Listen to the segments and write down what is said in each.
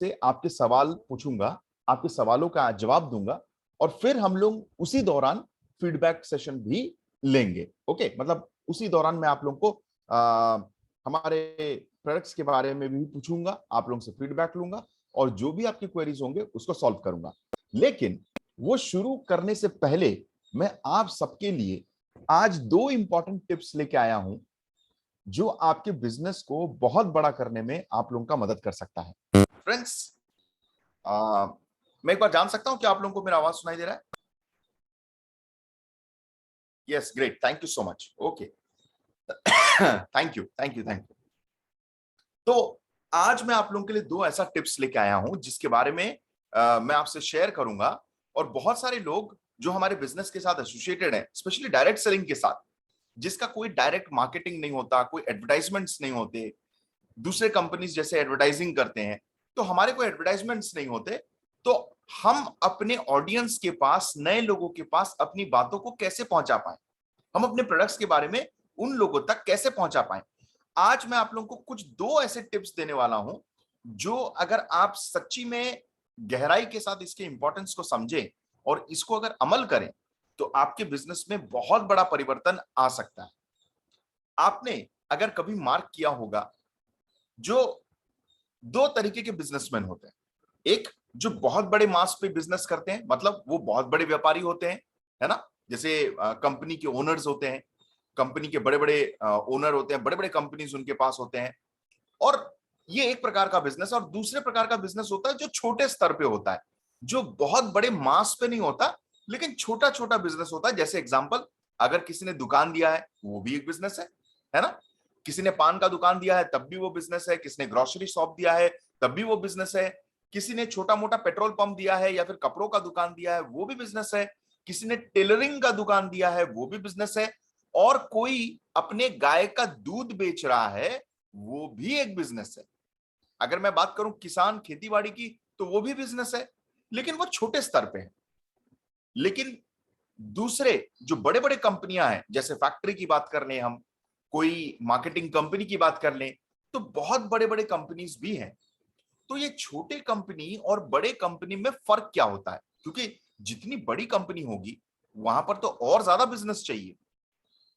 से आपके सवाल पूछूंगा, आपके सवालों का जवाब दूंगा और फिर हम लोग उसी दौरान फीडबैक सेशन भी लेंगे। ओके, मतलब उसी दौरान मैं आप लोगों को हमारे प्रोडक्ट्स के बारे में भी पूछूंगा, आप लोगों से फीडबैक लूंगा और जो भी आपकी क्वेरीज होंगे उसको सॉल्व करूंगा। लेकिन वो शुरू करने से पहले मैं आप सबके लिए आज दो इंपॉर्टेंट टिप्स लेके आया हूं जो आपके बिजनेस को बहुत बड़ा करने में आप लोगों का मदद कर सकता है। फ्रेंड्स, मैं एक बार जान सकता हूं कि आप लोगों को मेरा आवाज सुनाई दे रहा है? Yes, great, thank you so much. Okay, thank you thank you thank you. तो आज मैं आप लोगों के लिए दो ऐसा टिप्स लेके आया हूं जिसके बारे में मैं आपसे शेयर करूंगा। और बहुत सारे लोग जो हमारे बिजनेस के साथ एसोसिएटेड हैं, स्पेशली डायरेक्ट सेलिंग के साथ, जिसका कोई डायरेक्ट मार्केटिंग नहीं होता, कोई एडवर्टाइजमेंट्स नहीं होते, दूसरे कंपनीज जैसे एडवर्टाइजिंग करते हैं, तो हमारे कोई एडवर्टाइजमेंट्स नहीं होते, तो हम अपने ऑडियंस के पास, नए लोगों के पास अपनी बातों को कैसे पहुंचा पाए, हम अपने प्रोडक्ट्स के बारे में उन लोगों तक कैसे पहुंचा पाए। आज मैं आप लोगों को कुछ दो ऐसे टिप्स देने वाला हूं जो अगर आप सच्ची में गहराई के साथ इसके इंपॉर्टेंस को समझें और इसको अगर अमल करें तो आपके बिजनेस में बहुत बड़ा परिवर्तन आ सकता है। आपने अगर कभी मार्क किया होगा, जो दो तरीके के बिजनेसमैन होते हैं, एक जो बहुत बड़े मास पे बिजनेस करते हैं, मतलब वो बहुत बड़े व्यापारी होते हैं, है ना, जैसे कंपनी के ओनर्स होते हैं, कंपनी के बड़े बड़े ओनर होते हैं, बड़े बड़े कंपनीज उनके पास होते हैं। और ये एक प्रकार का बिजनेस। और दूसरे प्रकार का बिजनेस होता है जो छोटे स्तर पे होता है, जो बहुत बड़े मास पे नहीं होता, लेकिन छोटा छोटा बिजनेस होता है। जैसे एग्जांपल, अगर किसी ने दुकान दिया है वो भी एक बिजनेस है ना, किसी ने पान का दुकान दिया है तब भी वो बिजनेस है, किसी ने ग्रोसरी शॉप दिया है तब भी वो बिजनेस है, किसी ने छोटा मोटा पेट्रोल पंप दिया है या फिर कपड़ों का दुकान दिया है वो भी बिजनेस है, किसी ने टेलरिंग का दुकान दिया है वो भी बिजनेस है, और कोई अपने गाय का दूध बेच रहा है वो भी एक बिजनेस है। अगर मैं बात करूं किसान खेतीबाड़ी की तो वो भी बिजनेस है, लेकिन वो छोटे स्तर पे है। लेकिन दूसरे जो बड़े बड़े कंपनियां हैं, जैसे फैक्ट्री की बात कर लें, हम कोई मार्केटिंग कंपनी की बात कर लें, तो बहुत बड़े बड़े कंपनीज भी हैं। तो ये छोटे कंपनी और बड़े कंपनी में फर्क क्या होता है? क्योंकि जितनी बड़ी कंपनी होगी वहां पर तो और ज्यादा बिजनेस चाहिए।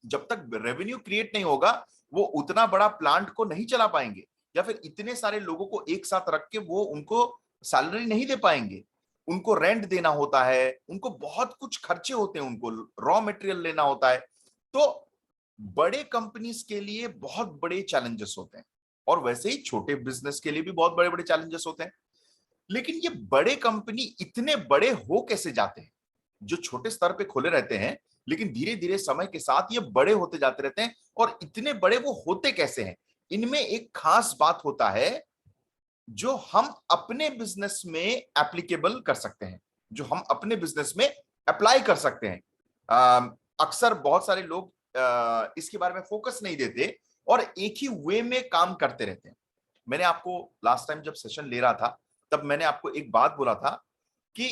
जब तक रेवेन्यू क्रिएट नहीं होगा वो उतना बड़ा प्लांट को नहीं चला पाएंगे, या फिर इतने सारे लोगों को एक साथ रख के वो उनको सैलरी नहीं दे पाएंगे, उनको रेंट देना होता है, उनको बहुत कुछ खर्चे होते हैं, उनको रॉ मटेरियल लेना होता है। तो बड़े कंपनीज के लिए बहुत बड़े चैलेंजेस होते हैं, और वैसे ही छोटे बिजनेस के लिए भी बहुत बड़े बड़े चैलेंजेस होते हैं। लेकिन ये बड़े कंपनी इतने बड़े हो कैसे जाते हैं? जो छोटे स्तर पे खोले रहते हैं लेकिन धीरे धीरे समय के साथ ये बड़े होते जाते रहते हैं, और इतने बड़े वो होते कैसे हैं? इनमें एक खास बात होता है जो हम अपने बिजनेस में एप्लीकेबल कर सकते हैं, जो हम अपने बिजनेस में अप्लाई कर सकते हैं। अक्सर बहुत सारे लोग इसके बारे में फोकस नहीं देते और एक ही वे में काम करते रहते हैं। मैंने आपको लास्ट टाइम जब सेशन ले रहा था तब मैंने आपको एक बात बोला था कि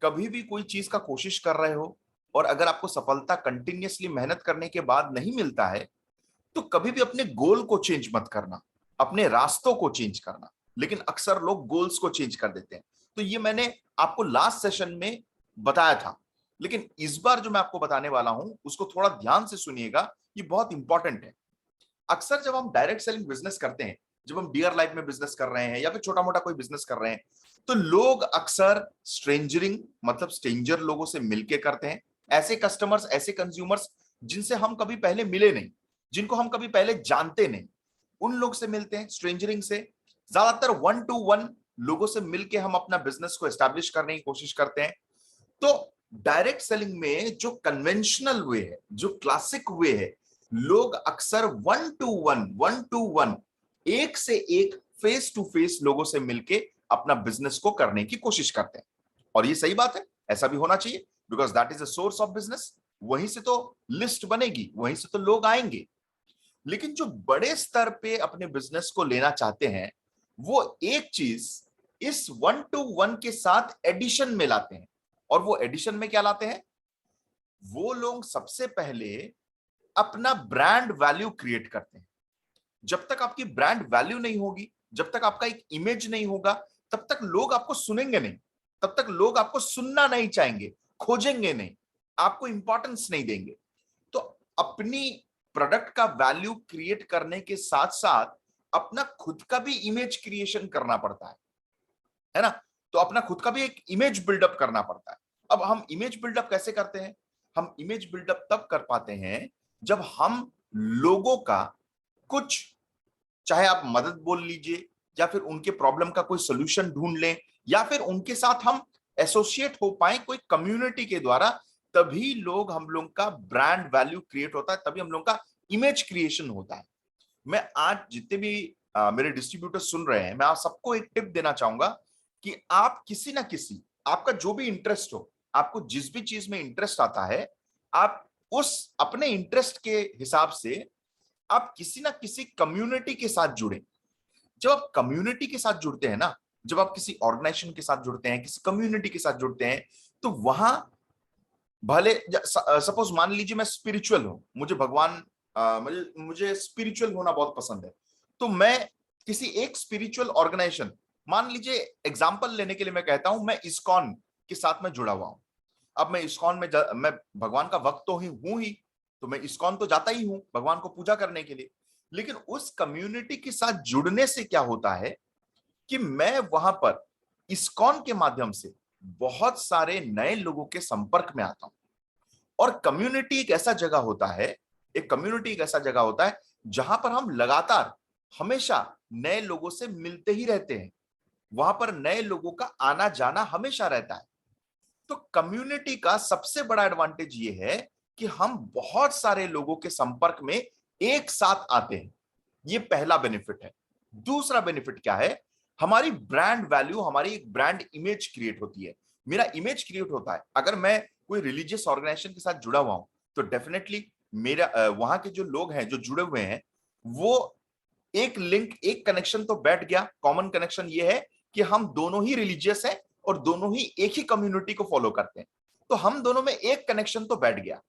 कभी भी कोई चीज का कोशिश कर रहे हो और अगर आपको सफलता कंटिन्यूअसली मेहनत करने के बाद नहीं मिलता है तो कभी भी अपने गोल को चेंज मत करना, अपने रास्तों को चेंज करना। लेकिन अक्सर लोग गोल्स को चेंज कर देते हैं। तो ये मैंने आपको लास्ट सेशन में बताया था, लेकिन इस बार जो मैं आपको बताने वाला हूं उसको थोड़ा ध्यान से सुनिएगा, ये बहुत इंपॉर्टेंट है। अक्सर जब हम डायरेक्ट सेलिंग बिजनेस करते हैं, जब हम डियर लाइफ में बिजनेस कर रहे हैं या फिर छोटा मोटा कोई बिजनेस कर रहे हैं, तो लोग अक्सर स्ट्रेंजरिंग, मतलब स्ट्रेंजर लोगों से मिलके करते हैं। ऐसे कस्टमर्स, ऐसे कंज्यूमर्स जिनसे हम कभी पहले मिले नहीं, जिनको हम कभी पहले जानते नहीं, उन लोग से मिलते हैं स्ट्रेंजरिंग से। ज्यादातर 1 to 1 लोगों से मिलके हम अपना बिजनेस को एस्टैब्लिश करने की कोशिश करते हैं। तो डायरेक्ट सेलिंग में जो कन्वेंशनल वे है, जो क्लासिक वे है, लोग अक्सर 1 to 1 एक से एक फेस टू फेस लोगों से मिलके अपना बिजनेस को करने की कोशिश करते हैं। और ये सही बात है, ऐसा भी होना चाहिए, because that is a source of business. वहीं से तो लिस्ट बनेगी, वहीं से तो लोग आएंगे। लेकिन जो बड़े स्तर पे अपने बिजनेस को लेना चाहते हैं वो एक चीज इस 1 to 1 के साथ एडिशन में लाते हैं। और वो एडिशन में क्या लाते हैं? वो लोग सबसे पहले अपना ब्रांड वैल्यू क्रिएट करते हैं। जब तक आपकी ब्रांड वैल्यू नहीं होगी, जब तक आपका एक इमेज नहीं होगा, तब तक लोग आपको सुनेंगे नहीं, तब तक लोग आपको सुनना नहीं चाहेंगे, खोजेंगे नहीं, आपको इंपॉर्टेंस नहीं देंगे। तो अपनी प्रोडक्ट का वैल्यू क्रिएट करने के साथ साथ अपना खुद का भी इमेज क्रिएशन करना पड़ता है ना? तो अपना खुद का भी एक इमेज बिल्डअप करना पड़ता है। अब हम इमेज बिल्डअप कैसे करते हैं? हम इमेज बिल्डअप तब कर पाते हैं जब हम लोगों का कुछ, चाहे आप मदद बोल लीजिए या फिर उनके प्रॉब्लम का कोई सोल्यूशन ढूंढ लें या फिर उनके साथ हम एसोसिएट हो पाए कोई कम्युनिटी के द्वारा, तभी लोग हम लोग का ब्रांड वैल्यू क्रिएट होता है, तभी हम लोग का इमेज क्रिएशन होता है। मैं आज जितने भी मेरे डिस्ट्रीब्यूटर सुन रहे हैं, मैं आप सबको एक टिप देना चाहूंगा कि आप किसी ना किसी, आपका जो भी इंटरेस्ट हो, आपको जिस भी चीज में इंटरेस्ट आता है, आप उस अपने इंटरेस्ट के हिसाब से आप किसी ना किसी कम्युनिटी के साथ जुड़े। जब आप कम्युनिटी के साथ जुड़ते हैं ना, जब आप किसी ऑर्गेनाइजेशन के साथ जुड़ते हैं, किसी कम्युनिटी के साथ जुड़ते हैं, तो वहां भले सपोज मान लीजिए मैं स्पिरिचुअल हूं, मुझे भगवान मुझे मुझे स्पिरिचुअल होना बहुत पसंद है, तो मैं किसी एक स्पिरिचुअल ऑर्गेनाइजेशन, मान लीजिए एग्जांपल लेने के लिए मैं कहता हूं मैं इस्कॉन के साथ में जुड़ा हुआ हूं। अब मैं इस्कॉन में मैं भगवान का भक्त तो ही हूं ही, तो मैं इस्कॉन तो जाता ही हूं भगवान को पूजा करने के लिए। लेकिन उस कम्युनिटी के साथ जुड़ने से क्या होता है कि मैं वहां पर इस्कॉन के माध्यम से बहुत सारे नए लोगों के संपर्क में आता हूं। और कम्युनिटी एक ऐसा जगह होता है, एक कम्युनिटी एक ऐसा जगह होता है जहां पर हम लगातार हमेशा नए लोगों से मिलते ही रहते हैं, वहां पर नए लोगों का आना जाना हमेशा रहता है। तो कम्युनिटी का सबसे बड़ा एडवांटेज ये है कि हम बहुत सारे लोगों के संपर्क में एक साथ आते हैं, ये पहला बेनिफिट है। दूसरा बेनिफिट क्या है? हमारी ब्रांड वैल्यू, हमारी एक ब्रांड इमेज क्रिएट होती है, मेरा इमेज क्रिएट होता है। अगर मैं कोई रिलीजियस ऑर्गेनाइजेशन के साथ जुड़ा हुआ हूं, तो डेफिनेटली मेरा वहां के जो लोग हैं जो जुड़े हुए हैं, वो एक लिंक, एक कनेक्शन तो बैठ गया। कॉमन कनेक्शन ये है कि हम दोनों ही रिलीजियस हैं और दोनों ही एक ही कम्युनिटी को फॉलो करते हैं, तो हम दोनों में एक कनेक्शन तो बैठ गया,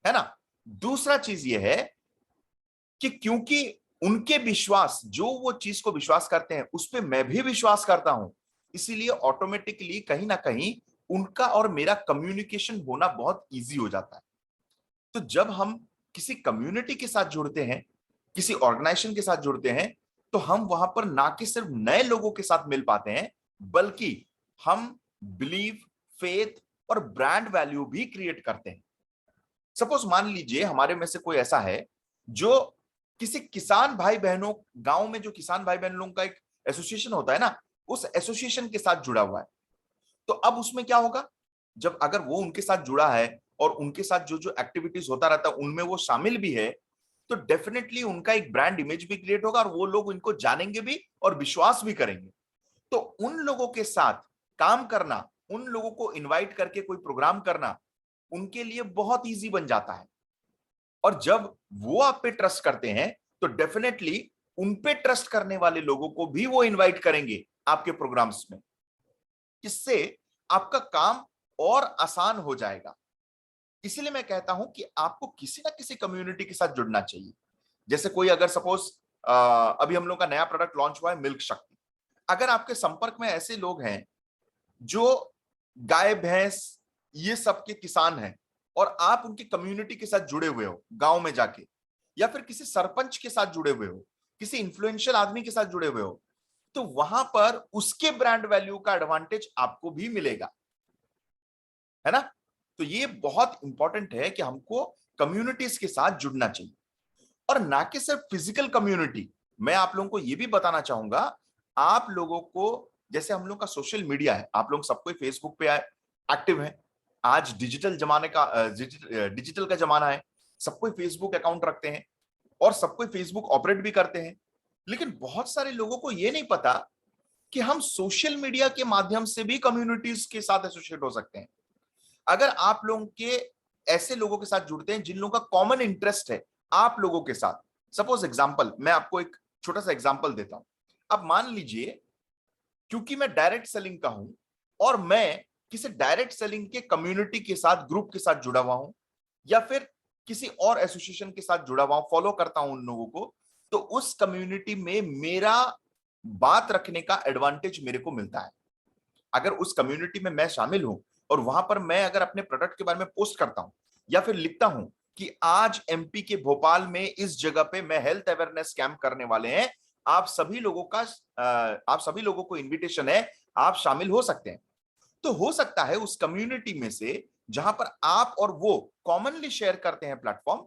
है ना? दूसरा चीज ये है कि क्योंकि उनके विश्वास, जो वो चीज को विश्वास करते हैं उस पे मैं भी विश्वास करता हूं, इसीलिए ऑटोमेटिकली कहीं ना कहीं उनका और मेरा कम्युनिकेशन होना बहुत इजी हो जाता है। तो जब हम किसी कम्युनिटी के साथ जुड़ते हैं, किसी ऑर्गेनाइजेशन के साथ जुड़ते हैं, तो हम वहां पर ना कि सिर्फ नए लोगों के साथ मिल पाते हैं, बल्कि हम बिलीव, फेथ और ब्रांड वैल्यू भी क्रिएट करते हैं। सपोज मान लीजिए हमारे में से कोई ऐसा है जो किसी किसान भाई बहनों, गांव में जो किसान भाई बहन लोगों का एक एसोसिएशन होता है ना, उस एसोसिएशन के साथ जुड़ा हुआ है। तो अब उसमें क्या होगा, जब अगर वो उनके साथ जुड़ा है और उनके साथ जो जो एक्टिविटीज होता रहता है उनमें वो शामिल भी है, तो डेफिनेटली उनका एक ब्रांड इमेज भी क्रिएट होगा और वो लोग इनको जानेंगे भी और विश्वास भी करेंगे। तो उन लोगों के साथ काम करना, उन लोगों को इनवाइट करके कोई प्रोग्राम करना उनके लिए बहुत इजी बन जाता है। और जब वो आप पे ट्रस्ट करते हैं, तो डेफिनेटली उन पे ट्रस्ट करने वाले लोगों को भी वो इनवाइट करेंगे आपके प्रोग्राम्स में। इससे आपका काम और आसान हो जाएगा। इसीलिए मैं कहता हूं कि आपको किसी ना किसी कम्युनिटी के साथ जुड़ना चाहिए। जैसे कोई अगर सपोज अभी हम लोग का नया प्रोडक्ट लॉन्च हुआ है मिल्क शक्ति, अगर आपके संपर्क में ऐसे लोग हैं जो गाय भैंस ये सब के किसान हैं और आप उनकी कम्युनिटी के साथ जुड़े हुए हो गांव में जाके, या फिर किसी सरपंच के साथ जुड़े हुए हो, किसी इंफ्लुएंशियल आदमी के साथ जुड़े हुए हो, तो वहां पर उसके ब्रांड वैल्यू का एडवांटेज आपको भी मिलेगा, है ना? तो ये बहुत इंपॉर्टेंट है कि हमको कम्युनिटीज के साथ जुड़ना चाहिए। और ना कि सिर्फ फिजिकल कम्युनिटी, मैं आप लोगों को ये भी बताना चाहूंगा, आप लोगों को, जैसे हम लोग का सोशल मीडिया है, आप लोग सबको फेसबुक पे एक्टिव है। आज डिजिटल जमाने का डिजिटल का जमाना है, सबको फेसबुक अकाउंट रखते हैं और सबको फेसबुक ऑपरेट भी करते हैं। लेकिन बहुत सारे लोगों को ये नहीं पता कि हम सोशल मीडिया के माध्यम से भी कम्युनिटीज के साथ एसोसिएट हो सकते हैं। अगर आप लोगों के ऐसे लोगों के साथ जुड़ते हैं जिन लोगों का कॉमन इंटरेस्ट है आप लोगों के साथ, सपोज एग्जांपल, मैं आपको एक छोटा सा एग्जांपल देता हूं। अब मान लीजिए क्योंकि मैं डायरेक्ट सेलिंग का हूं और मैं किसी डायरेक्ट सेलिंग के कम्युनिटी के साथ, ग्रुप के साथ जुड़ा हुआ हूं, या फिर किसी और एसोसिएशन के साथ जुड़ा हुआ हूं, फॉलो करता हूं उन लोगों को, तो उस कम्युनिटी में मेरा बात रखने का एडवांटेज मेरे को मिलता है। अगर उस कम्युनिटी में मैं शामिल हूं और वहां पर मैं अगर अपने प्रोडक्ट के बारे में पोस्ट करता हूं या फिर लिखता हूं कि आज एमपी के भोपाल में इस जगह पे मैं हेल्थ अवेयरनेस कैंप करने वाले हैं, आप सभी लोगों का आप सभी लोगों को इनविटेशन है, आप शामिल हो सकते हैं। तो हो सकता है उस कम्युनिटी में से जहां पर आप और वो कॉमनली शेयर करते हैं प्लेटफॉर्म,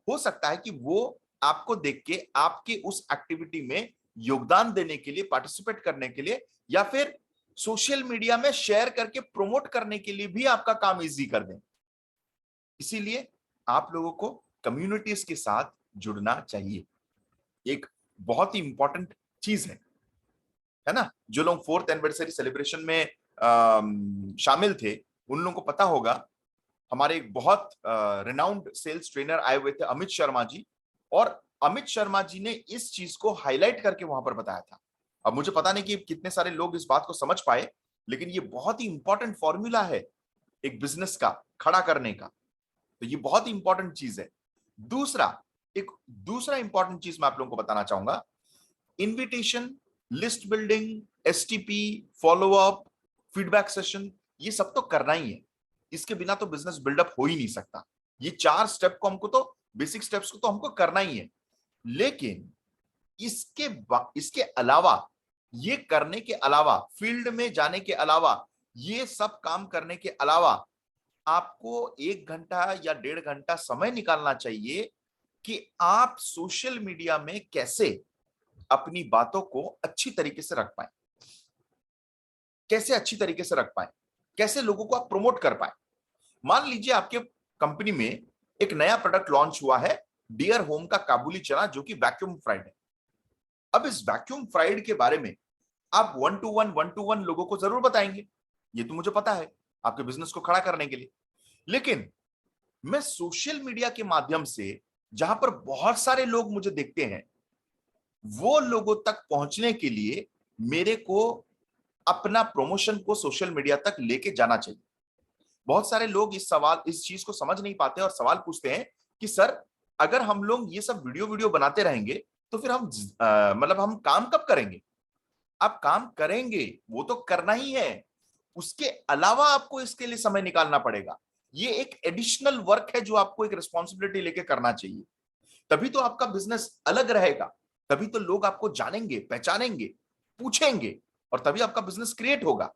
हो सकता है कि वो आपको देख के आपके उस एक्टिविटी में योगदान देने के लिए, पार्टिसिपेट करने के लिए, या फिर सोशल मीडिया में शेयर करके प्रमोट करने के लिए भी आपका काम इजी कर दें। इसीलिए आप लोगों को कम्युनिटीज के साथ जुड़ना चाहिए, एक बहुत ही इंपॉर्टेंट चीज है ना। जो लोग 4th एनिवर्सरी सेलिब्रेशन में शामिल थे, उन लोगों को पता होगा, हमारे एक बहुत रिनाउंड सेल्स ट्रेनर आए हुए थे, अमित शर्मा जी, और अमित शर्मा जी ने इस चीज को हाईलाइट करके वहां पर बताया था। अब मुझे पता नहीं कि कितने सारे लोग इस बात को समझ पाए, लेकिन ये बहुत ही इंपॉर्टेंट फॉर्मूला है एक बिजनेस का खड़ा करने का। तो ये बहुत ही इंपॉर्टेंट चीज है। दूसरा, एक दूसरा इंपॉर्टेंट चीज मैं आप लोगों को बताना चाहूंगा, invitation, list building, STP, follow up, feedback session, ये सब तो करना ही है। इसके बिना तो बिजनेस बिल्डअप हो ही नहीं सकता। ये 4 स्टेप को हमको तो, बेसिक स्टेप्स को तो हमको करना ही है। लेकिन इसके अलावा, ये करने के अलावा, फील्ड में जाने के अलावा, ये सब काम करने के अलावा आपको 1 घंटा या 1.5 घंटा समय निकालना चाहिए कि आप सोशल मीडिया में कैसे अपनी बातों को अच्छी तरीके से रख पाए, कैसे अच्छी तरीके से रख पाए, कैसे लोगों को आप प्रमोट कर पाए। मान लीजिए आपके कंपनी में एक नया प्रोडक्ट लॉन्च हुआ है, डियर होम का काबुली चना, जो कि वैक्यूम फ्राइड है। अब इस वैक्यूम फ्राइड के बारे में आप 1 to 1 लोगों को जरूर बताएंगे, ये तो मुझे पता है, आपके बिजनेस को खड़ा करने के लिए। लेकिन मैं सोशल मीडिया के माध्यम से, जहां पर बहुत सारे लोग मुझे देखते हैं, वो लोगों तक पहुंचने के लिए मेरे को अपना प्रमोशन को सोशल मीडिया तक लेके जाना चाहिए। बहुत सारे लोग इस चीज को समझ नहीं पाते और सवाल पूछते हैं कि सर, अगर हम लोग ये सब वीडियो वीडियो बनाते रहेंगे तो फिर हम मतलब हम काम कब करेंगे? आप काम करेंगे, वो तो करना ही है, उसके अलावा आपको इसके लिए समय निकालना पड़ेगा। ये एक एडिशनल वर्क है जो आपको एक रिस्पॉन्सिबिलिटी लेके करना चाहिए। तभी तो आपका बिजनेस अलग रहेगा, तभी तो लोग आपको जानेंगे, पहचानेंगे, पूछेंगे, और तभी आपका बिजनेस क्रिएट होगा।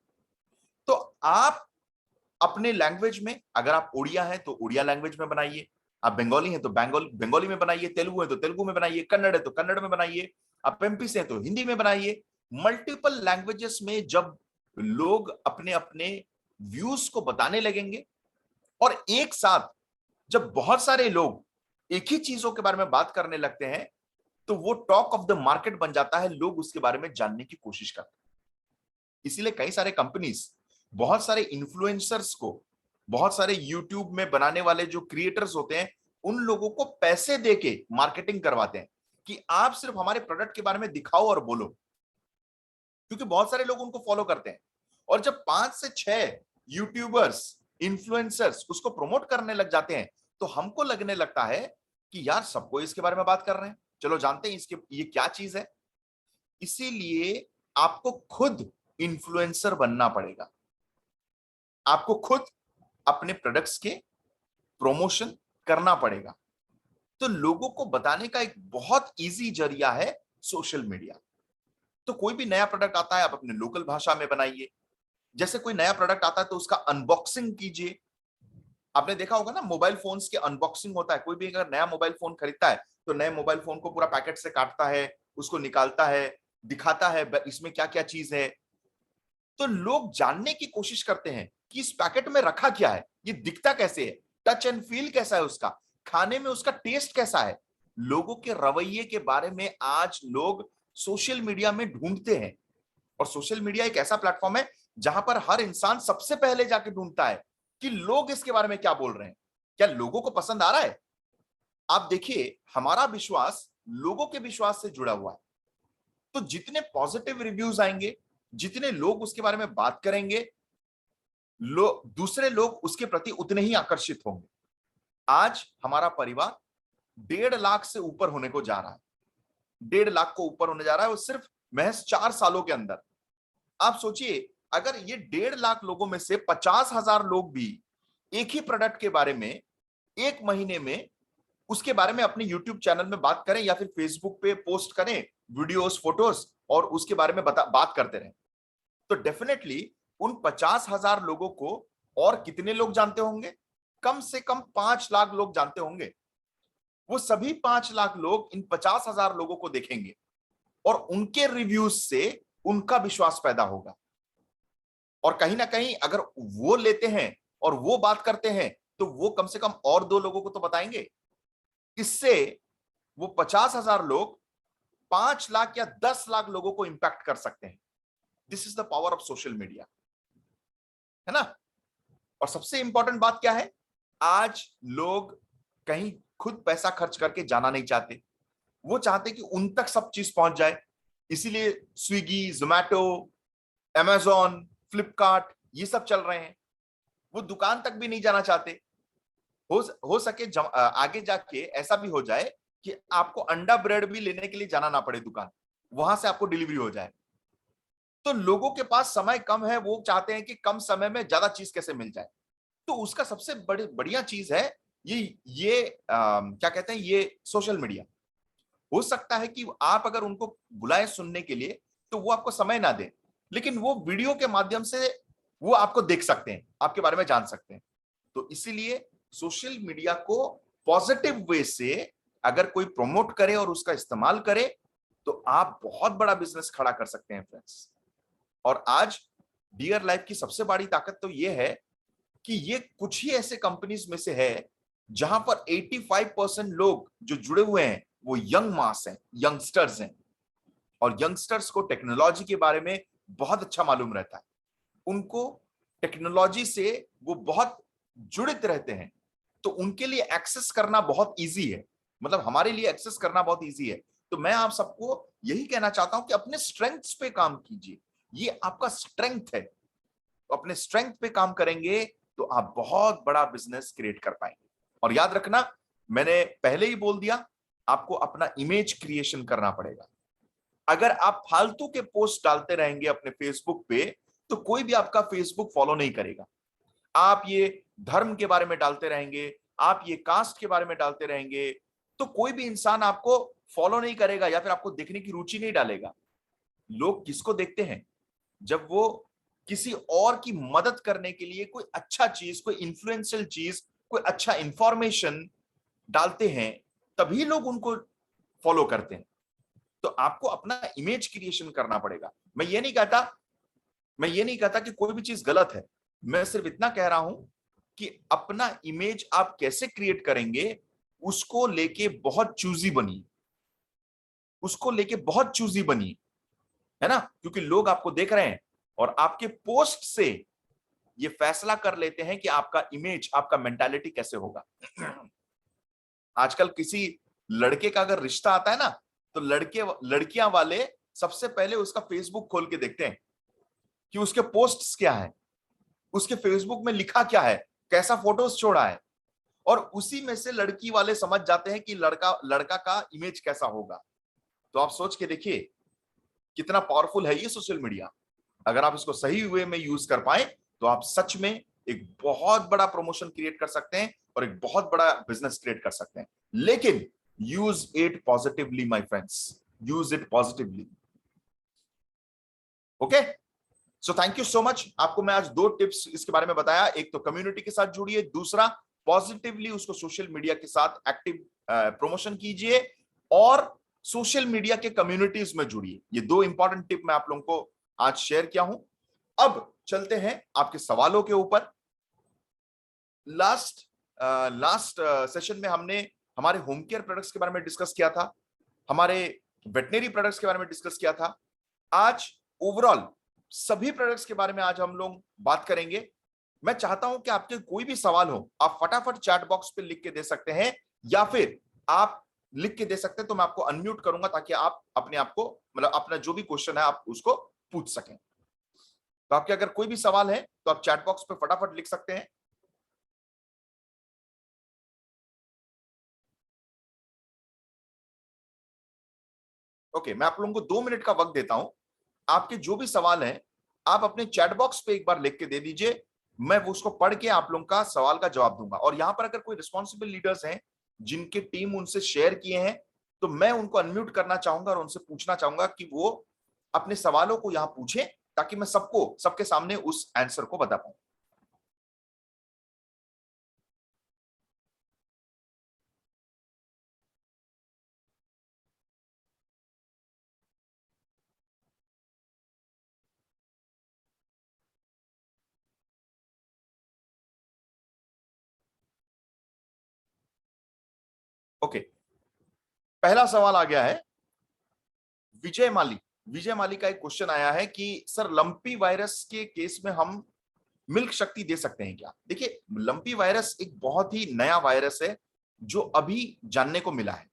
तो आप अपने लैंग्वेज में, अगर आप ओडिया हैं तो ओडिया लैंग्वेज में बनाइए, आप बंगाली हैं तो बंगाली में बनाइए, तेलुगु है तो तेलुगु में बनाइए, कन्नड़ है तो कन्नड़ में बनाइए, आप एमपी से हैं तो हिंदी में बनाइए। मल्टीपल लैंग्वेजेस में जब लोग अपने अपने व्यूज को बताने लगेंगे, और एक साथ जब बहुत सारे लोग एक ही चीजों के बारे में बात करने लगते हैं, तो वो टॉक ऑफ द मार्केट बन जाता है, लोग उसके बारे में जानने की कोशिश करते हैं। इसीलिए कई सारे कंपनीज बहुत सारे इन्फ्लुएंसर्स को, बहुत सारे यूट्यूब में बनाने वाले जो क्रिएटर्स होते हैं, उन लोगों को पैसे देके मार्केटिंग करवाते हैं कि आप सिर्फ हमारे प्रोडक्ट के बारे में दिखाओ और बोलो, क्योंकि बहुत सारे लोग उनको फॉलो करते हैं। और जब 5 से 6 यूट्यूबर्स, इन्फ्लुएंसर्स उसको प्रमोट करने लग जाते हैं, तो हमको लगने लगता है कि यार सबको इसके बारे में बात कर रहे हैं, चलो जानते हैं इसके ये क्या चीज है। इसीलिए आपको खुद इन्फ्लुएंसर बनना पड़ेगा, आपको खुद अपने प्रोडक्ट्स के प्रमोशन करना पड़ेगा। तो लोगों को बताने का एक बहुत इजी जरिया है सोशल मीडिया। तो कोई भी नया प्रोडक्ट आता है, आप अपने लोकल भाषा में बनाइए। जैसे कोई नया प्रोडक्ट आता है तो उसका अनबॉक्सिंग कीजिए। आपने देखा होगा ना, मोबाइल फोन्स के अनबॉक्सिंग होता है। कोई भी अगर नया मोबाइल फोन खरीदता है तो नए मोबाइल फोन को पूरा पैकेट से काटता है, उसको निकालता है, दिखाता है इसमें क्या क्या चीज है। तो लोग जानने की कोशिश करते हैं कि इस पैकेट में रखा क्या है, ये दिखता कैसे है, टच एंड फील कैसा है उसका, खाने में उसका टेस्ट कैसा है। लोगों के रवैये के बारे में आज लोग सोशल मीडिया में ढूंढते हैं। और सोशल मीडिया एक ऐसा प्लेटफॉर्म है जहां पर हर इंसान सबसे पहले जाके ढूंढता है कि लोग इसके बारे में क्या बोल रहे हैं, क्या लोगों को पसंद आ रहा है। आप देखिए, हमारा विश्वास लोगों के विश्वास से जुड़ा हुआ है। तो जितने पॉजिटिव रिव्यूज आएंगे, जितने लोग उसके बारे में बात करेंगे, दूसरे लोग उसके प्रति उतने ही आकर्षित होंगे। आज हमारा परिवार 1.5 लाख से ऊपर होने को जा रहा है, 1.5 लाख को ऊपर होने जा रहा है, वो सिर्फ महज 4 सालों के अंदर। आप सोचिए, अगर ये 1.5 लाख लोगों में से 50,000 लोग भी एक ही प्रोडक्ट के बारे में एक महीने में उसके बारे में अपने यूट्यूब चैनल में बात करें या फिर फेसबुक पे पोस्ट करें वीडियोस, फोटोज, और उसके बारे में बात करते रहें, तो डेफिनेटली उन 50,000 लोगों को और कितने लोग जानते होंगे? कम से कम 5 लाख लोग जानते होंगे। वो सभी 5 लाख लोग इन 50,000 लोगों को देखेंगे और उनके रिव्यूज से उनका विश्वास पैदा होगा। और कहीं ना कहीं अगर वो लेते हैं और वो बात करते हैं, तो वो कम से कम और 2 लोगों को तो बताएंगे। इससे वो 50,000 लोग 5 लाख या 10 लाख लोगों को इंपैक्ट कर सकते हैं। This is the power of social media, है ना? और सबसे इंपॉर्टेंट बात क्या है? आज लोग कहीं खुद पैसा खर्च करके जाना नहीं चाहते। वो चाहते कि उन तक सब चीज पहुंच जाए। इसीलिए स्विगी, जोमैटो, अमेजॉन, फ्लिपकार्ट ये सब चल रहे हैं। वो दुकान तक भी नहीं जाना चाहते। हो सके आगे जाके ऐसा भी हो जाए कि आपको अंडा ब्रेड भी लेने के लिए जाना ना पड़े दुकान, वहां से आपको डिलीवरी हो जाए। तो लोगों के पास समय कम है, वो चाहते हैं कि कम समय में ज्यादा चीज कैसे मिल जाए। तो उसका सबसे बढ़िया चीज है ये क्या कहते हैं, ये सोशल मीडिया। हो सकता है कि आप अगर उनको बुलाए सुनने के लिए, तो वो आपको समय ना दे, लेकिन वो वीडियो के माध्यम से वो आपको देख सकते हैं, आपके बारे में जान सकते हैं। तो इसीलिए सोशल मीडिया को पॉजिटिव वे से अगर कोई प्रमोट करे और उसका इस्तेमाल करे, तो आप बहुत बड़ा बिजनेस खड़ा कर सकते हैं फ्रेंड्स। और आज डियर लाइफ की सबसे बड़ी ताकत तो ये है कि ये कुछ ही ऐसे कंपनीज में से है जहां पर 85% लोग जो जुड़े हुए हैं वो यंग मास हैं, यंगस्टर्स हैं। और यंगस्टर्स को टेक्नोलॉजी के बारे में बहुत अच्छा मालूम रहता है। उनको टेक्नोलॉजी से वो बहुत जुड़ित रहते हैं, तो उनके लिए एक्सेस करना बहुत इजी है। मतलब हमारे लिए एक्सेस करना बहुत इजी है। तो मैं आप सबको यही कहना चाहता हूं कि अपने स्ट्रेंथ्स पे काम कीजिए। ये आपका स्ट्रेंथ है, तो अपने स्ट्रेंथ पे काम करेंगे तो आप बहुत बड़ा बिजनेस क्रिएट कर पाएंगे। और याद रखना, मैंने पहले ही बोल दिया, आपको अपना इमेज क्रिएशन करना पड़ेगा। अगर आप फालतू के पोस्ट डालते रहेंगे अपने फेसबुक पे, तो कोई भी आपका फेसबुक फॉलो नहीं करेगा। आप ये धर्म के बारे में डालते रहेंगे, आप ये कास्ट के बारे में डालते रहेंगे, तो कोई भी इंसान आपको फॉलो नहीं करेगा या फिर आपको देखने की रुचि नहीं डालेगा। लोग किसको देखते हैं? जब वो किसी और की मदद करने के लिए कोई अच्छा चीज, कोई इन्फ्लुएंशियल चीज, कोई अच्छा इंफॉर्मेशन डालते हैं, तभी लोग उनको फॉलो करते हैं। तो आपको अपना इमेज क्रिएशन करना पड़ेगा। मैं ये नहीं कहता कि कोई भी चीज गलत है। मैं सिर्फ इतना कह रहा हूं कि अपना इमेज आप कैसे क्रिएट करेंगे, उसको लेके बहुत चूजी बनिए। उसको लेके बहुत चूजी बनिए, है ना? क्योंकि लोग आपको देख रहे हैं और आपके पोस्ट से ये फैसला कर लेते हैं कि आपका इमेज, आपका मेंटालिटी कैसे होगा। आजकल किसी लड़के का अगर रिश्ता आता है ना, तो लड़कियां वाले सबसे पहले उसका फेसबुक खोल के देखते हैं कि उसके पोस्ट्स क्या है, उसके फेसबुक में लिखा क्या है, कैसा फोटोज छोड़ा है। और उसी में से लड़की वाले समझ जाते हैं कि लड़का लड़का का इमेज कैसा होगा। तो आप सोच के देखिए कितना पावरफुल है ये सोशल मीडिया। अगर आप इसको सही वे में यूज कर पाए, तो आप सच में एक बहुत बड़ा प्रमोशन क्रिएट कर सकते हैं और एक बहुत बड़ा बिजनेस क्रिएट कर सकते हैं। लेकिन use it positively my friends, use it positively. Okay, so thank you so much. आपको मैं आज 2 टिप्स इसके बारे में बताया। एक तो कम्युनिटी के साथ जुड़िए, दूसरा पॉजिटिवली उसको सोशल मीडिया के साथ एक्टिव प्रमोशन कीजिए और सोशल मीडिया के कम्युनिटीज में जुड़िए। ये 2 इंपॉर्टेंट टिप मैं आप लोगों को आज शेयर किया हूं। अब चलते हैं आपके सवालों के ऊपर। लास्ट लास्ट सेशन में हमने हमारे होम केयर प्रोडक्ट्स के बारे में डिस्कस किया था, हमारे वेटनरी प्रोडक्ट्स के बारे में डिस्कस किया था। आज ओवरऑल सभी प्रोडक्ट्स के बारे में आज हम लोग बात करेंगे। मैं चाहता हूं कि आपके कोई भी सवाल हो, आप फटाफट चैट बॉक्स पे लिख के दे सकते हैं, या फिर आप लिख के दे सकते हैं तो मैं आपको अनम्यूट करूंगा ताकि आप अपने आप को, मतलब अपना जो भी क्वेश्चन है आप उसको पूछ सकें। तो आपके अगर कोई भी सवाल है तो आप चैट बॉक्स पे फटाफट लिख सकते हैं। ओके, मैं आप लोगों को 2 मिनट का वक्त देता हूं। आपके जो भी सवाल हैं आप अपने चैट बॉक्स पे एक बार लिख के दे दीजिए, मैं वो उसको पढ़ के आप लोगों का सवाल का जवाब दूंगा। और यहां पर अगर कोई रिस्पॉन्सिबल लीडर्स हैं जिनके टीम उनसे शेयर किए हैं, तो मैं उनको अनम्यूट करना चाहूंगा और उनसे पूछना चाहूंगा कि वो अपने सवालों को यहां पूछें, ताकि मैं सबको सबके सामने उस आंसर को बता पाऊं। ओके, पहला सवाल आ गया है विजय माली। विजय माली का एक क्वेश्चन आया है कि सर लंपी वायरस के केस में हम मिल्क शक्ति दे सकते हैं क्या? देखिए, लंपी वायरस एक बहुत ही नया वायरस है जो अभी जानने को मिला है,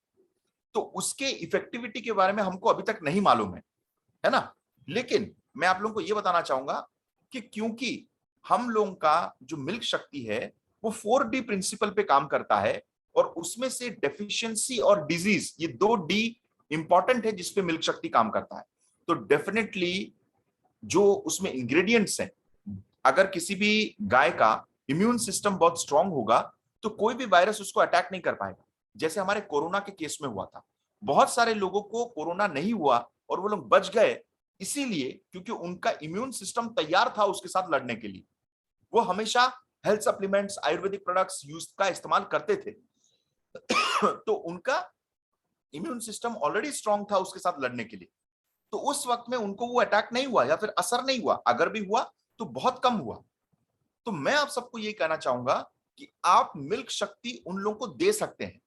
तो उसके इफेक्टिविटी के बारे में हमको अभी तक नहीं मालूम है ना। लेकिन मैं आप लोगों को यह बताना चाहूंगा कि क्योंकि हम लोगों का जो मिल्क शक्ति है वो 4D प्रिंसिपल पे काम करता है, और उसमें से डेफिशिएंसी और डिजीज, ये 2D इंपॉर्टेंट है जिसपे मिल्क शक्ति काम करता है। तो डेफिनेटली जो उसमें इंग्रेडिएंट्स हैं, अगर किसी भी गाय का इम्यून सिस्टम बहुत स्ट्रांग होगा तो कोई भी वायरस उसको अटैक नहीं कर पाएगा। जैसे हमारे कोरोना के केस में हुआ था, बहुत सारे लोगों को कोरोना नहीं हुआ और वो लोग बच गए, इसीलिए क्योंकि उनका इम्यून सिस्टम तैयार था उसके साथ लड़ने के लिए। वो हमेशा health supplements, Ayurvedic products use का इस्तेमाल करते थे तो उनका इम्यून सिस्टम ऑलरेडी स्ट्रांग था उसके साथ लड़ने के लिए। तो उस वक्त में उनको वो अटैक नहीं हुआ या फिर असर नहीं हुआ, अगर भी हुआ तो बहुत कम हुआ। तो मैं आप सबको यही कहना चाहूंगा कि आप मिल्क शक्ति उन लोगों को दे सकते हैं,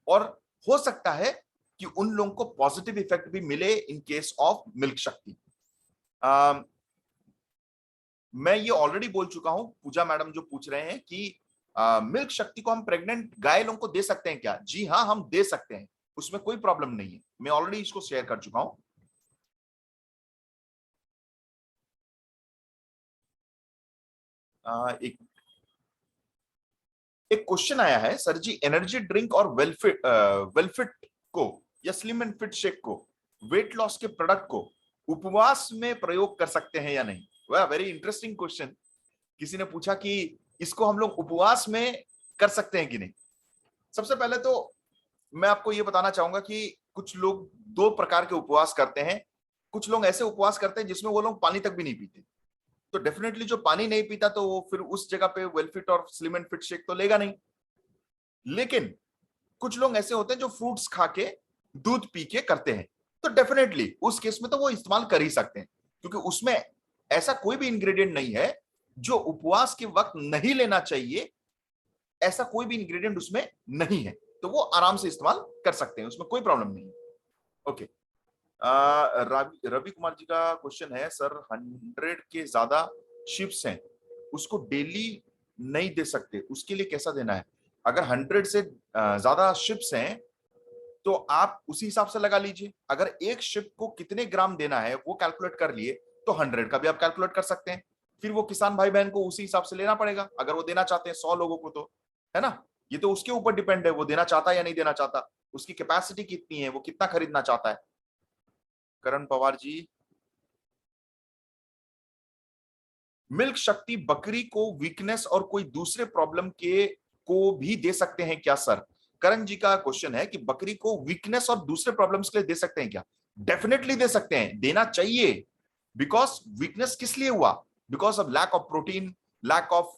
और हो सकता है कि उन लोगों को पॉजिटिव इफेक्ट भी मिले इन केस ऑफ मिल्क शक्ति। मैं ये ऑलरेडी बोल चुका हूं, पूजा मैडम जो पूछ रहे हैं कि मिल्क शक्ति को हम प्रेग्नेंट गाय लोगों को दे सकते हैं क्या? जी हाँ, हम दे सकते हैं, उसमें कोई प्रॉब्लम नहीं है, मैं ऑलरेडी इसको शेयर कर चुका हूं। एक एक क्वेश्चन आया है, सर जी एनर्जी ड्रिंक और वेलफिट को या स्लिम एंड फिट शेक को, वेट लॉस के प्रोडक्ट को उपवास में प्रयोग कर सकते हैं या नहीं? वह वेरी इंटरेस्टिंग क्वेश्चन। किसी ने पूछा कि इसको हम लोग उपवास में कर सकते हैं कि नहीं। सबसे पहले तो मैं आपको यह बताना चाहूंगा कि कुछ लोग 2 प्रकार के उपवास करते हैं। कुछ लोग ऐसे उपवास करते हैं जिसमें वो लोग पानी तक भी नहीं पीते, तो डेफिनेटली जो पानी नहीं पीता तो वो फिर उस जगह पे वेलफिट और स्लिम एंड फिट शेक तो लेगा नहीं। लेकिन कुछ लोग ऐसे होते हैं जो फ्रूट्स खा के, दूध पी के करते हैं, तो डेफिनेटली उस केस में तो वो इस्तेमाल कर ही सकते हैं, क्योंकि उसमें ऐसा कोई भी इंग्रेडिएंट नहीं है जो उपवास के वक्त नहीं लेना चाहिए। ऐसा कोई भी इंग्रेडिएंट उसमें नहीं है, तो वो आराम से इस्तेमाल कर सकते हैं, उसमें कोई प्रॉब्लम नहीं है। ओके, रवि रवि कुमार जी का क्वेश्चन है, सर 100 के ज्यादा शिप्स हैं, उसको डेली नहीं दे सकते, उसके लिए कैसा देना है? अगर 100 से ज्यादा शिप्स हैं तो आप उसी हिसाब से लगा लीजिए। अगर एक शिप को कितने ग्राम देना है वो कैलकुलेट कर लिए, तो 100 का भी आप कैलकुलेट कर सकते हैं। फिर वो किसान भाई बहन को उसी हिसाब से लेना पड़ेगा, अगर वो देना चाहते हैं 100 लोगों को, तो है ना। ये तो उसके ऊपर डिपेंड है, वो देना चाहता है या नहीं देना चाहता, उसकी कैपेसिटी कितनी है, वो कितना खरीदना चाहता है। करण पवार जी, मिल्क शक्ति बकरी को वीकनेस और कोई दूसरे प्रॉब्लम के को भी दे सकते हैं क्या सर? करण जी का क्वेश्चन है कि बकरी को वीकनेस और दूसरे प्रॉब्लम्स के लिए दे सकते हैं क्या? डेफिनेटली दे सकते हैं, देना चाहिए। बिकॉज वीकनेस किस लिए हुआ? Because of lack of protein, lack of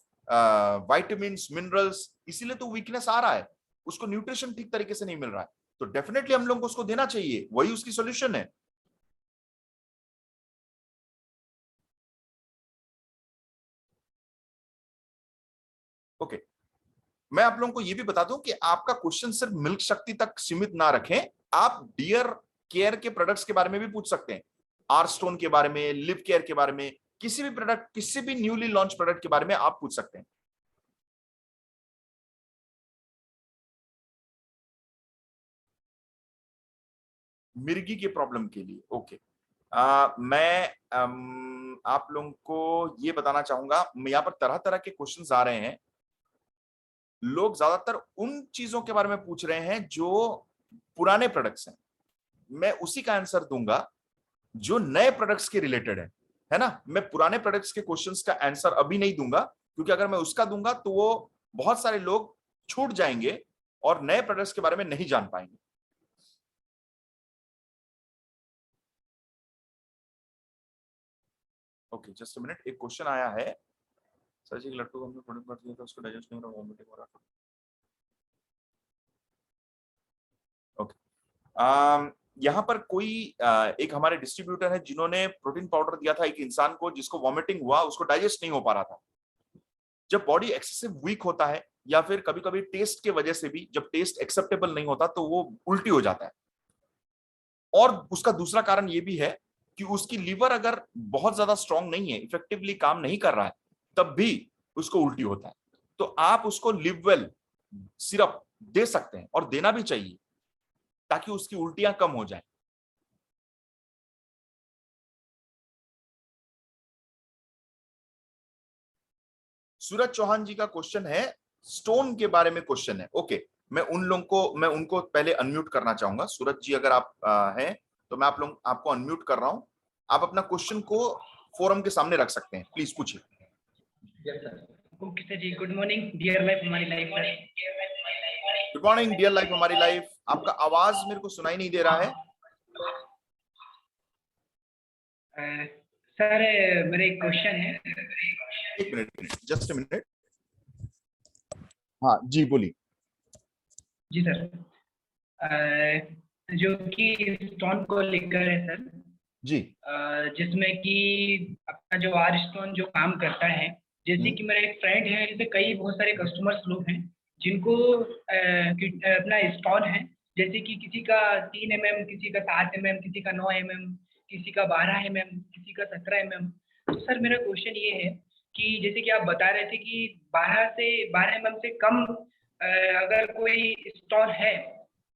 vitamin minerals, इसीलिए तो वीकनेस आ रहा है, उसको न्यूट्रिशन ठीक तरीके से नहीं मिल रहा है, तो डेफिनेटली हम लोग को उसको देना चाहिए, वही उसकी सोल्यूशन है। ओके, मैं आप लोगों को यह भी बता दूं कि आपका क्वेश्चन सिर्फ मिल्क शक्ति तक सीमित ना रखें, आप डियर केयर के प्रोडक्ट्स के बारे में भी पूछ सकते हैं, आर स्टोन के बारे में, लिव केयर के बारे में, किसी भी प्रोडक्ट, किसी भी न्यूली लॉन्च प्रोडक्ट के बारे में आप पूछ सकते हैं। मिर्गी के प्रॉब्लम के लिए, ओके। मैं आप लोगों को ये बताना चाहूंगा, यहाँ पर तरह तरह के क्वेश्चंस आ रहे हैं। लोग ज्यादातर उन चीजों के बारे में पूछ रहे हैं जो पुराने प्रोडक्ट्स हैं, मैं उसी का आंसर दूंगा जो नए प्रोडक्ट्स के रिलेटेड है ना। मैं पुराने प्रोडक्ट्स के क्वेश्चंस का आंसर अभी नहीं दूंगा, क्योंकि अगर मैं उसका दूंगा तो वो बहुत सारे लोग छूट जाएंगे और नए प्रोडक्ट्स के बारे में नहीं जान पाएंगे। ओके, जस्ट अ मिनट, एक क्वेश्चन आया है। सर जी, लट्टू हमने प्रोडक्ट बांट दिया था, उसको डाइजेस्ट नहीं हो रहा, वोमिटिंग हो रहा था। ओके, यहाँ पर कोई एक हमारे डिस्ट्रीब्यूटर है जिन्होंने प्रोटीन पाउडर दिया था एक इंसान को, जिसको वॉमिटिंग हुआ, उसको डाइजेस्ट नहीं हो पा रहा था। जब बॉडी एक्सेसिव वीक होता है या फिर कभी कभी टेस्ट के वजह से भी, जब टेस्ट एक्सेप्टेबल नहीं होता तो वो उल्टी हो जाता है। और उसका दूसरा कारण ये भी है कि उसकी लीवर अगर बहुत ज्यादा स्ट्रांग नहीं है, इफेक्टिवली काम नहीं कर रहा है, तब भी उसको उल्टी होता है। तो आप उसको लिववेल सिरप दे सकते हैं और देना भी चाहिए, ताकि उसकी उल्टियां कम हो जाए। सूरज चौहान जी का क्वेश्चन है, स्टोन के बारे में क्वेश्चन है। ओके, मैं उनको पहले अनम्यूट करना चाहूंगा। सूरज जी, अगर आप हैं तो मैं आपको अनम्यूट कर रहा हूं। आप अपना क्वेश्चन को फोरम के सामने रख सकते हैं, प्लीज पूछिए। Okay sir ji, good morning dear life हमारी life. Good morning dear life हमारी लाइफ। आपका आवाज मेरे को सुनाई नहीं दे रहा है। सर मेरा एक क्वेश्चन है। एक मिनट, जस्ट अ मिनट। हाँ जी, बोलिए। जी सर, जो कि स्टोन को लेकर है सर। जी। जिसमें कि अपना जो आर स्टोन जो काम करता है, जैसे कि मेरा एक फ्रेंड है, जैसे कई बहुत सारे कस्टमर्स लोग हैं जिनको अपना स्टोन है, जैसे कि किसी का 3 mm, किसी का 7 mm, किसी का 9 mm, किसी का 12 mm, किसी का 17 mm। तो सर मेरा क्वेश्चन ये है कि जैसे कि आप बता रहे थे कि 12 से कम अगर कोई स्टोन है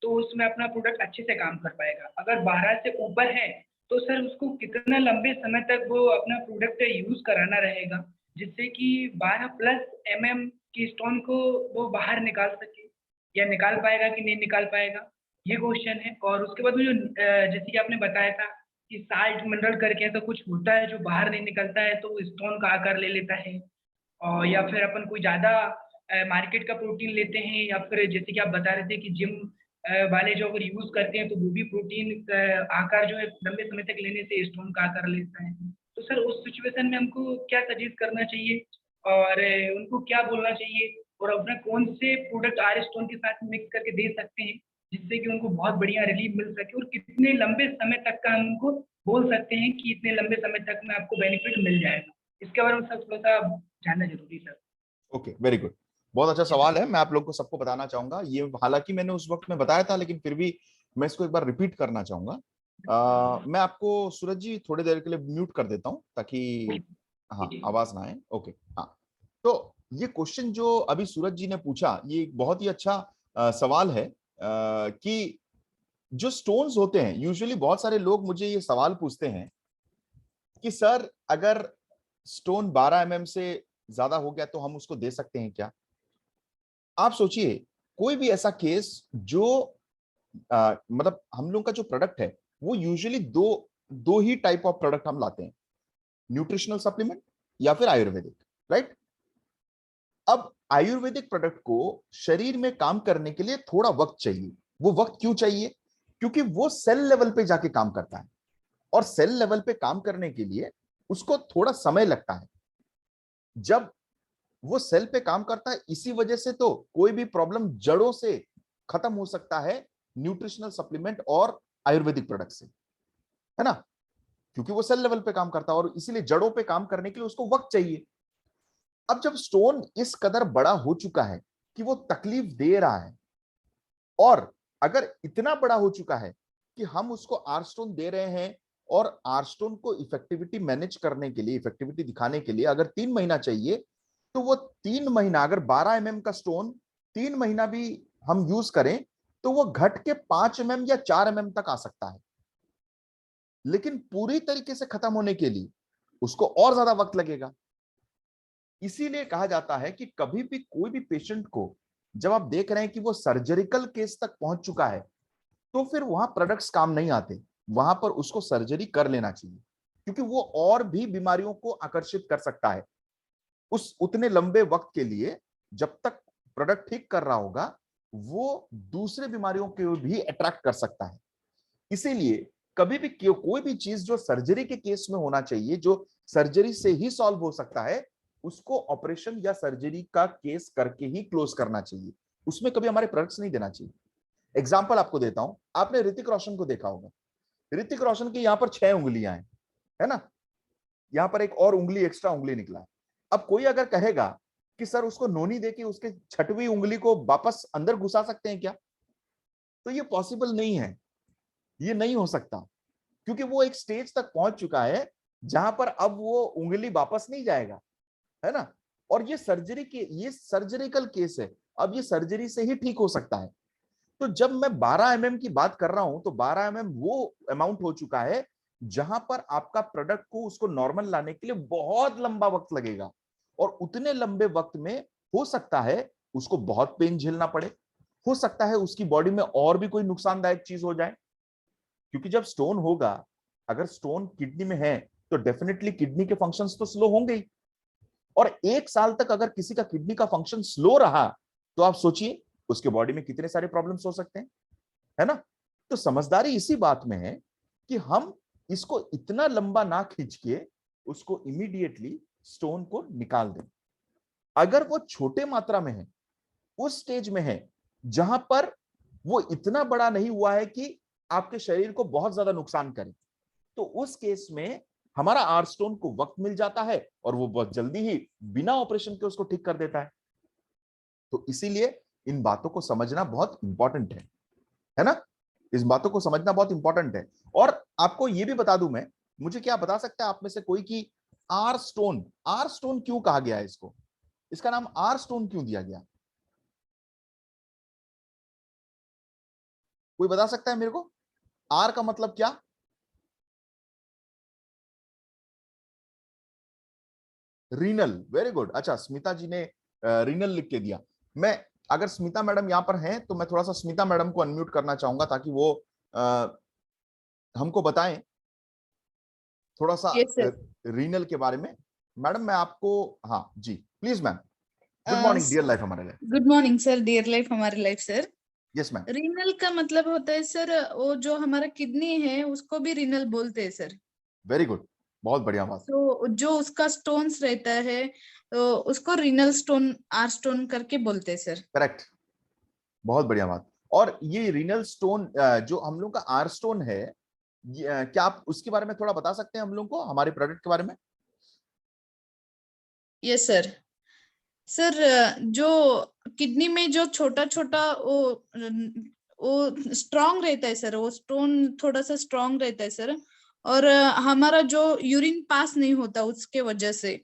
तो उसमें अपना प्रोडक्ट अच्छे से काम कर पाएगा। अगर 12 से ऊपर है तो सर उसको कितना लंबे समय तक वो अपना प्रोडक्ट यूज कराना रहेगा, जिससे कि 12+ mm की स्टोन को वो बाहर निकाल सके, या निकाल पाएगा कि नहीं निकाल पाएगा, ये क्वेश्चन है। और उसके बाद वो जो जैसे कि आपने बताया था कि साल्ट मिनरल करके तो कुछ होता है जो बाहर नहीं निकलता है, तो स्टोन का आकार ले लेता है। और या फिर अपन कोई ज़्यादा मार्केट का प्रोटीन लेते हैं, या फिर जैसे कि आप बता रहे थे कि जिम वाले जो अगर यूज़ करते हैं तो वो भी प्रोटीन का आकार जो है लंबे समय तक लेने से स्टोन का आकार लेता है। तो सर उस सिचुएशन में हमको क्या सजेस्ट करना चाहिए और उनको क्या बोलना चाहिए, और अपना कौन से प्रोडक्ट आर स्टोन के साथ मिक्स करके दे सकते हैं जिससे कि उनको बहुत बढ़िया रिलीफ मिल सके, और कितने लंबे समय तक का हम उनको बोल सकते हैं कि इतने लंबे समय तक में आपको बेनिफिट मिल जाएगा। इसके बारे में सर थोड़ा सा जानना जरूरी सर। Okay, very good. बहुत अच्छा जी सर। सवाल है। मैं आप लोग को सबको बताना चाहूंगा, ये हालांकि मैंने उस वक्त में बताया था, लेकिन फिर भी मैं इसको एक बार रिपीट करना चाहूंगा। मैं आपको सूरज जी थोड़ी देर के लिए म्यूट कर देता हूं, ताकि हाँ आवाज ना आए। ओके, हाँ। तो ये क्वेश्चन जो अभी सूरज जी ने पूछा, ये एक बहुत ही अच्छा सवाल है। कि जो स्टोन्स होते हैं, यूजुअली बहुत सारे लोग मुझे ये सवाल पूछते हैं कि सर, अगर स्टोन 12 mm से ज्यादा हो गया तो हम उसको दे सकते हैं क्या? आप सोचिए, कोई भी ऐसा केस जो मतलब हम लोग का जो प्रोडक्ट है, वो यूजुअली दो दो ही टाइप ऑफ प्रोडक्ट हम लाते हैं, न्यूट्रिशनल सप्लीमेंट या फिर आयुर्वेदिक, राइट? अब आयुर्वेदिक प्रोडक्ट को शरीर में काम करने के लिए थोड़ा वक्त चाहिए। वो वक्त क्यों चाहिए? क्योंकि वो सेल लेवल पे जाके काम करता है, और सेल लेवल पे काम करने के लिए उसको थोड़ा समय लगता है। जब वो सेल पे काम करता है, इसी वजह से तो कोई भी प्रॉब्लम जड़ों से खत्म हो सकता है न्यूट्रिशनल सप्लीमेंट और आयुर्वेदिक प्रोडक्ट से, है ना? क्योंकि वो सेल लेवल पे काम करता है, और इसीलिए जड़ों पे काम करने के लिए उसको वक्त चाहिए। अब जब स्टोन इस कदर बड़ा हो चुका है कि वो तकलीफ दे रहा है, और अगर इतना बड़ा हो चुका है कि हम उसको आर स्टोन दे रहे हैं, और आर स्टोन को इफेक्टिविटी मैनेज करने के लिए, इफेक्टिविटी दिखाने के लिए अगर 3 महीना चाहिए, तो वो 3 महीना, अगर 12 mm का स्टोन 3 महीना भी हम यूज करें तो वो घट के 5 mm या 4 mm तक आ सकता है। लेकिन पूरी तरीके से खत्म होने के लिए उसको और ज्यादा वक्त लगेगा। इसीलिए कहा जाता है कि कभी भी कोई भी पेशेंट को जब आप देख रहे हैं कि वो सर्जरिकल केस तक पहुंच चुका है, तो फिर वहां प्रोडक्ट्स काम नहीं आते, वहां पर उसको सर्जरी कर लेना चाहिए, क्योंकि वो और भी बीमारियों को आकर्षित कर सकता है उस उतने लंबे वक्त के लिए। जब तक प्रोडक्ट ठीक कर रहा होगा, वो दूसरे बीमारियों को भी अट्रैक्ट कर सकता है। इसीलिए कभी भी कोई भी चीज जो सर्जरी के केस में होना चाहिए, जो सर्जरी से ही सॉल्व हो सकता है, उसको ऑपरेशन या सर्जरी का केस करके ही क्लोज करना चाहिए। उसमें कभी हमारे प्रोडक्ट्स नहीं देना चाहिए। एग्जाम्पल आपको देता हूं, आपने ऋतिक रोशन को देखा होगा। ऋतिक रोशन की यहां पर 6 उंगलियां हैं, है ना? यहां पर एक और उंगली, एक्स्ट्रा उंगली निकला है। अब कोई अगर कहेगा कि सर उसको नोनी देके उसके 6वीं उंगली को वापस अंदर घुसा सकते हैं क्या, तो ये पॉसिबल नहीं है, ये नहीं हो सकता, क्योंकि वो एक स्टेज तक पहुंच चुका है जहां पर अब वो उंगली वापस नहीं जाएगा, है ना? और ये सर्जरिकल केस है, अब ये सर्जरी से ही ठीक हो सकता है। तो जब मैं 12 एमएम की बात कर रहा हूं, तो 12 एमएम वो अमाउंट हो चुका है जहां पर आपका प्रोडक्ट को उसको नॉर्मल लाने के लिए बहुत लंबा वक्त लगेगा, और उतने लंबे वक्त में हो सकता है उसको बहुत पेन झेलना पड़े, हो सकता है उसकी बॉडी में और भी कोई नुकसानदायक चीज हो जाए। क्योंकि जब स्टोन होगा, अगर स्टोन किडनी में है, तो डेफिनेटली किडनी के फंक्शंस तो स्लो होंगे ही। और 1 साल तक अगर किसी का किडनी का फंक्शन स्लो रहा, तो आप सोचिए उसके बॉडी में कितने सारे प्रॉब्लम्स हो सकते हैं, है ना? तो समझदारी इसी बात में है कि हम इसको इतना लंबा ना खींच के उसको इमीडिएटली स्टोन को निकाल दें। अगर वो छोटे मात्रा में है, उस स्टेज में है जहां पर वो इतना बड़ा नहीं हुआ है कि आपके शरीर को बहुत ज्यादा नुकसान करे, तो उस केस में हमारा आर स्टोन को वक्त मिल जाता है और वो बहुत जल्दी ही बिना ऑपरेशन के उसको ठीक कर देता है। तो इसीलिए इन बातों को समझना बहुत इंपॉर्टेंट है ना? इस बातों को समझना बहुत इंपॉर्टेंट है। और आपको ये भी बता दूं मैं, मुझे क्या बता सकता है आप में से कोई कि आर स्टोन क्यों कहा गया है इसको? इसका नाम आर स्टोन क्यों दिया गया? कोई बता सकता है मेरे को? आर का मतलब क्या? Renal, very good. अच्छा, स्मिता जी ने रीनल लिख के दिया। मैं, अगर स्मिता मैडम यहां पर हैं तो मैं थोड़ा सा स्मिता मैडम को अनम्यूट करना चाहूंगा, ताकि वो आ, हमको बताएं थोड़ा सा यस सर। रीनल के बारे में। मैडम मैं आपको, हाँ जी please ma'am. Good morning dear life हमारे life. Good morning sir, dear life हमारी life sir. Yes ma'am. Renal का मतलब होता है सर, वो जो हमारा किडनी है उसको भी रीनल बोलते हैं सर। वेरी गुड, बहुत बढ़िया बात। तो जो उसका स्टोन्स रहता है तो उसको रीनल स्टोन, आर स्टोन करके बोलते हैं सर। करेक्ट, बहुत बढ़िया बात। और ये रीनल स्टोन जो हम लोग का आर स्टोन है, क्या आप उसके बारे में थोड़ा बता सकते हैं हम लोग को, हमारे प्रोडक्ट के बारे में? Yes sir. सर, जो किडनी में जो छोटा छोटा वो स्ट्रांग रहता है सर, वो स्टोन थोड़ा सा स्ट्रांग रहता है सर। और हमारा जो यूरिन पास नहीं होता उसके वजह से,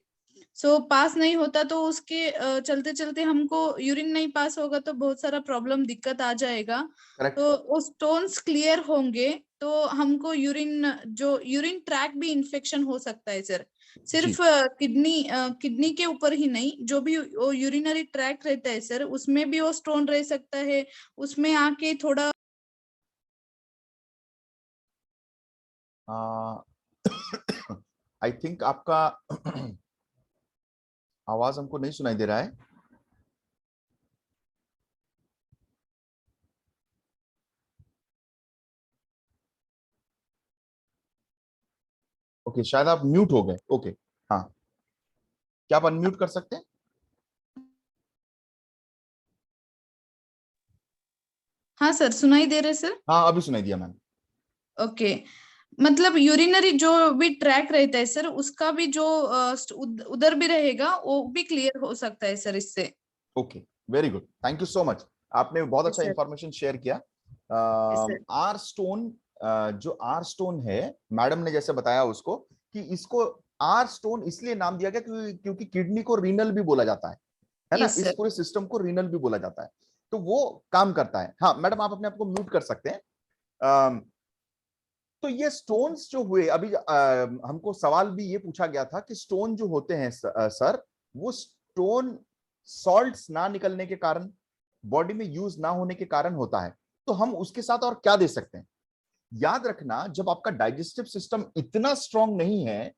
पास नहीं होता तो उसके चलते चलते हमको यूरिन नहीं पास होगा तो बहुत सारा प्रॉब्लम दिक्कत आ जाएगा। करेक्ट। तो वो स्टोन्स क्लियर होंगे तो हमको यूरिन ट्रैक भी इन्फेक्शन हो सकता है सर। जी। सिर्फ किडनी के ऊपर ही नहीं, जो भी वो यूरिनरी ट्रैक रहता है सर उसमें भी वो स्टोन रह सकता है। उसमें आके थोड़ा आई थिंक आपका आवाज हमको नहीं सुनाई दे रहा है। ओके, शायद आप म्यूट हो गए। ओके, हाँ, क्या आप अनम्यूट कर सकते हैं? हाँ सर, सुनाई दे रहे सर। हाँ, अभी सुनाई दिया मैम। ओके। मतलब यूरिनरी जो भी ट्रैक रहता है सर उसका भी जो उधर भी रहेगा वो भी क्लियर हो सकता है सर इससे। Okay, very good, thank you so much. आपने बहुत यस अच्छा सर। इंफॉर्मेशन शेयर किया। Yes sir. आर स्टोन, जो आर स्टोन है, मैडम ने जैसे बताया उसको, कि इसको आर स्टोन इसलिए नाम दिया गया क्योंकि किडनी को रीनल भी बोला जाता है ना? यस इस सर। पूरे सिस्टम को रीनल भी बोला जाता है, तो वो काम करता है। हाँ मैडम, आप अपने आप को म्यूट कर सकते हैं। तो ये स्टोन्स जो हुए अभी, हमको सवाल भी ये पूछा गया था कि स्टोन जो होते हैं सर, वो स्टोन सॉल्ट्स ना निकलने के कारण, बॉडी में यूज ना होने के कारण होता है। तो हम उसके साथ और क्या दे सकते हैं? याद रखना, जब आपका डाइजेस्टिव सिस्टम इतना स्ट्रांग नहीं है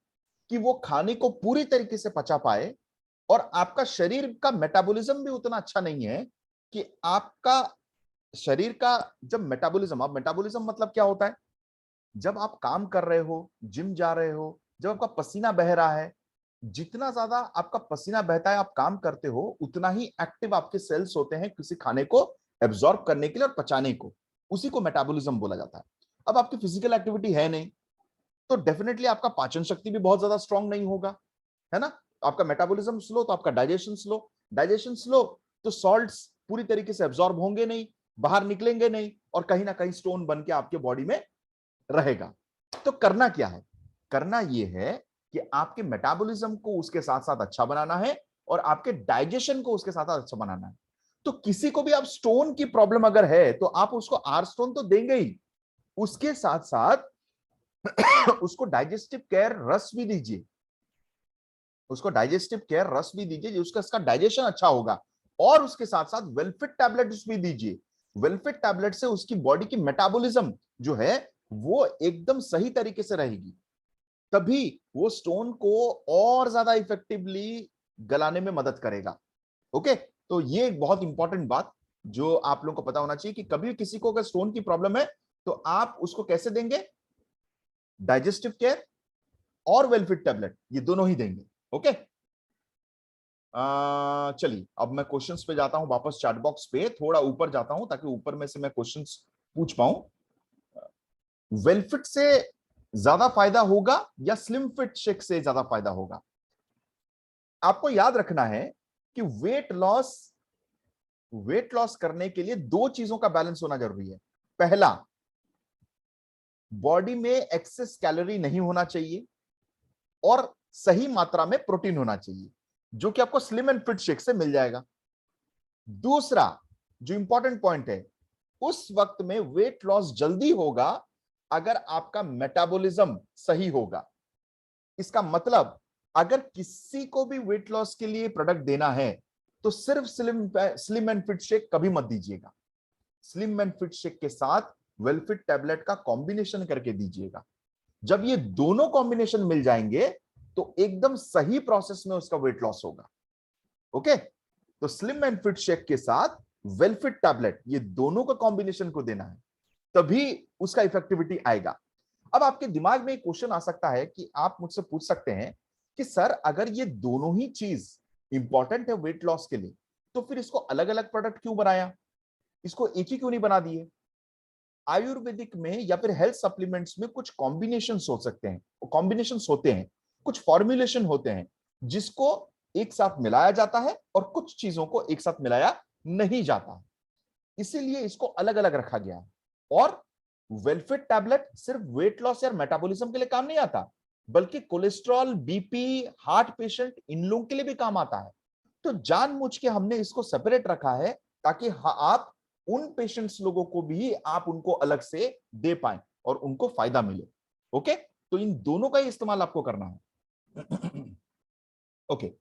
कि वो खाने को पूरी तरीके से पचा पाए, और आपका शरीर का मेटाबॉलिज्म भी उतना अच्छा नहीं है कि आपका शरीर का जब मेटाबॉलिज्म, अब मेटाबॉलिज्म मतलब क्या होता है? जब आप काम कर रहे हो, जिम जा रहे हो, जब आपका पसीना बह रहा है, जितना ज्यादा आपका पसीना बहता है, आप काम करते हो, उतना ही एक्टिव आपके सेल्स होते हैं किसी खाने को एब्जॉर्ब करने के लिए और पचाने को। उसी को मेटाबॉलिज्म बोला जाता है। अब आपकी फिजिकल एक्टिविटी है नहीं, तो डेफिनेटली आपका पाचन शक्ति भी बहुत ज्यादा स्ट्रांग नहीं होगा, है ना? आपका मेटाबॉलिज्म स्लो, तो आपका डाइजेशन स्लो, डाइजेशन स्लो, तो सॉल्ट्स पूरी तरीके से एब्जॉर्ब होंगे नहीं, बाहर निकलेंगे नहीं, और कहीं ना कहीं स्टोन बन के आपके बॉडी में रहेगा। तो करना क्या है? करना यह है कि आपके मेटाबॉलिज्म को उसके साथ साथ अच्छा बनाना है, और आपके डाइजेशन को उसके साथ साथ अच्छा बनाना है। तो किसी को भी आप स्टोन की प्रॉब्लम अगर है, तो आप उसको आर स्टोन तो देंगे ही, उसके साथ साथ उसको डाइजेस्टिव केयर रस भी दीजिए, उसको डाइजेस्टिव केयर रस भी दीजिए, उसका इसका डाइजेशन अच्छा होगा। और उसके साथ साथ वेलफिट टैबलेट्स भी दीजिए। वेलफिट टैबलेट से उसकी बॉडी की मेटाबॉलिज्म जो है वो एकदम सही तरीके से रहेगी, तभी वो स्टोन को और ज्यादा इफेक्टिवली गलाने में मदद करेगा। ओके, तो ये एक बहुत इंपॉर्टेंट बात जो आप लोगों को पता होना चाहिए कि कभी किसी को अगर स्टोन की प्रॉब्लम है, तो आप उसको कैसे देंगे? डाइजेस्टिव केयर और वेलफिट टैबलेट, ये दोनों ही देंगे। ओके, चलिए अब मैं क्वेश्चंस पे जाता हूं, वापस चैट बॉक्स पे थोड़ा ऊपर जाता हूं ताकि ऊपर में से मैं क्वेश्चंस पूछ पाऊं। वेलफिट से ज्यादा फायदा होगा या स्लिम फिट शेक से ज्यादा फायदा होगा? आपको याद रखना है कि वेट लॉस करने के लिए दो चीजों का बैलेंस होना जरूरी है। पहला, बॉडी में एक्सेस कैलोरी नहीं होना चाहिए, और सही मात्रा में प्रोटीन होना चाहिए, जो कि आपको स्लिम एंड फिट शेक से मिल जाएगा। दूसरा जो इंपॉर्टेंट पॉइंट है, उस वक्त में वेट लॉस जल्दी होगा अगर आपका मेटाबॉलिज्म सही होगा। इसका मतलब अगर किसी को भी वेट लॉस के लिए प्रोडक्ट देना है, तो सिर्फ स्लिम एंड फिट शेक कभी मत दीजिएगा। स्लिम एंड फिट शेक के साथ वेलफिट टैबलेट का कॉम्बिनेशन करके दीजिएगा। जब ये दोनों कॉम्बिनेशन मिल जाएंगे, तो एकदम सही प्रोसेस में उसका वेट लॉस होगा। ओके, तो स्लिम एंड फिट शेक के साथ वेलफिट टैबलेट, ये दोनों का कॉम्बिनेशन को देना है, तभी उसका इफेक्टिविटी आएगा। अब आपके दिमाग में एक क्वेश्चन आ सकता है कि आप मुझसे पूछ सकते हैं कि सर अगर ये दोनों ही चीज इंपॉर्टेंट है वेट लॉस के लिए, तो फिर इसको अलग अलग प्रोडक्ट क्यों बनाया, इसको एक ही क्यों नहीं बना दिए? आयुर्वेदिक में या फिर हेल्थ सप्लीमेंट्स में कुछ कॉम्बिनेशंस हो सकते हैं, कॉम्बिनेशंस होते हैं, कुछ फॉर्मुलेशन होते हैं जिसको एक साथ मिलाया जाता है, और कुछ चीजों को एक साथ मिलाया नहीं जाता, इसीलिए इसको अलग अलग रखा गया है। और वेलफिट टैबलेट सिर्फ वेट लॉस या मेटाबॉलिज्म के लिए काम नहीं आता, बल्कि कोलेस्ट्रॉल, बीपी, हार्ट पेशेंट, इन लोगों के लिए भी काम आता है। तो जानबूझ के हमने इसको सेपरेट रखा है ताकि आप उन पेशेंट्स लोगों को भी आप उनको अलग से दे पाएं और उनको फायदा मिले। ओके, तो इन दोनों का ही इस्तेमाल आपको करना है। ओके,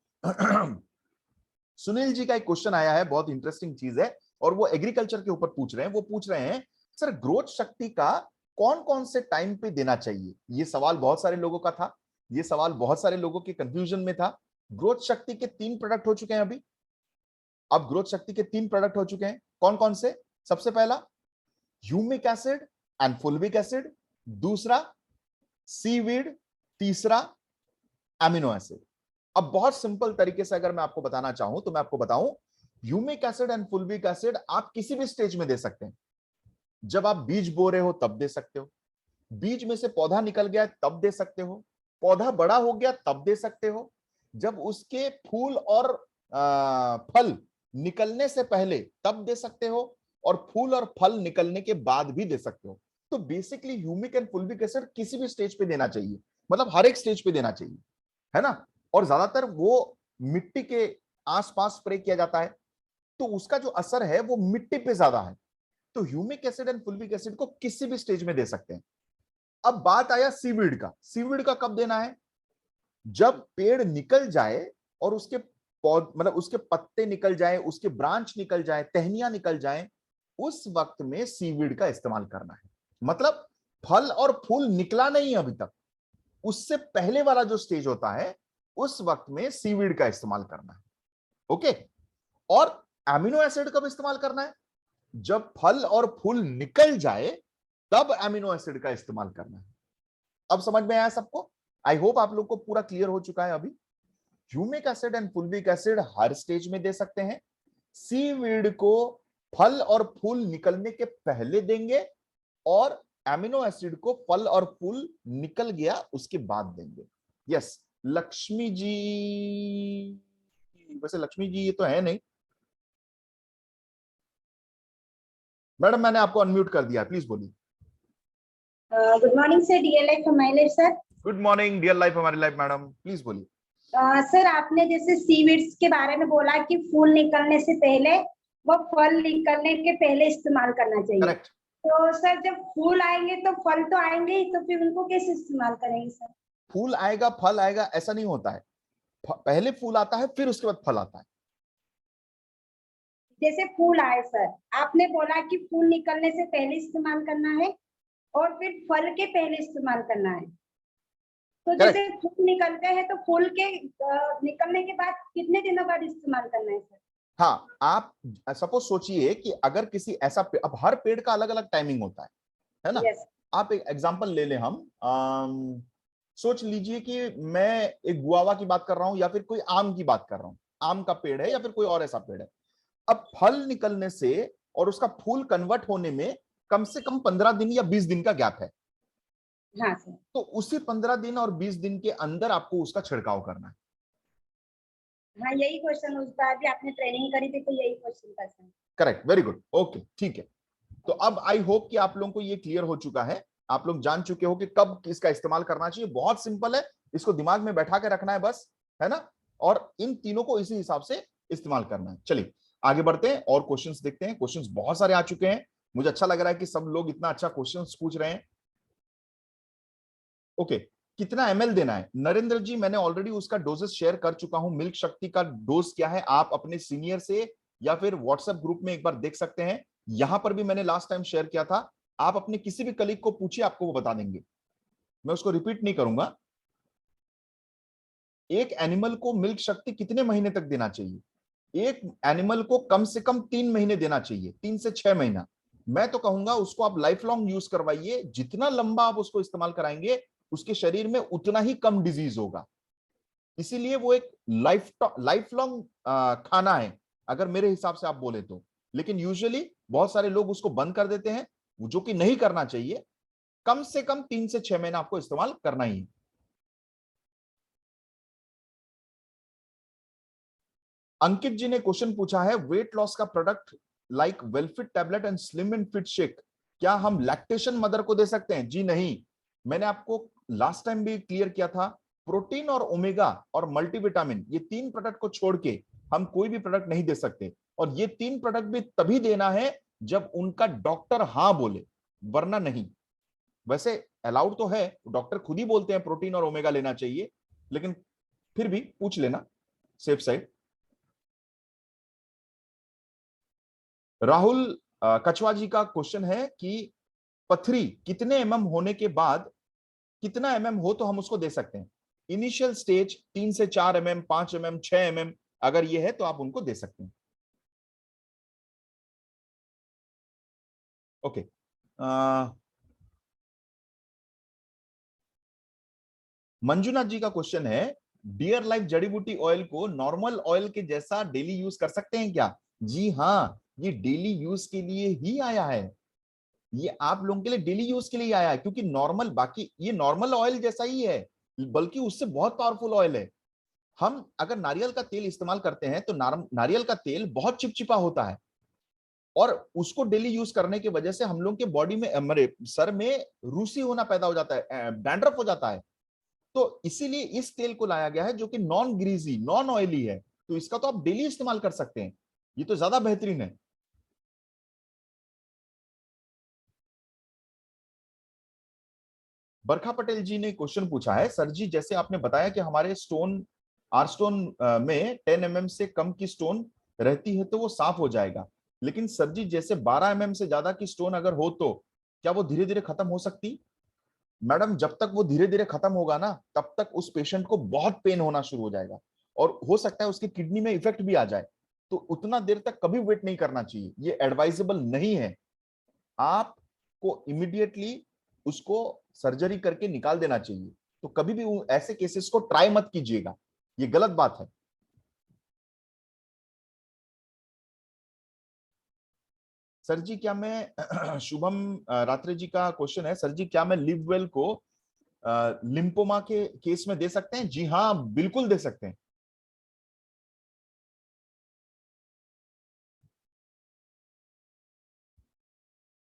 सुनील जी का एक क्वेश्चन आया है, बहुत इंटरेस्टिंग चीज है, और वो एग्रीकल्चर के ऊपर पूछ रहे हैं। वो पूछ रहे हैं सर ग्रोथ शक्ति का कौन कौन से टाइम पे देना चाहिए? ये सवाल बहुत सारे लोगों का था, ये सवाल बहुत सारे लोगों के कंफ्यूजन में था। ग्रोथ शक्ति के 3 प्रोडक्ट हो चुके हैं अभी। अब ग्रोथ शक्ति के 3 प्रोडक्ट हो चुके हैं, कौन कौन से? सबसे पहला humic acid and fulvic acid, दूसरा सीवीड, तीसरा एमिनो एसिड। अब बहुत सिंपल तरीके से अगर मैं आपको बताना चाहूं तो मैं आपको बताऊं, humic acid and fulvic acid आप किसी भी स्टेज में दे सकते हैं। जब आप बीज बो रहे हो तब दे सकते हो, बीज में से पौधा निकल गया तब दे सकते हो, पौधा बड़ा हो गया तब दे सकते हो, जब उसके फूल और फल निकलने से पहले तब दे सकते हो, और फूल और फल निकलने के बाद भी दे सकते हो। तो basically humic and fulvic acid किसी भी स्टेज पे देना चाहिए, मतलब हर एक स्टेज पे देना चाहिए, है ना? और ज्यादातर वो मिट्टी के आसपास स्प्रे किया जाता है, तो उसका जो असर है वो मिट्टी पे ज्यादा है। तो humic acid and fulvic acid को किसी भी स्टेज में दे सकते हैं। अब बात आया सीवीड का। सीवीड का कब देना है? जब पेड़ निकल जाए और उसके मतलब उसके पत्ते निकल जाए, उसके ब्रांच निकल जाए, टहनियां निकल जाए, उस वक्त में सीवीड का इस्तेमाल करना है। मतलब फल और फूल निकला नहीं अभी तक, उससे पहले वाला जो स्टेज होता है उस वक्त में सीवीड का इस्तेमाल करना है। ओके, और एमिनो एसिड कब इस्तेमाल करना है? जब फल और फूल निकल जाए तब एमिनो एसिड का इस्तेमाल करना है। अब समझ में आया सबको? आई होप आप लोग को पूरा क्लियर हो चुका है। अभी humic acid and fulvic acid her stage में दे सकते हैं। सीवीड को फल और फूल निकलने के पहले देंगे और एमिनो एसिड को फल और फूल निकल गया उसके बाद देंगे। यस, लक्ष्मी जी, वैसे लक्ष्मी जी ये तो है नहीं मैडम, मैंने आपको अनम्यूट कर दिया, प्लीज बोलिए। Good morning sir, dear life हमारी life sir. Good morning dear life हमारी लाइफ मैडम, प्लीज बोलिए। सर आपने जैसे सीविड्स के बारे में बोला कि फूल निकलने से पहले वो फल निकलने के पहले इस्तेमाल करना चाहिए। करेक्ट। तो सर जब फूल आएंगे तो फल तो आएंगे ही, तो फिर उनको कैसे इस्तेमाल करेंगे सर? फूल आएगा फल आएगा ऐसा नहीं होता है, पहले फूल आता है फिर उसके बाद फल आता है। जैसे फूल आए सर, आपने बोला कि फूल निकलने से पहले इस्तेमाल करना है और फिर फल के पहले इस्तेमाल करना है। तो जैसे फूल निकलते हैं तो फूल के निकलने के बाद कितने दिनों बाद इस्तेमाल करना है सर? हाँ, आप सपोज सोचिए कि अगर किसी ऐसा अब हर पेड़ का अलग अलग टाइमिंग होता है ना? yes. आप एक एग्जांपल ले लें, हम सोच लीजिए कि मैं एक गुआवा की बात कर रहा हूं या फिर कोई आम की बात कर रहा हूं, आम का पेड़ है या फिर कोई और ऐसा पेड़ है। अब फल निकलने से और उसका फूल कन्वर्ट होने में कम से कम 15 दिन या 20 दिन का गैप है। हाँ सर। तो उसी 15 दिन और 20 दिन के अंदर आपको उसका छिड़काव करना है। हाँ, यही क्वेश्चन उस बार भी आपने ट्रेनिंग करी थी तो यही क्वेश्चन था sir. Correct, very good, okay ठीक है। तो अब आई होप कि आप लोगों को ये क्लियर हो चुका है, आप लोग जान चुके हो कि कब इसका इस्तेमाल करना चाहिए। बहुत सिंपल है, इसको दिमाग में बैठा के रखना है बस, है ना? और इन तीनों को इसी हिसाब से इस्तेमाल करना है। चलिए आगे बढ़ते हैं और क्वेश्चंस देखते हैं। क्वेश्चंस बहुत सारे आ चुके हैं, मुझे अच्छा लग रहा है कि सब लोग इतना अच्छा क्वेश्चंस पूछ रहे हैं। ओके, कितना एमएल देना है? नरेंद्र जी मैंने ऑलरेडी उसका डोजेस शेयर कर चुका हूं। मिल्क शक्ति का डोज क्या है आप अपने सीनियर से या फिर व्हाट्सएप ग्रुप में एक बार देख सकते हैं। यहां पर भी मैंने लास्ट टाइम शेयर किया था, आप अपने किसी भी कलीग को पूछिए, आपको वो बता देंगे, मैं उसको रिपीट नहीं करूंगा। एक एनिमल को मिल्क शक्ति कितने महीने तक देना चाहिए? एक एनिमल को कम से कम 3 महीने देना चाहिए, 3 से 6 महीना। मैं तो कहूंगा उसको आप लाइफ लॉन्ग यूज करवाइए, जितना लंबा आप उसको इस्तेमाल कराएंगे उसके शरीर में उतना ही कम डिजीज होगा। इसीलिए वो एक लाइफ लॉन्ग खाना है अगर मेरे हिसाब से आप बोले तो। लेकिन यूजुअली बहुत सारे लोग उसको बंद कर देते हैं, जो कि नहीं करना चाहिए। कम से कम 3 से 6 महीना आपको इस्तेमाल करना ही है। अंकित जी ने क्वेश्चन पूछा है, वेट लॉस का product like Wellfit tablet and slim and fit shake क्या हम लैक्टेशन मदर को दे सकते हैं? जी नहीं, मैंने आपको लास्ट टाइम भी क्लियर किया था, प्रोटीन और ओमेगा और मल्टीविटामिन ये 3 प्रोडक्ट को छोड़ के हम कोई भी प्रोडक्ट नहीं दे सकते। और ये 3 प्रोडक्ट भी तभी देना है जब उनका डॉक्टर हां बोले, वरना नहीं। वैसे अलाउड तो है, डॉक्टर खुद ही बोलते हैं प्रोटीन और ओमेगा लेना चाहिए, लेकिन फिर भी पूछ लेना सेफ साइड। राहुल कछवा जी का क्वेश्चन है कि पथरी कितने एमएम होने के बाद, कितना एमएम हो तो हम उसको दे सकते हैं? इनिशियल स्टेज 3 से 4 एमएम, 5 एमएम, 6 एमएम अगर ये है तो आप उनको दे सकते हैं। ओके, मंजुनाथ जी का क्वेश्चन है, डियर लाइफ जड़ी बूटी ऑयल को नॉर्मल ऑयल के जैसा डेली यूज कर सकते हैं क्या? जी हाँ, ये डेली यूज के लिए ही आया है, ये आप लोगों के लिए डेली यूज के लिए आया है। क्योंकि नॉर्मल, बाकी ये नॉर्मल ऑयल जैसा ही है, बल्कि उससे बहुत पावरफुल ऑयल है। हम अगर नारियल का तेल इस्तेमाल करते हैं तो नारियल का तेल बहुत चिपचिपा होता है, और उसको डेली यूज करने की वजह से हम लोग के बॉडी में, हमारे सर में रूसी होना पैदा हो जाता है, डैंड्रफ हो जाता है। तो इसीलिए इस तेल को लाया गया है जो कि नॉन ग्रीजी, नॉन ऑयली है। तो इसका तो आप डेली इस्तेमाल कर सकते हैं, ये तो ज्यादा बेहतरीन है। बरखा पटेल जी ने क्वेश्चन पूछा है, सर जी जैसे आपने बताया कि हमारे स्टोन, आर स्टोन में 10 mm से कम की स्टोन रहती है तो वो साफ हो जाएगा, लेकिन सर जी जैसे 12 mm से ज्यादा की स्टोन अगर हो तो क्या वो धीरे धीरे खत्म हो सकती? मैडम जब तक वो धीरे धीरे खत्म होगा ना तब तक उस पेशेंट को बहुत पेन होना शुरू हो जाएगा और हो सकता है उसकी किडनी में इफेक्ट भी आ जाए। तो उतना देर तक कभी वेट नहीं करना चाहिए, ये एडवाइजेबल नहीं है। आपको इमीडिएटली उसको सर्जरी करके निकाल देना चाहिए। तो कभी भी ऐसे केसेस को ट्राई मत कीजिएगा, ये गलत बात है। सर जी क्या मैं शुभम रात्रे जी का क्वेश्चन है, सर जी क्या मैं लिव वेल को लिम्पोमा के केस में दे सकते हैं? जी हाँ, बिल्कुल दे सकते हैं।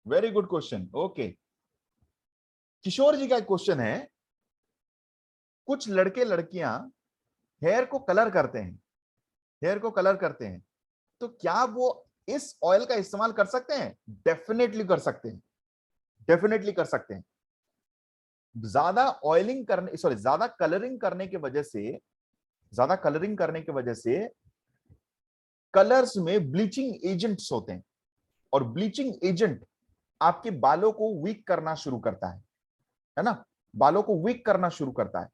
Very good question. ओके, किशोर जी का एक क्वेश्चन है, कुछ लड़के लड़कियां हेयर को कलर करते हैं, हेयर को कलर करते हैं, तो क्या वो इस ऑयल का इस्तेमाल कर सकते हैं? डेफिनेटली कर सकते हैं, डेफिनेटली कर सकते हैं। ज्यादा ऑयलिंग करने, सॉरी, ज्यादा कलरिंग करने की वजह से, ज्यादा कलरिंग करने की वजह से कलर्स में ब्लीचिंग एजेंट्स होते हैं और ब्लीचिंग एजेंट आपके बालों को वीक करना शुरू करता है ना, बालों को वीक करना शुरू करता है,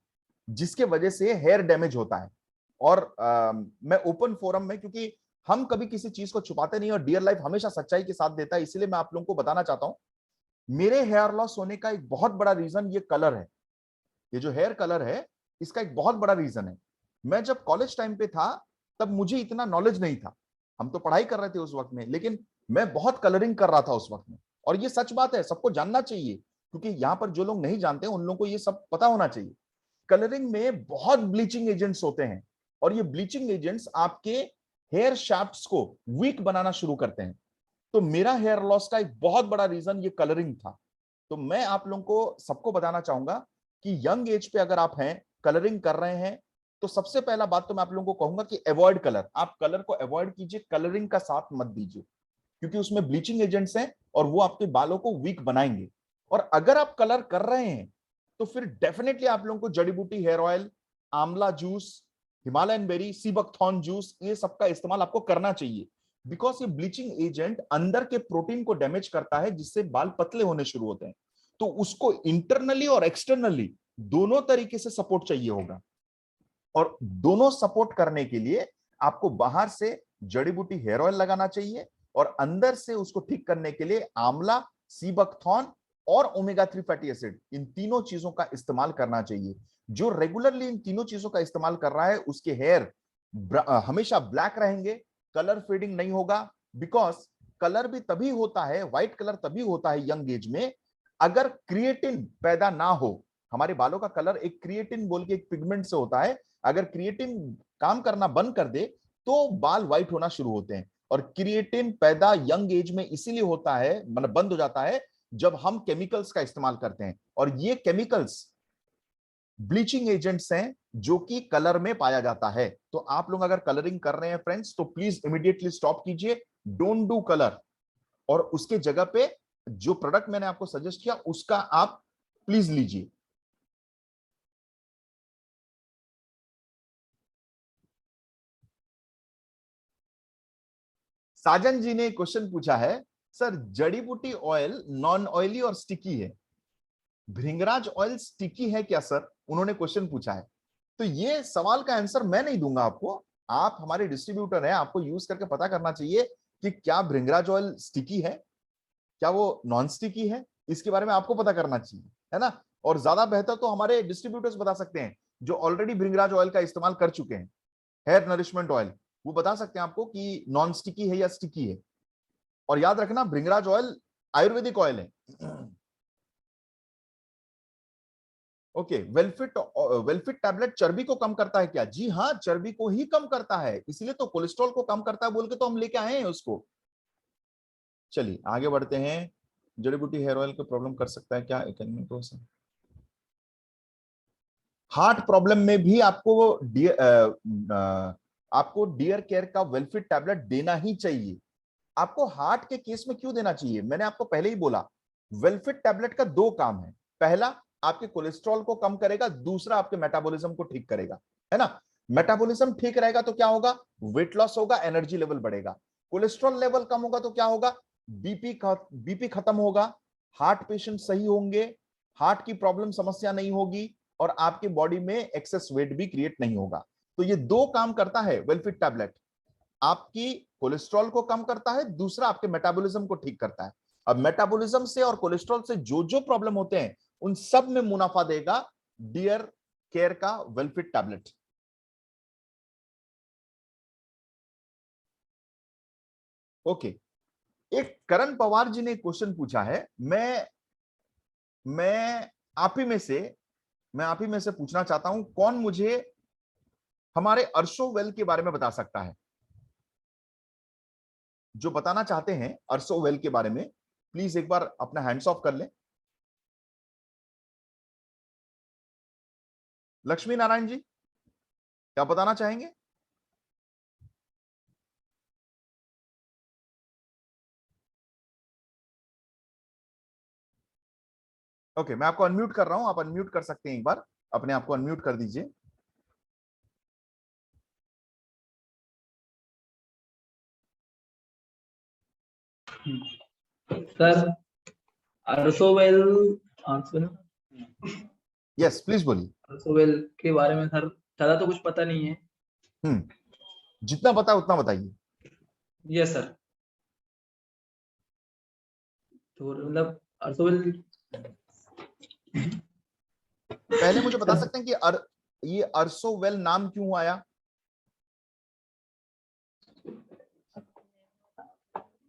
जिसके वजह से हेयर डैमेज होता है। और मैं ओपन फोरम में, क्योंकि हम कभी किसी चीज को छुपाते नहीं और डियर लाइफ हमेशा सच्चाई के साथ देता है, इसलिए मैं आप लोगों को बताना चाहता हूं, मेरे हेयर लॉस होने का एक बहुत बड़ा रीजन ये कलर है। ये जो हेयर कलर है इसका एक बहुत बड़ा रीजन है। मैं जब कॉलेज टाइम पे था तब मुझे इतना नॉलेज नहीं था, हम तो पढ़ाई कर रहे थे उस वक्त में, लेकिन मैं बहुत कलरिंग कर रहा था उस वक्त में। और ये सच बात है, सबको जानना चाहिए, क्योंकि यहाँ पर जो लोग नहीं जानते उन लोगों को ये सब पता होना चाहिए। कलरिंग में बहुत ब्लीचिंग एजेंट्स होते हैं और ये ब्लीचिंग एजेंट्स आपके हेयर शाफ्ट्स को वीक बनाना शुरू करते हैं। तो मेरा हेयर लॉस का एक बहुत बड़ा रीजन ये कलरिंग था। तो मैं आप लोगों को सबको बताना चाहूंगा कि यंग एज पे अगर आप हैं, कलरिंग कर रहे हैं, तो सबसे पहला बात तो मैं आप लोगों को कहूंगा कि अवॉइड कलर, आप कलर को अवॉइड कीजिए, कलरिंग का साथ मत दीजिए, क्योंकि उसमें ब्लीचिंग एजेंट्स हैं और वो आपके बालों को वीक बनाएंगे। और अगर आप कलर कर रहे हैं तो फिर डेफिनेटली आप लोगों को जड़ी बूटी हेयर ऑयल, आंवला juice, Himalayan berry, sea buckthorn juice, ये सब का इस्तेमाल आपको करना चाहिए। बिकॉज ये ब्लीचिंग एजेंट अंदर के प्रोटीन को डैमेज करता है, जिससे बाल पतले होने शुरू होते हैं। तो उसको इंटरनली और एक्सटर्नली दोनों तरीके से सपोर्ट चाहिए होगा, और दोनों सपोर्ट करने के लिए आपको बाहर से जड़ी बूटी हेयर ऑयल लगाना चाहिए और अंदर से उसको ठीक करने के लिए आंवला, सीबकथॉर्न और ओमेगा 3 फैटी एसिड, इन तीनों चीजों का इस्तेमाल करना चाहिए। जो रेगुलरली इन तीनों चीजों का इस्तेमाल कर रहा है उसके हेयर हमेशा ब्लैक रहेंगे, कलर फेडिंग नहीं होगा। बिकॉज कलर भी तभी होता है, व्हाइट कलर तभी होता है यंग एज में, अगर क्रिएटिन पैदा ना हो। हमारे बालों का कलर एक क्रिएटिन बोल के एक पिगमेंट से होता है, अगर क्रिएटिन काम करना बंद कर दे तो बाल व्हाइट होना शुरू होते हैं। और क्रिएटिन पैदा यंग एज में इसीलिए होता है, मतलब बंद हो जाता है, जब हम केमिकल्स का इस्तेमाल करते हैं, और ये केमिकल्स ब्लीचिंग एजेंट्स हैं जो कि कलर में पाया जाता है। तो आप लोग अगर कलरिंग कर रहे हैं फ्रेंड्स, तो प्लीज इमीडिएटली स्टॉप कीजिए, डोंट डू कलर, और उसके जगह पे जो प्रोडक्ट मैंने आपको सजेस्ट किया उसका आप प्लीज लीजिए। साजन जी ने क्वेश्चन पूछा है, सर जड़ी बूटी ऑयल नॉन ऑयली और स्टिकी है, भृंगराज ऑयल स्टिकी है क्या सर? उन्होंने क्वेश्चन पूछा है। तो ये सवाल का आंसर मैं नहीं दूंगा आपको, आप हमारे डिस्ट्रीब्यूटर हैं, आपको यूज करके पता करना चाहिए कि क्या भृंगराज ऑयल स्टिकी है, क्या वो नॉन स्टिकी है, इसके बारे में आपको पता करना चाहिए, है ना। और ज्यादा बेहतर तो हमारे डिस्ट्रीब्यूटर्स बता सकते हैं जो ऑलरेडी भृंगराज ऑयल का इस्तेमाल कर चुके हैं, हेयर नरिशमेंट ऑयल, वो बता सकते हैं आपको कि नॉन स्टिकी है या स्टिकी है। और याद रखना भृंगराज ऑयल आयुर्वेदिक ऑयल है। ओके, वेलफिट टैबलेट चर्बी को कम करता है क्या? जी हाँ, चर्बी को ही कम करता है, इसीलिए तो कोलेस्ट्रॉल को कम करता है बोल के तो हम लेके आए हैं उसको। चलिए आगे बढ़ते हैं। जड़ी बूटी हेयर ऑयल को प्रॉब्लम कर सकता है क्या? हार्ट प्रॉब्लम में भी आपको डियर केयर का वेलफिट टैबलेट देना ही चाहिए। आपको हार्ट के केस में क्यों देना चाहिए? मैंने आपको पहले ही बोला, वेलफिट टैबलेट का दो काम है, पहला आपके कोलेस्ट्रॉल को कम करेगा, दूसरा आपके मेटाबॉलिज्म को ठीक करेगा, है ना। मेटाबॉलिज्म ठीक रहेगा तो क्या होगा? वेट लॉस होगा, एनर्जी लेवल बढ़ेगा। कोलेस्ट्रॉल लेवल कम होगा तो क्या होगा, बीपी खत्म होगा, हार्ट पेशेंट सही होंगे, हार्ट की प्रॉब्लम समस्या नहीं होगी, और आपके बॉडी में एक्सेस वेट भी क्रिएट नहीं होगा। तो ये दो काम करता है वेलफिट टैबलेट, आपकी कोलेस्ट्रॉल को कम करता है, दूसरा आपके मेटाबॉलिज्म को ठीक करता है। अब मेटाबॉलिज्म से और कोलेस्ट्रॉल से जो जो प्रॉब्लम होते हैं उन सब में मुनाफा देगा डियर केयर का वेलफिट टैबलेट। ओके, एक करण पवार जी ने क्वेश्चन पूछा है, मैं आप ही में से पूछना चाहता हूं, कौन मुझे हमारे अर्सोवेल के बारे में बता सकता है? जो बताना चाहते हैं अर्सोवेल के बारे में, प्लीज एक बार अपना हैंड्स ऑफ कर लें। लक्ष्मी नारायण जी, क्या बताना चाहेंगे? ओके, मैं आपको अनम्यूट कर रहा हूं, आप अनम्यूट कर सकते हैं, एक बार अपने आप को अनम्यूट कर दीजिए। सर अर्सोवेल यस प्लीज बोलिए। अर्सोवेल के बारे में सर ज्यादा तो कुछ पता नहीं है। जितना पता है उतना बताइए। यस सर, तो मतलब अर्सोवेल पहले मुझे बता सकते हैं कि ये अर्सोवेल नाम क्यों आया?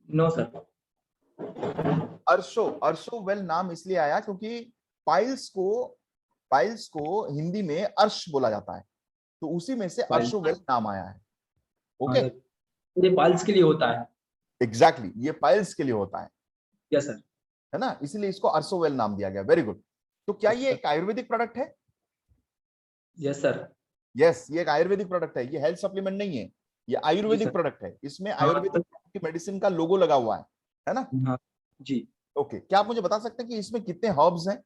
नो सर, अर्सोवेल नाम इसलिए आया क्योंकि पाइल्स को हिंदी में अर्श बोला जाता है, तो उसी में से अर्सोवेल नाम आया है। ओके, ये पाइल्स के लिए होता है। एग्जैक्टली, ये पाइल्स के लिए होता है। यस सर, है ना, इसीलिए इसको अर्सोवेल नाम दिया गया। Very good. तो क्या ये एक आयुर्वेदिक प्रोडक्ट है? यस सर, यस, ये एक आयुर्वेदिक प्रोडक्ट है, ये हेल्थ सप्लीमेंट नहीं है, ये आयुर्वेदिक प्रोडक्ट है। इसमें आयुर्वेदिक की मेडिसिन का लोगो लगा हुआ है ना? हाँ जी। ओके, क्या आप मुझे बता सकते हैं कि इसमें कितने हर्ब्स हैं?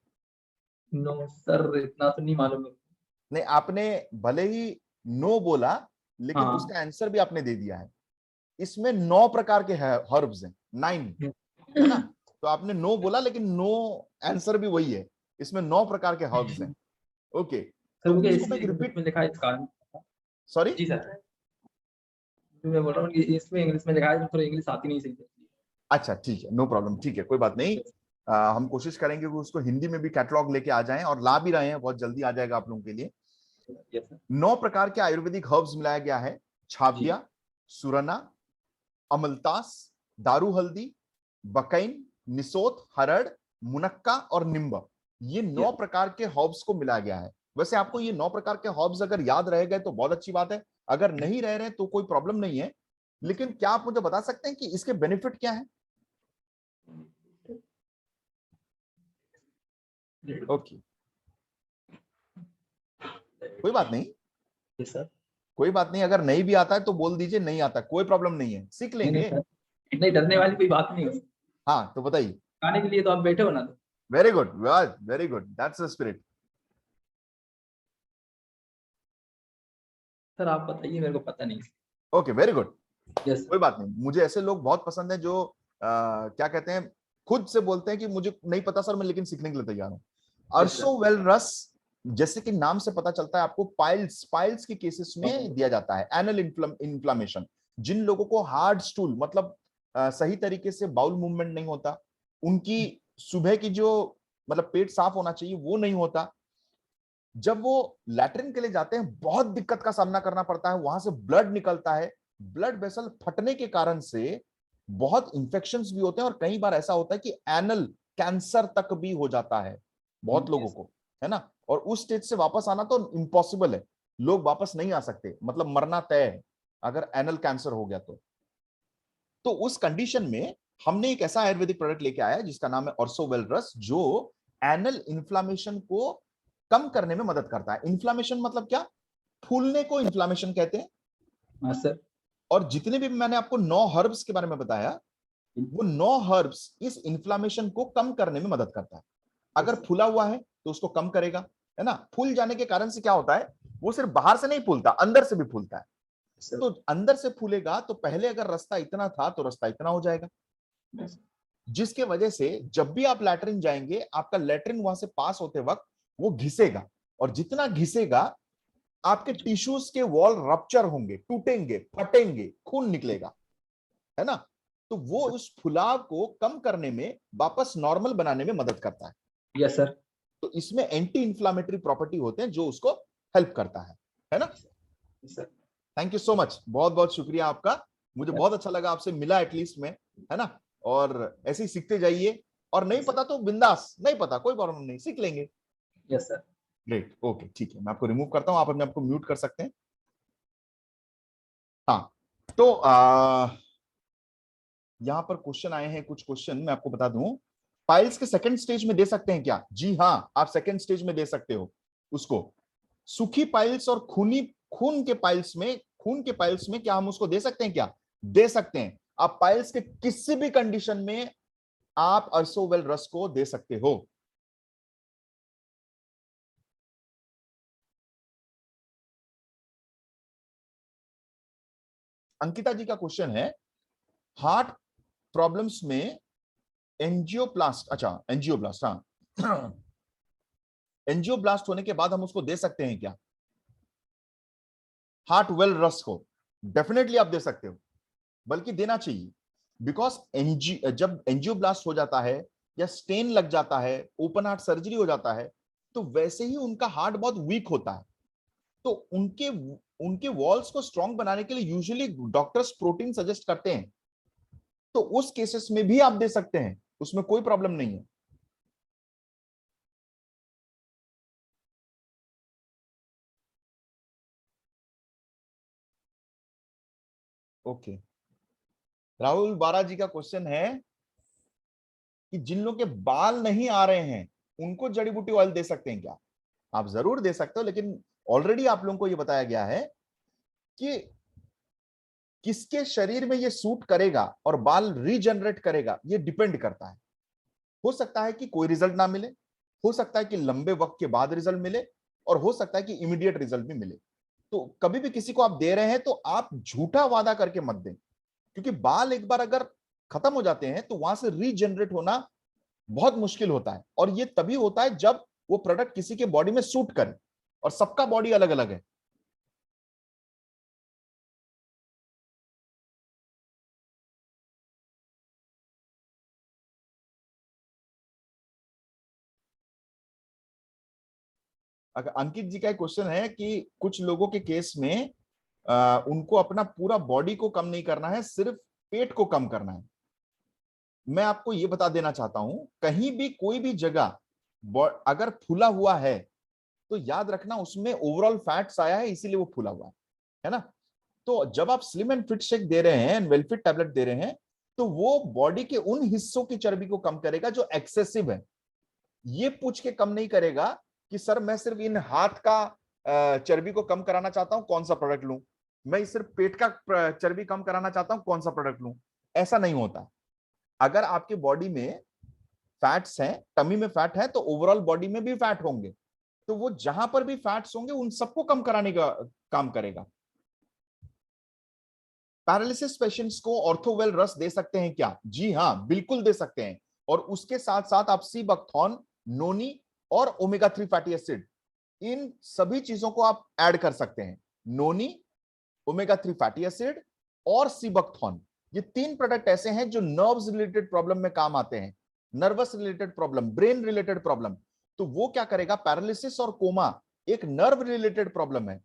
नो सर, इतना तो नहीं मालूम है। नहीं, आपने भले ही नो बोला, लेकिन हाँ, उसका आंसर भी आपने दे दिया है। इसमें 9 प्रकार के हर्ब्स हैं, 9, है ना? तो आपने नो बोला, लेकिन नो आंसर भी वही है, इसमें 9 प्रकार के हर्ब्स हैं। ओके, सर मुझे इसको मैं इसमें रिपीट, लिखा है इस कारण। सॉरी जी सर, मैं बोल रहा हूँ कि इसमें इंग्लिश में लिखा है, थोड़ा इंग्लिश आती नहीं सही। अच्छा ठीक है, नो प्रॉब्लम, ठीक है, कोई बात नहीं। हम कोशिश करेंगे कि उसको हिंदी में भी कैटलॉग लेके आ जाएं, और ला भी रहे हैं, बहुत जल्दी आ जाएगा आप लोगों के लिए। 9 प्रकार के आयुर्वेदिक हर्ब्स मिलाया गया है। छाविया, सुरना, अमलतास, दारू हल्दी, बकैन, निसोत, हरड़, मुनक्का और निम्ब, ये 9 प्रकार के हर्ब्स को मिलाया गया है। वैसे आपको ये 9 प्रकार के हर्ब्स अगर याद रह गए तो बहुत अच्छी बात है, अगर नहीं रह रहे तो कोई प्रॉब्लम नहीं है। लेकिन क्या आप मुझे बता सकते हैं कि इसके बेनिफिट क्या है? ओके, कोई बात नहीं सर, कोई बात नहीं, अगर नहीं भी आता है तो बोल दीजिए नहीं आता, कोई प्रॉब्लम नहीं है, सीख लेंगे। नहीं, डरने वाली कोई बात नहीं है। हाँ, तो बताइए। खाने के लिए तो आप बैठे हो ना। तो very good, very good, that's the spirit. Sir आप बताइए, मेरे को पता नहीं। ओके, वेरी गुड, यस, कोई बात नहीं। मुझे ऐसे लोग बहुत पसंद है जो क्या कहते हैं, खुद से बोलते हैं कि मुझे नहीं पता सर, मैं लेकिन सीखने के लिए तैयार हूं। अर्सोवेल रस, जैसे कि नाम से पता चलता है आपको, पाइल्स के केसेस में दिया जाता है। एनल इन्फ्लामेशन, जिन लोगों को हार्ड स्टूल, मतलब सही तरीके से बाउल मूवमेंट नहीं होता, उनकी सुबह की जो मतलब पेट साफ होना चाहिए वो नहीं होता, जब वो लैट्रिन के लिए जाते हैं बहुत दिक्कत का सामना करना पड़ता है, वहां से ब्लड निकलता है, ब्लड वेसल फटने के कारण से बहुत इंफेक्शंस भी होते हैं, और कई बार ऐसा होता है कि एनल कैंसर तक भी हो जाता है बहुत लोगों को, है ना? और उस स्टेज से वापस आना तो इम्पॉसिबल है, लोग वापस नहीं आ सकते, मतलब मरना तय है अगर एनल कैंसर हो गया तो उस कंडीशन में हमने एक ऐसा आयुर्वेदिक प्रोडक्ट लेके आया जिसका नाम है अर्सोवेल रस, जो एनल इन्फ्लामेशन को कम करने में मदद करता है। इन्फ्लामेशन मतलब क्या? फूलने को इन्फ्लामेशन कहते हैं। हाँ सर। और जितने भी मैंने आपको 9 हर्ब्स के बारे में बताया, वो 9 हर्ब्स इस इन्फ्लामेशन को कम करने में मदद करता है। अगर फूला हुआ है तो उसको कम करेगा, है ना? फूल जाने के कारण से क्या होता है, वो सिर्फ बाहर से नहीं फूलता, अंदर से भी फूलता है। तो अंदर से फूलेगा तो पहले अगर रास्ता इतना था तो रास्ता इतना हो जाएगा, जिसके वजह से जब भी आप लैट्रिन जाएंगे आपका लैट्रिन वहां से पास होते वक्त वो घिसेगा, और जितना घिसेगा आपके टिश्यूज के वॉल रप्चर होंगे, टूटेंगे, फटेंगे, खून निकलेगा, है ना। तो वो उस फुलाव को कम करने में, वापस नॉर्मल बनाने में मदद करता है। Yes sir. तो इसमें एंटी इंफ्लामेटरी प्रॉपर्टी होते हैं जो उसको हेल्प करता है ना। Sir thank you so much, बहुत बहुत शुक्रिया आपका, मुझे बहुत अच्छा लगा आपसे मिला एटलीस्ट में, है ना। और ऐसे ही सीखते जाइए, और नहीं पता तो बिंदास, नहीं पता कोई प्रॉब्लम नहीं, सीख लेंगे। Yes sir. ग्रेट, ओके ठीक है, मैं आपको रिमूव करता हूं, आप अपने आपको म्यूट कर सकते हैं। हाँ, तो यहां पर क्वेश्चन आए हैं, कुछ क्वेश्चन मैं आपको बता दूं। पाइल्स के सेकंड स्टेज में दे सकते हैं क्या? जी हाँ, आप सेकंड स्टेज में दे सकते हो उसको। सूखी पाइल्स और खून के पाइल्स में क्या हम उसको दे सकते हैं क्या? दे सकते हैं। आप पाइल्स के किसी भी कंडीशन में आप अर्सोवेल रस को दे सकते हो। अंकिता जी का क्वेश्चन है, हार्ट प्रॉब्लम्स में एंजियोप्लास्ट, अच्छा एंजियोप्लास्ट, हाँ एंजियोप्लास्ट होने के बाद हम उसको दे सकते हैं क्या हार्ट वेल रस को? डेफिनेटली आप दे सकते हो, बल्कि देना चाहिए। बिकॉज जब एंजियोब्लास्ट हो जाता है या स्टेन लग जाता है, ओपन हार्ट सर्जरी हो जाता है, तो वैसे ही उनका हार्ट बहुत वीक होता है। तो उनके उनके वॉल्स को स्ट्रांग बनाने के लिए यूजुअली डॉक्टर्स प्रोटीन सजेस्ट करते हैं। तो उस केसेस में भी आप दे सकते हैं, उसमें कोई प्रॉब्लम नहीं है। ओके, राहुल बारा जी का क्वेश्चन है कि जिन लोगों के बाल नहीं आ रहे हैं उनको जड़ी बूटी ऑयल दे सकते हैं क्या? आप जरूर दे सकते हो, लेकिन ऑलरेडी आप लोगों को यह बताया गया है कि किसके शरीर में ये सूट करेगा और बाल रीजनरेट करेगा, ये डिपेंड करता है। हो सकता है कि कोई रिजल्ट ना मिले, हो सकता है कि लंबे वक्त के बाद रिजल्ट मिले, और हो सकता है कि इमीडिएट रिजल्ट भी मिले। तो कभी भी किसी को आप दे रहे हैं तो आप झूठा वादा करके मत दें, क्योंकि बाल एक बार अगर खत्म हो जाते हैं तो वहां से रीजनरेट होना बहुत मुश्किल होता है, और ये तभी होता है जब वो प्रोडक्ट किसी के बॉडी में सूट करे, और सबका बॉडी अलग अलग है। अगर अंकित जी का एक क्वेश्चन है कि कुछ लोगों के केस में उनको अपना पूरा बॉडी को कम नहीं करना है, सिर्फ पेट को कम करना है। मैं आपको यह बता देना चाहता हूं, कहीं भी कोई भी जगह अगर फूला हुआ है तो याद रखना उसमें ओवरऑल फैट्स आया है, इसीलिए वो फूला हुआ है ना। तो जब आप स्लिम एंड फिट शेक दे रहे हैं, वेलफिट टैबलेट दे रहे हैं, तो वो बॉडी के उन हिस्सों की चर्बी को कम करेगा जो एक्सेसिव है। ये पूछ के कम नहीं करेगा कि सर मैं सिर्फ इन हाथ का चर्बी को कम कराना चाहता हूं, कौन सा प्रोडक्ट लूं, मैं सिर्फ पेट का चर्बी कम कराना चाहता हूं, कौन सा प्रोडक्ट लूं। ऐसा नहीं होता। अगर आपके बॉडी में फैट्स हैं, टमी में फैट है, तो ओवरऑल बॉडी में भी फैट होंगे, तो वो जहां पर भी फैट्स होंगे उन सबको कम कराने का काम करेगा। पैरालिसिस पेशेंट्स को ऑर्थोवेल रस दे सकते हैं क्या? जी हाँ, बिल्कुल दे सकते हैं। और उसके साथ साथ आप सी बकथॉर्न, नोनी और ओमेगा 3 फैटी एसिड, इन सभी चीजों को आप ऐड कर सकते हैं। नोनी, ओमेगा 3 फैटी एसिड और सी बकथॉर्न, ये तीन प्रोडक्ट ऐसे हैं जो नर्व्स रिलेटेड प्रॉब्लम में काम आते हैं। Nervous related problem, brain related problem, तो वो क्या करेगा, पैरालिसिस और कोमा एक नर्व रिलेटेड प्रॉब्लम है,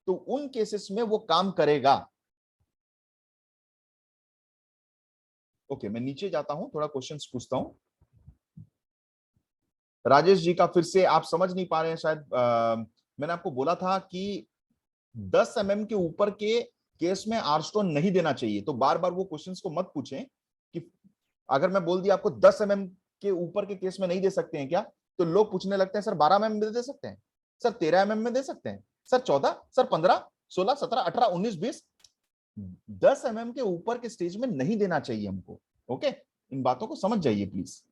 तो उन केसेस में वो काम करेगा। ओके, मैं नीचे जाता हूं, थोड़ा क्वेश्चंस पूछता हूं। राजेश जी का फिर से आप समझ नहीं पा रहे हैं शायद। मैंने आपको बोला था कि 10 mm के ऊपर के केस में आर्स्टोन नहीं देना चाहिए, तो बार बार वो क्वेश्चंस को मत पूछें कि अगर मैं बोल दिया आपको 10 mm के ऊपर के केस में नहीं दे सकते हैं क्या, तो लोग पूछने लगते हैं सर 12 mm में दे सकते हैं, सर 13 mm में दे सकते हैं, सर 14, सर 15, 16, 17, 18, 19, 20। 10 mm के ऊपर के स्टेज में नहीं देना चाहिए हमको। ओके, इन बातों को समझ जाइए प्लीज।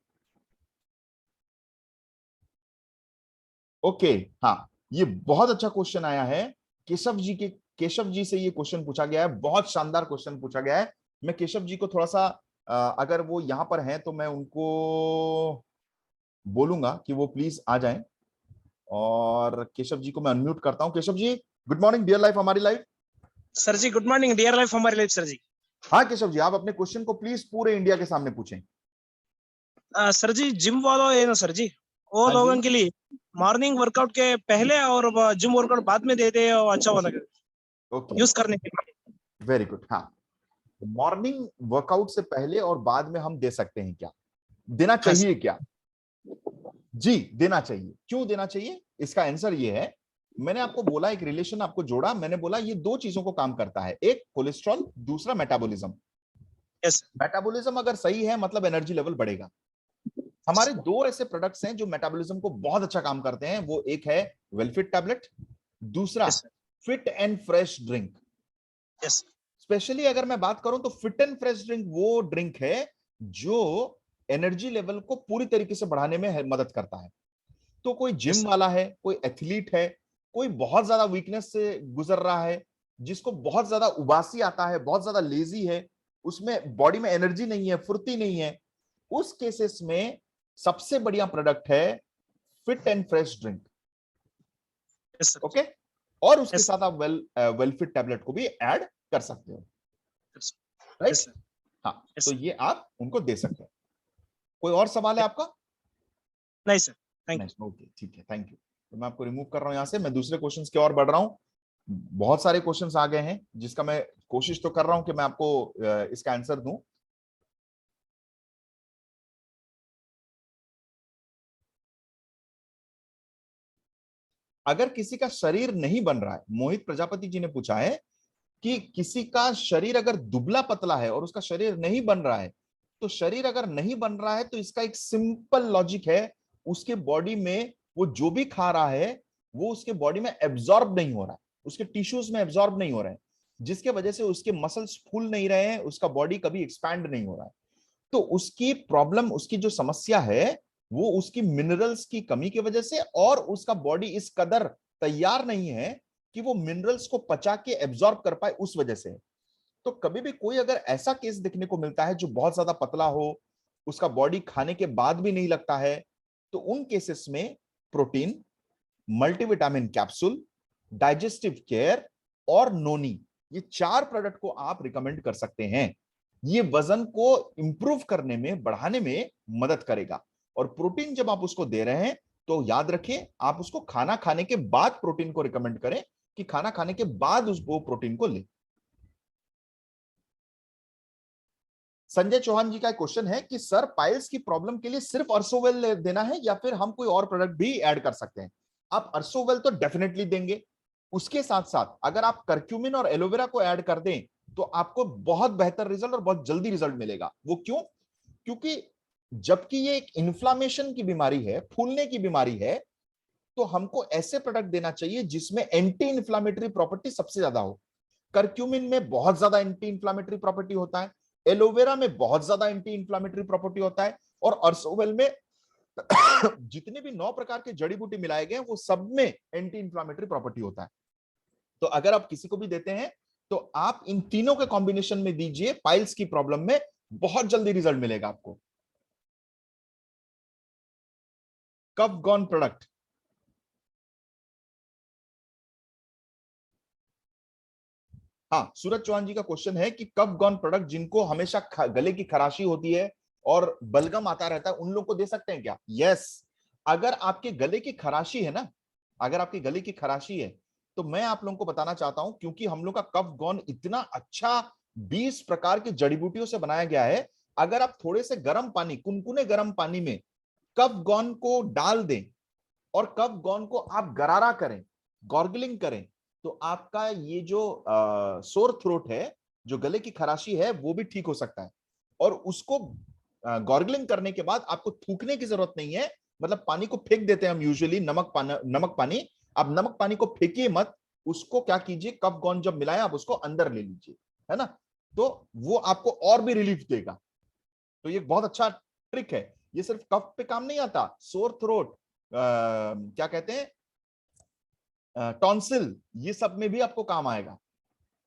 ओके, हाँ, ये बहुत अच्छा क्वेश्चन आया है केशव जी के केशव जी से ये क्वेश्चन पूछा गया है, बहुत शानदार क्वेश्चन पूछा गया है। मैं केशव जी को थोड़ा सा अगर वो यहां पर हैं तो मैं उनको बोलूंगा कि वो प्लीज आ जाएं, और केशव जी को मैं अनम्यूट करता हूं। Keshav ji, good morning, dear life हमारी life. Sir ji good morning, dear life हमारी लाइफ। सर जी हाँ केशव जी, आप अपने क्वेश्चन को प्लीज पूरे इंडिया के सामने पूछें। सर जी जिम वालों है ना सर जी, वो हाँ जी, लोगों के लिए मॉर्निंग वर्कआउट के पहले और जिम वर्कआउट बाद में देते हैं, वो अच्छा होना ओके, यूज करने के लिए। Very good. हाँ, मॉर्निंग वर्कआउट से पहले और बाद में हम दे सकते हैं क्या, देना चाहिए क्या? जी देना चाहिए। क्यों देना चाहिए, इसका आंसर ये है, मैंने आपको बोला, एक रिलेशन आपको जोड़ा, मैंने बोला ये दो चीजों को काम करता है, एक कोलेस्ट्रॉल, दूसरा मेटाबॉलिज्म। यस मेटाबॉलिज्म अगर सही है मतलब एनर्जी लेवल बढ़ेगा। हमारे दो ऐसे प्रोडक्ट्स हैं जो मेटाबॉलिज्म को बहुत अच्छा काम करते हैं, वो एक है वेलफिट टैबलेट, दूसरा yes fit and fresh drink. Yes specially अगर मैं बात करूं तो फिट एंड फ्रेश ड्रिंक वो ड्रिंक है जो एनर्जी लेवल को पूरी तरीके से बढ़ाने में मदद करता है। तो कोई जिम वाला है, कोई एथलीट है, कोई बहुत ज्यादा वीकनेस से गुजर रहा है, जिसको बहुत ज्यादा उबासी आता है, बहुत ज्यादा लेजी है, उसमें बॉडी में एनर्जी नहीं है, फुर्ती नहीं है, उस केसेस में सबसे बढ़िया प्रोडक्ट है fit and fresh drink. Yes okay, और उसके Yes, साथ आप वेलफिट टैबलेट को भी ऐड कर सकते हो, राइट? यस हाँ, Yes, तो ये आप उनको दे सकते हैं। कोई और सवाल है आपका? नहीं सर, थैंक यू। नहीं, ओके ठीक है, थैंक यू। तो मैं आपको रिमूव कर रहा हूं यहां से, मैं दूसरे क्वेश्चंस की ओर बढ़ रहा हूं। बहुत सारे क्वेश्चंस आ गए हैं जिसका मैं कोशिश तो कर रहा हूं कि मैं आपको इसका आंसर दूं। अगर किसी का शरीर नहीं बन रहा है, मोहित प्रजापति जी ने पूछा है कि किसी का शरीर अगर दुबला पतला है और उसका शरीर नहीं बन रहा है, तो शरीर अगर नहीं बन रहा है तो इसका एक सिंपल लॉजिक है, उसके बॉडी में वो जो भी खा रहा है वो उसके बॉडी में एब्जॉर्ब नहीं हो रहा है, उसके टिश्यूज में एब्जॉर्ब नहीं हो रहे हैं, जिसके वजह से उसके मसल्स फूल नहीं रहे हैं, उसका बॉडी कभी एक्सपैंड नहीं हो रहा है। तो उसकी प्रॉब्लम, उसकी जो समस्या है वो उसकी मिनरल्स की कमी की वजह से, और उसका बॉडी इस कदर तैयार नहीं है कि वो मिनरल्स को पचा के एब्जॉर्ब कर पाए, उस वजह से। तो कभी भी कोई अगर ऐसा केस देखने को मिलता है जो बहुत ज्यादा पतला हो, उसका बॉडी खाने के बाद भी नहीं लगता है, तो उन केसेस में protein, multivitamin capsule, digestive care और नोनी, ये चार प्रोडक्ट को आप रिकमेंड कर सकते हैं। ये वजन को इंप्रूव करने में, बढ़ाने में मदद करेगा। और प्रोटीन जब आप उसको दे रहे हैं तो याद रखिए, आप उसको खाना खाने के बाद प्रोटीन को रिकमेंड करें, कि खाना खाने के बाद वो प्रोटीन को ले। संजय चौहान जी का क्वेश्चन है कि सर पाइल्स की प्रॉब्लम के लिए सिर्फ अर्सोवेल देना है या फिर हम कोई और प्रोडक्ट भी ऐड कर सकते हैं? आप अर्सोवेल तो डेफिनेटली देंगे, उसके साथ साथ अगर आप करक्यूमिन और एलोवेरा को ऐड कर दें तो आपको बहुत बेहतर रिजल्ट और बहुत जल्दी रिजल्ट मिलेगा। वो क्यों? क्योंकि जबकि ये एक इन्फ्लामेशन की बीमारी है, फूलने की बीमारी है, तो हमको ऐसे प्रोडक्ट देना चाहिए जिसमें एंटी इन्फ्लामेटरी प्रॉपर्टी सबसे ज्यादा हो। करक्यूमिन में बहुत ज्यादा एंटी इन्फ्लामेटरी प्रॉपर्टी होता है, एलोवेरा में बहुत ज्यादा एंटी इन्फ्लामेटरी प्रॉपर्टी होता है, और अर्सोवेल में जितने भी 9 प्रकार के जड़ी बूटी मिलाए गए वो सब में एंटी इन्फ्लामेटरी प्रॉपर्टी होता है। तो अगर आप किसी को भी देते हैं तो आप इन तीनों के कॉम्बिनेशन में दीजिए, पाइल्स की प्रॉब्लम में बहुत जल्दी रिजल्ट मिलेगा आपको। कफ गॉन प्रोडक्ट, हाँ सूरज चौहान जी का क्वेश्चन है कि कफ गॉन प्रोडक्ट जिनको हमेशा गले की खराशी होती है और बलगम आता रहता है, उन लोग को दे सकते हैं क्या? यस, अगर आपके गले की खराशी है ना, अगर आपकी गले की खराशी है, तो मैं आप लोगों को बताना चाहता हूं, क्योंकि हम लोग का कफ गॉन इतना अच्छा 20 प्रकार की जड़ी बूटियों से बनाया गया है, अगर आप थोड़े से गर्म पानी, कुनकुने गर्म पानी में कफ गॉन को डाल दें और कफ गॉन को आप गरारा करें, गॉर्गलिंग करें, तो आपका ये जो सोर थ्रोट है, जो गले की खराशी है, वो भी ठीक हो सकता है। और उसको गॉर्गलिंग करने के बाद आपको थूकने की जरूरत नहीं है, मतलब पानी को फेंक देते हैं हम यूजुअली, नमक पानी, आप नमक पानी को फेंकिए मत, उसको क्या कीजिए, कफ गॉन जब मिलाए आप उसको अंदर ले लीजिए, है ना, तो वो आपको और भी रिलीफ देगा। तो ये बहुत अच्छा ट्रिक है, ये सिर्फ कफ पे काम नहीं आता, सोर थ्रोट, क्या कहते हैं, टॉन्सिल, ये सब में भी आपको काम आएगा।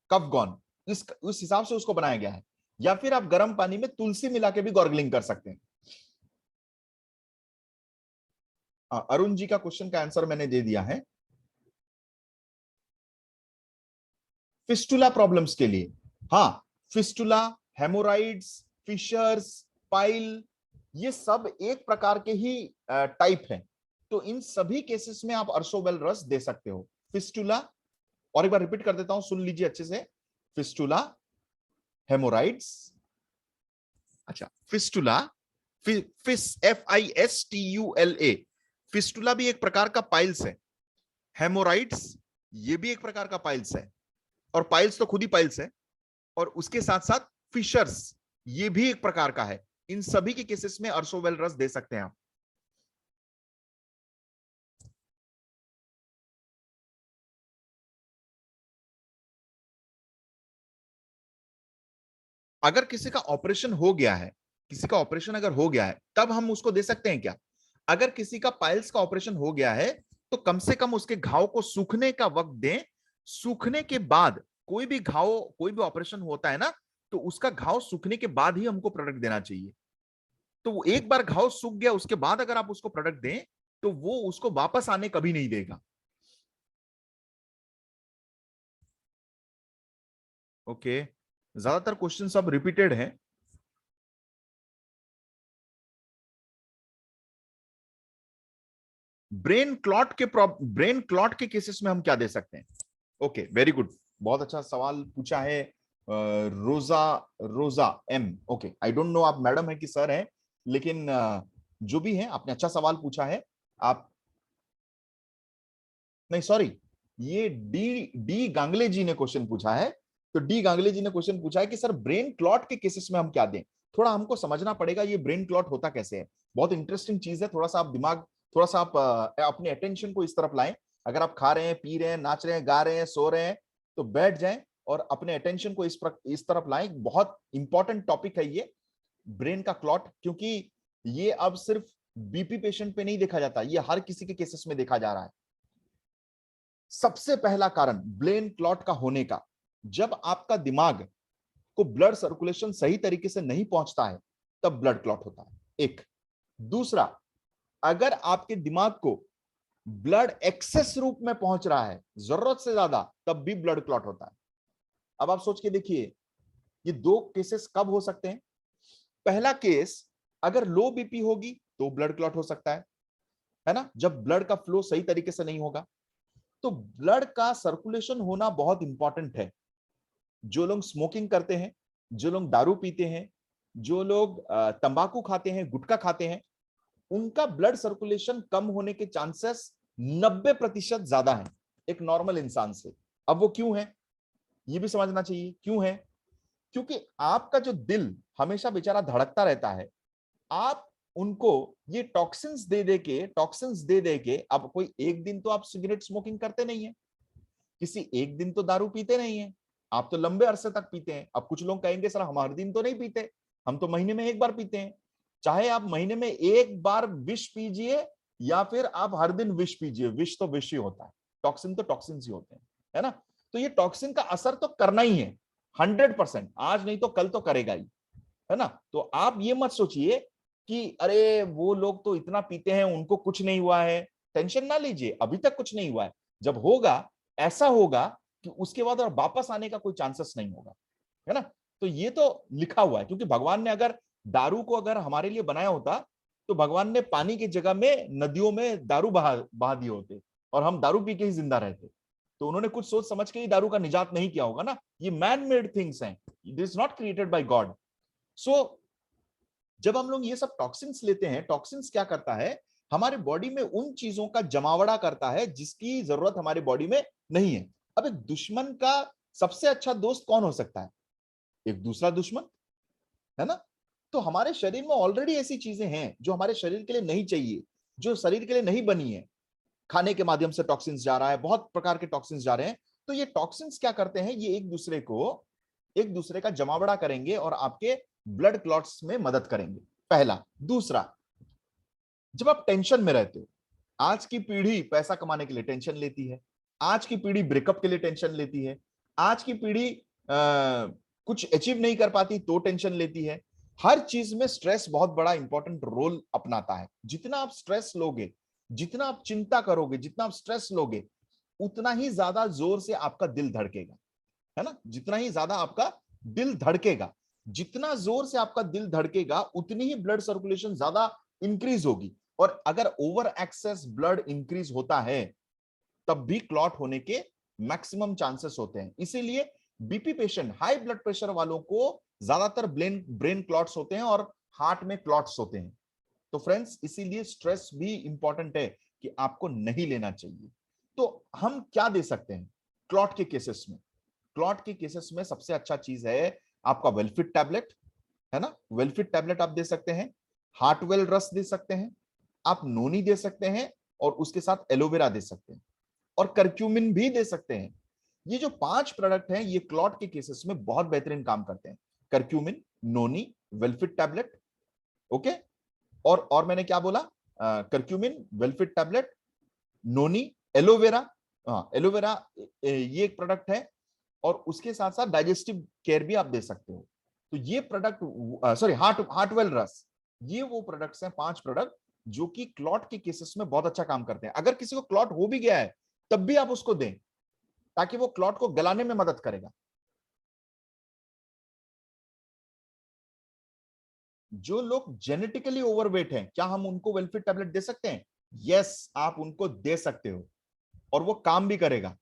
कफ गॉन, उस हिसाब से उसको बनाया गया है। या फिर आप गर्म पानी में तुलसी मिला के भी गॉर्गलिंग कर सकते हैं। अरुण जी का क्वेश्चन का आंसर मैंने दे दिया है। फिस्टुला प्रॉब्लम्स के लिए, हाँ, फिस्टुला, हेमोराइड्स, फिशर्स, पाइल, ये सब एक प्रकार के ही टाइप हैं। तो इन सभी केसेस में आप अर्सोवेल रस दे सकते हो। फिस्टुला, और एक बार रिपीट कर देता हूं, सुन लीजिए अच्छे से। फिस्टुला, हेमोराइड्स, अच्छा फिस्टुला, FISTULA, फिस्टुला भी एक प्रकार का पाइल्स है। हेमोराइड्स ये भी एक प्रकार का पाइल्स है, और पाइल्स तो खुद ही पाइल्स है। और उसके साथ साथ फिशर्स ये भी एक प्रकार का है। इन सभी के केसेस में अर्सोवेल रस दे सकते हैं आप। अगर किसी का ऑपरेशन हो गया है, किसी का ऑपरेशन अगर हो गया है, तब हम उसको दे सकते हैं क्या? अगर किसी का पाइल्स का ऑपरेशन हो गया है तो कम से कम उसके घाव को सूखने का वक्त दें। सूखने के बाद, कोई भी घाव, कोई भी ऑपरेशन होता है ना, तो उसका घाव सूखने के बाद ही हमको प्रोडक्ट देना चाहिए। तो वो एक बार घाव सूख गया उसके बाद अगर आप उसको प्रोडक्ट दें तो वो उसको वापस आने कभी नहीं देगा। ओके, ज्यादातर क्वेश्चन सब रिपीटेड हैं। ब्रेन क्लॉट के केसेस में हम क्या दे सकते हैं? ओके, वेरी गुड, बहुत अच्छा सवाल पूछा है Roza M. Okay, I don't know आप मैडम है कि सर हैं, लेकिन जो भी है आपने अच्छा सवाल पूछा है। आप नहीं, सॉरी, ये डी गांगले जी ने क्वेश्चन पूछा है। तो डी गांगले जी ने क्वेश्चन पूछा है कि सर ब्रेन क्लॉट के केसेस में हम क्या दें। थोड़ा हमको समझना पड़ेगा ये ब्रेन क्लॉट होता कैसे है। बहुत इंटरेस्टिंग चीज है। थोड़ा सा आप दिमाग, थोड़ा सा आप अपने अटेंशन को इस तरफ लाएं। अगर आप खा रहे हैं, पी रहे हैं, नाच रहे हैं, गा रहे हैं, सो रहे हैं, तो बैठ जाएं और अपने अटेंशन को इस तरफ लाएं। बहुत इंपॉर्टेंट टॉपिक है ये ब्रेन का क्लॉट, क्योंकि ये अब सिर्फ बीपी पेशेंट पे नहीं देखा जाता, ये हर किसी के केसेस में देखा जा रहा है। सबसे पहला कारण ब्रेन क्लॉट का होने का, जब आपका दिमाग को ब्लड सर्कुलेशन सही तरीके से नहीं पहुंचता है तब ब्लड क्लॉट होता है, एक। दूसरा, अगर आपके दिमाग को ब्लड एक्सेस रूप में पहुंच रहा है, जरूरत से ज्यादा, तब भी ब्लड क्लॉट होता है। अब आप सोच के देखिए, ये दो केसेस कब हो सकते हैं? पहला केस, अगर लो बीपी होगी तो ब्लड क्लॉट हो सकता है ना, जब ब्लड का फ्लो सही तरीके से नहीं होगा। तो ब्लड का सर्कुलेशन होना बहुत इंपॉर्टेंट है। जो लोग स्मोकिंग करते हैं, जो लोग दारू पीते हैं, जो लोग तंबाकू खाते हैं, गुटखा खाते हैं, उनका ब्लड सर्कुलेशन कम होने के चांसेस 90% ज्यादा है एक नॉर्मल इंसान से। अब वो क्यों है, ये भी समझना चाहिए क्यों है। क्योंकि आपका जो दिल हमेशा बेचारा धड़कता रहता है, आप उनको ये टॉक्सिन्स दे दे के, अब कोई एक दिन तो आप सिगरेट स्मोकिंग करते नहीं है, किसी एक दिन तो दारू पीते नहीं है, आप तो लंबे अरसे तक पीते हैं। अब कुछ लोग कहेंगे सर हम हर दिन तो नहीं पीते, हम तो महीने में एक बार पीते हैं। चाहे आप महीने में एक बार विष पीजिए या फिर आप हर दिन विष पीजिए, विष तो विष ही होता है, टॉक्सिन तो टॉक्सिन ही होते हैं, है ना। तो ये टॉक्सिन का असर तो करना ही है 100%, आज नहीं तो कल तो करेगा ही, है ना। तो आप ये मत सोचिए कि अरे वो लोग तो इतना पीते हैं उनको कुछ नहीं हुआ है, टेंशन ना लीजिए, अभी तक कुछ नहीं हुआ है। जब होगा, ऐसा होगा कि उसके बाद और वापस आने का कोई चांसेस नहीं होगा, है ना। तो ये तो लिखा हुआ है, क्योंकि भगवान ने अगर दारू को अगर हमारे लिए बनाया होता तो भगवान ने पानी की जगह में नदियों में दारू बहा दिए होते और हम दारू पी के ही जिंदा रहते। तो उन्होंने कुछ सोच समझ के ही दारू का निजात नहीं किया होगा ना। ये मैन मेड थिंग्स हैं, it is not created by God. So जब हम लोग ये सब टॉक्सिन्स लेते हैं, टॉक्सिन्स क्या करता है, हमारे बॉडी में उन चीजों का जमावड़ा करता है जिसकी जरूरत हमारी बॉडी में नहीं है। अब एक दुश्मन का सबसे अच्छा दोस्त कौन हो सकता है? एक दूसरा दुश्मन, है ना। तो हमारे शरीर में ऑलरेडी ऐसी चीजें हैं जो हमारे शरीर के लिए नहीं चाहिए, जो शरीर के लिए नहीं बनी है। खाने के माध्यम से टॉक्सिन्स जा रहा है, बहुत प्रकार के टॉक्सिन्स जा रहे हैं। तो ये टॉक्सिन्स क्या करते हैं, ये एक दूसरे का जमावड़ा करेंगे और आपके ब्लड क्लॉट्स में मदद करेंगे, पहला। दूसरा, जब आप टेंशन में रहते हो, आज की पीढ़ी पैसा कमाने के लिए टेंशन लेती है, आज की पीढ़ी ब्रेकअप के लिए टेंशन लेती है, आज की पीढ़ी कुछ अचीव नहीं कर पाती तो टेंशन लेती है। हर चीज में स्ट्रेस बहुत बड़ा इंपॉर्टेंट रोल अपनाता है। जितना आप स्ट्रेस लोगे, जितना आप चिंता करोगे, जितना आप स्ट्रेस लोगे, उतना ही ज्यादा जोर से आपका दिल धड़केगा, है ना। जितना ही ज्यादा आपका दिल धड़केगा, जितना जोर से आपका दिल धड़केगा, उतनी ही ब्लड सर्कुलेशन ज्यादा इंक्रीज होगी। और अगर ओवर एक्सेस ब्लड इंक्रीज होता है तब भी क्लॉट होने के मैक्सिमम चांसेस होते हैं। इसीलिए BP patient, high blood pressure वालों को ज्यादातर ब्रेन क्लॉट्स होते हैं और हार्ट में क्लॉट्स होते हैं। तो फ्रेंड्स, इसीलिए स्ट्रेस भी इंपॉर्टेंट है कि आपको नहीं लेना चाहिए। तो हम क्या दे सकते हैं क्लॉट के केसेस में? क्लॉट के केसेस में सबसे अच्छा चीज है आपका वेलफिट टैबलेट, है ना। वेलफिट टैबलेट आप दे सकते हैं, हार्टवेल रस दे सकते हैं, आप नोनी दे सकते हैं, और उसके साथ एलोवेरा दे सकते हैं, और करक्यूमिन भी दे सकते हैं। ये जो 5 प्रोडक्ट हैं, ये क्लॉट के केसेस में बहुत बेहतरीन काम करते हैं। करक्यूमिन, नोनी, वेलफिट टैबलेट, ओके। और मैंने क्या बोला? करक्यूमिन, वेलफिट टैबलेट, नोनी, एलोवेरा। हाँ, एलोवेरा ये एक प्रोडक्ट है, और उसके साथ साथ डाइजेस्टिव केयर भी आप दे सकते हो। तो ये प्रोडक्ट, सॉरी, हार्टवेल रस, ये वो प्रोडक्ट्स हैं, 5 प्रोडक्ट जो कि क्लॉट के केसेस में बहुत अच्छा काम करते हैं। अगर किसी को क्लॉट हो भी गया है तब भी आप उसको दें, ताकि वो क्लॉट को गलाने में मदद करेगा। जो लोग जेनेटिकली ओवरवेट हैं, क्या हम उनको वेलफिट टैबलेट दे सकते हैं? यस, आप उनको दे सकते हो, और वो काम भी करेगा।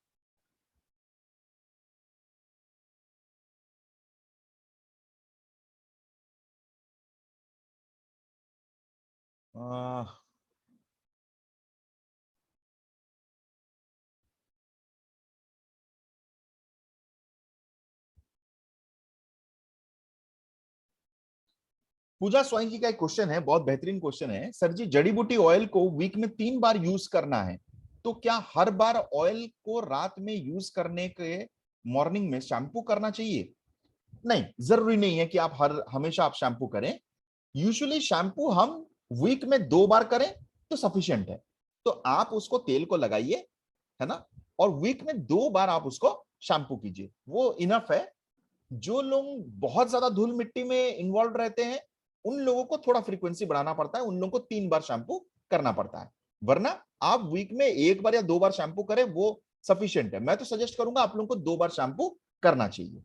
पूजा स्वाइन जी का एक क्वेश्चन है, बहुत बेहतरीन क्वेश्चन है। सर जी, जड़ी बूटी ऑयल को वीक में 3 बार यूज करना है, तो क्या हर बार ऑयल को रात में यूज करने के मॉर्निंग में शैम्पू करना चाहिए? नहीं, जरूरी नहीं है कि आप हमेशा आप शैम्पू करें। यूजुअली शैम्पू हम वीक में 2 बार करें तो सफिशिएंट है। तो आप उसको तेल को लगाइए, है ना, और वीक में 2 बार आप उसको शैम्पू कीजिए, वो इनफ है। जो लोग बहुत ज्यादा धूल मिट्टी में इन्वॉल्व रहते हैं, उन लोगों को थोड़ा फ्रीक्वेंसी बढ़ाना पड़ता है, उन लोगों को 3 बार शैम्पू करना पड़ता है। वरना आप वीक में 1 बार या 2 बार शैम्पू करें, वो सफिशिएंट है। मैं तो सजेस्ट करूंगा आप लोगों को 2 बार शैम्पू करना चाहिए,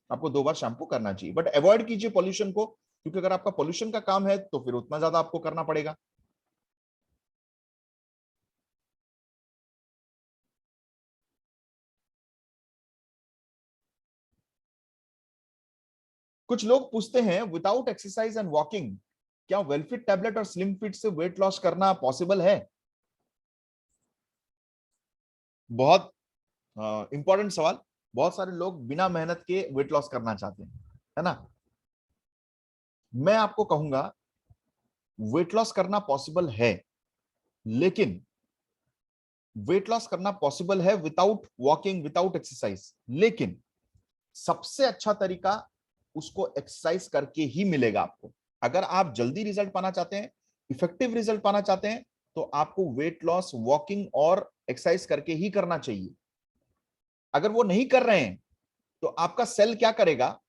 आपको 2 बार शैम्पू करना चाहिए। बट अवॉइड कीजिए पॉल्यूशन को, क्योंकि अगर आपका पॉल्यूशन का काम है तो फिर उतना ज्यादा आपको करना पड़ेगा। कुछ लोग पूछते हैं, विदाउट एक्सरसाइज एंड वॉकिंग क्या वेलफिट टैबलेट और स्लिम फिट से वेट लॉस करना पॉसिबल है? बहुत इंपॉर्टेंट सवाल। बहुत सारे लोग बिना मेहनत के वेट लॉस करना चाहते हैं, है ना। मैं आपको कहूंगा वेट लॉस करना पॉसिबल है, लेकिन वेट लॉस करना पॉसिबल है विदाउट वॉकिंग, विदाउट एक्सरसाइज। लेकिन सबसे अच्छा तरीका उसको एक्सरसाइज करके ही मिलेगा आपको। अगर आप जल्दी रिजल्ट पाना चाहते हैं, इफेक्टिव रिजल्ट पाना चाहते हैं, तो आपको वेट लॉस वॉकिंग और एक्सरसाइज करके ही करना चाहिए। अगर वो नहीं कर रहे हैं तो आपका सेल क्या करेगा?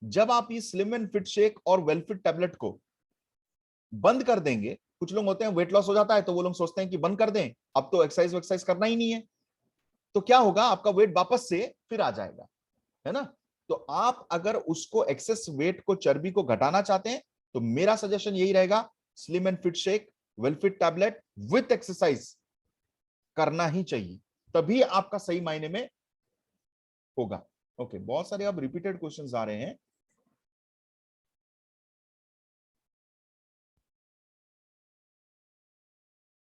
जब आप ये स्लिम एंड फिट शेक और वेलफिट टैबलेट को बंद कर देंगे, कुछ लोग होते हैं वेट लॉस हो जाता है तो वो लोग सोचते हैं कि बंद कर दें, अब तो एक्सरसाइज करना ही नहीं है, तो क्या होगा? आपका वेट वापस से फिर आ जाएगा, है ना। तो आप अगर उसको एक्सेस वेट को, चर्बी को घटाना चाहते हैं, तो मेरा सजेशन यही रहेगा, slim and fit shake, Wellfit tablet with exercise करना ही चाहिए, तभी आपका सही मायने में होगा। ओके, बहुत सारे अब रिपीटेड क्वेश्चंस आ रहे हैं।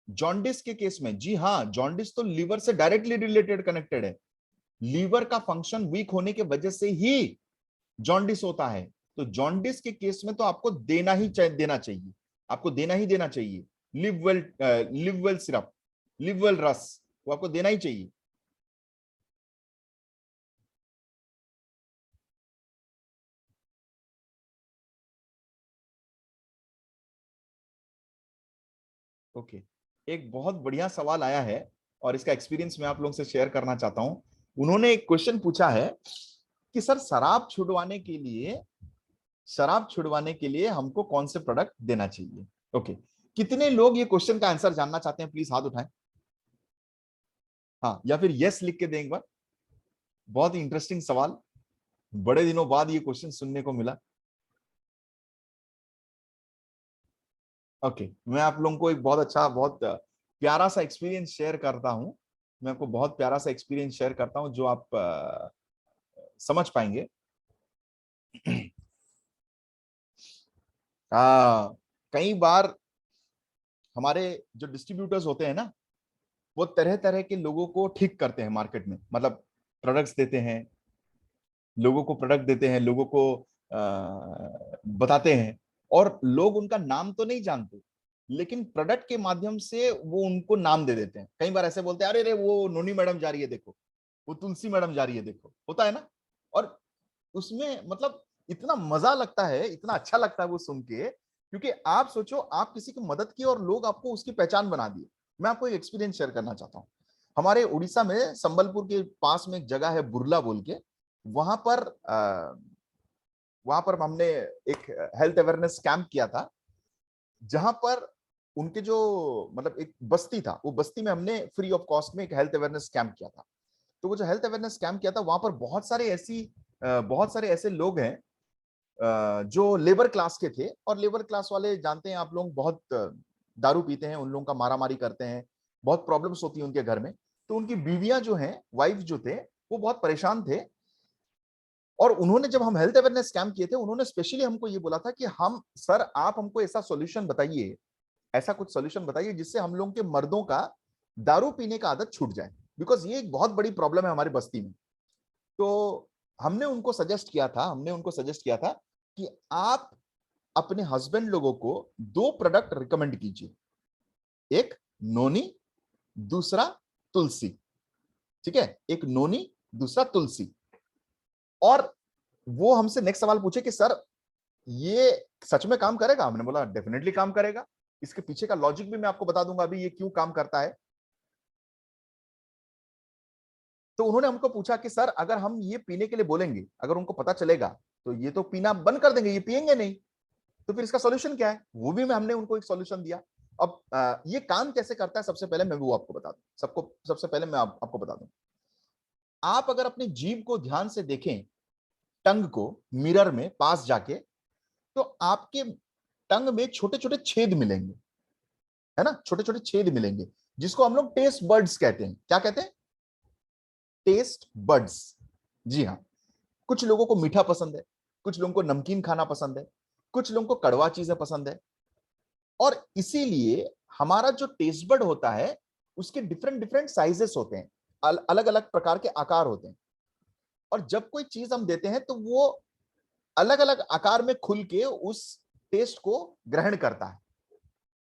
जॉन्डिस के केस में, जी हाँ, जॉन्डिस तो लीवर से डायरेक्टली रिलेटेड कनेक्टेड है। लीवर का फंक्शन वीक होने के वजह से ही जॉन्डिस होता है। तो जॉन्डिस के केस में तो आपको देना चाहिए, आपको देना ही देना चाहिए। लिववेल सिरप, लिववेल रस, वो आपको देना ही चाहिए। ओके, एक बहुत बढ़िया सवाल आया है और इसका एक्सपीरियंस मैं आप लोगों से शेयर करना चाहता हूं। उन्होंने एक क्वेश्चन पूछा है कि सर शराब छुड़वाने के लिए हमको कौन से प्रोडक्ट देना चाहिए। ओके, कितने लोग ये क्वेश्चन का आंसर जानना चाहते हैं, प्लीज हाथ उठाएं। हाँ, या फिर यस लिख के दें एक बार। बहुत ही इंटरेस्टिंग सवाल, बड़े दिनों बाद ये क्वेश्चन सुनने को मिला। ओके, मैं आप लोगों को एक बहुत अच्छा, बहुत प्यारा सा एक्सपीरियंस शेयर करता हूं। मैं आपको बहुत प्यारा सा एक्सपीरियंस शेयर करता हूं जो आप समझ पाएंगे। कई बार हमारे जो डिस्ट्रीब्यूटर्स होते हैं ना, वो तरह तरह के लोगों को ठीक करते हैं मार्केट में, मतलब प्रोडक्ट्स देते हैं, लोगों को प्रोडक्ट देते हैं, लोगों को बताते हैं, और लोग उनका नाम तो नहीं जानते, लेकिन प्रोडक्ट के माध्यम से वो उनको नाम दे देते हैं। कई बार ऐसे बोलते हैं, अरे रे वो नोनी मैडम जा रही है देखो, वो तुलसी मैडम जा रही है देखो, होता है ना। और उसमें मतलब इतना मजा लगता है, इतना अच्छा लगता है वो सुन के, क्योंकि आप सोचो आप किसी की मदद की और लोग आपको उसकी पहचान बना दिए। मैं आपको एक एक्सपीरियंस शेयर करना चाहता हूँ। हमारे उड़ीसा में संबलपुर के पास में एक जगह है बुरला बोल के, वहां पर हमने एक हेल्थ अवेयरनेस कैंप किया था, जहां पर उनके जो मतलब एक बस्ती था, वो बस्ती में हमने फ्री ऑफ कॉस्ट में एक हेल्थ अवेयरनेस कैंप किया था। तो वो जो हेल्थ अवेयरनेस कैंप किया था, वहां पर बहुत सारे ऐसे लोग हैं जो लेबर क्लास के थे। और लेबर क्लास वाले जानते हैं आप लोग, बहुत दारू पीते हैं, उन लोगों का मारामारी करते हैं, बहुत प्रॉब्लम्स होती है उनके घर में। तो उनकी बीवियां जो हैं, वाइफ जो थे, वो बहुत परेशान थे। और उन्होंने, जब हम हेल्थ अवेयरनेस कैंप किए थे, उन्होंने स्पेशली हमको ये बोला था कि हम सर आप हमको ऐसा सॉल्यूशन बताइए, ऐसा कुछ सॉल्यूशन बताइए जिससे हम लोगों के मर्दों का दारू पीने का आदत छूट जाए, बिकॉज ये एक बहुत बड़ी प्रॉब्लम है हमारी बस्ती में। तो हमने उनको सजेस्ट किया था कि आप अपने हस्बैंड लोगों को 2 प्रोडक्ट रिकमेंड कीजिए, एक नोनी, दूसरा तुलसी। ठीक है, एक नोनी, दूसरा तुलसी। और वो हमसे नेक्स्ट सवाल पूछे कि सर ये सच में काम करेगा। हमने बोला डेफिनेटली काम करेगा। इसके पीछे का लॉजिक भी मैं आपको बता दूंगा अभी, ये क्यों काम करता है। तो उन्होंने हमको पूछा कि सर अगर हम ये पीने के लिए बोलेंगे, अगर उनको पता चलेगा तो ये तो पीना बंद कर देंगे, ये पिएंगे नहीं, तो फिर इसका सॉल्यूशन क्या है। वो भी हमने उनको एक सॉल्यूशन दिया। अब ये काम कैसे करता है, सबसे पहले मैं वो आपको बता दूं। सबसे पहले मैं आपको बता दूं, आप अगर अपनी जीभ को ध्यान से देखें, टंग को मिरर में पास जाके, तो आपके टंग में छोटे छोटे छेद मिलेंगे, है ना, छोटे छोटे छेद मिलेंगे, जिसको हम लोग टेस्ट बर्ड्स कहते हैं। क्या कहते हैं? Taste buds. जी हाँ, कुछ लोगों को मीठा पसंद है, कुछ लोगों को नमकीन खाना पसंद है, कुछ लोगों को कड़वा चीजें पसंद है। और इसीलिए हमारा जो टेस्ट बर्ड होता है, उसके डिफरेंट डिफरेंट साइजेस होते हैं, अलग अलग प्रकार के आकार होते हैं। और जब कोई चीज हम देते हैं तो वो अलग अलग आकार में खुल के उस टेस्ट को ग्रहण करता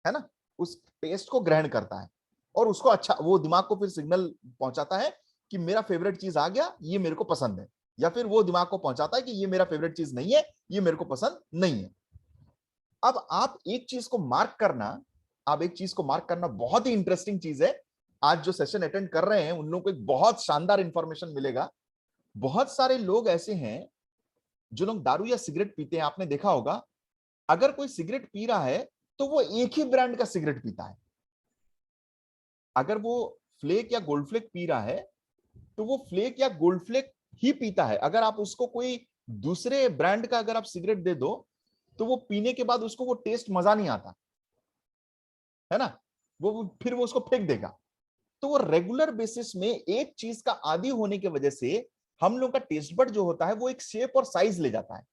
है ना, उस टेस्ट को ग्रहण करता है। और उसको अच्छा, वो दिमाग को फिर सिग्नल पहुंचाता है कि मेरा फेवरेट चीज आ गया, ये मेरे को पसंद है। या फिर वो दिमाग को पहुंचाता है कि ये मेरा फेवरेट चीज नहीं है, ये मेरे को पसंद नहीं है। अब आप एक चीज को मार्क करना बहुत ही इंटरेस्टिंग चीज है। आज जो सेशन अटेंड कर रहे हैं उन लोगों को एक बहुत शानदार इंफॉर्मेशन मिलेगा। बहुत सारे लोग ऐसे हैं जो लोग दारू या सिगरेट पीते हैं। आपने देखा होगा, अगर कोई सिगरेट पी रहा है तो वो एक ही ब्रांड का सिगरेट पीता है। अगर वो फ्लेक या गोल्ड फ्लेक पी रहा है तो वो फ्लेक या गोल्ड फ्लेक ही पीता है। अगर आप उसको कोई दूसरे ब्रांड का अगर आप सिगरेट दे दो तो वो पीने के बाद उसको वो टेस्ट मजा नहीं आता है ना, फिर वो उसको फेंक देगा। तो वो रेगुलर बेसिस में एक चीज का आदी होने की वजह से हम लोग का टेस्ट बड जो होता है वो एक शेप और साइज ले जाता है।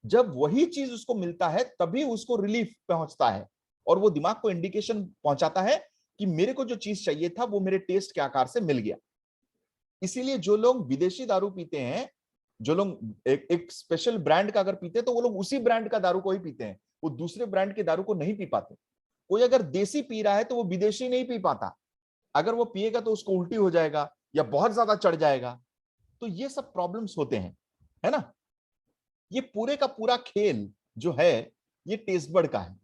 जब वही चीज उसको मिलता है तभी उसको रिलीफ पहुंचता है और वो दिमाग को इंडिकेशन पहुंचाता है कि मेरे को जो चीज चाहिए था वो मेरे टेस्ट के आकार से मिल गया। इसीलिए जो लोग विदेशी दारू पीते हैं, जो लोग एक स्पेशल ब्रांड का अगर पीते हैं तो वो लोग उसी ब्रांड का दारू को ही पीते हैं, वो दूसरे ब्रांड के दारू को नहीं पी पाते। कोई अगर देसी पी रहा है तो वो विदेशी नहीं पी पाता। अगर वो पिएगा तो उसको उल्टी हो जाएगा या बहुत ज्यादा चढ़ जाएगा। तो ये सब प्रॉब्लम्स होते हैं, है ना। ये पूरे का पूरा खेल जो है ये टेस्ट बड का है।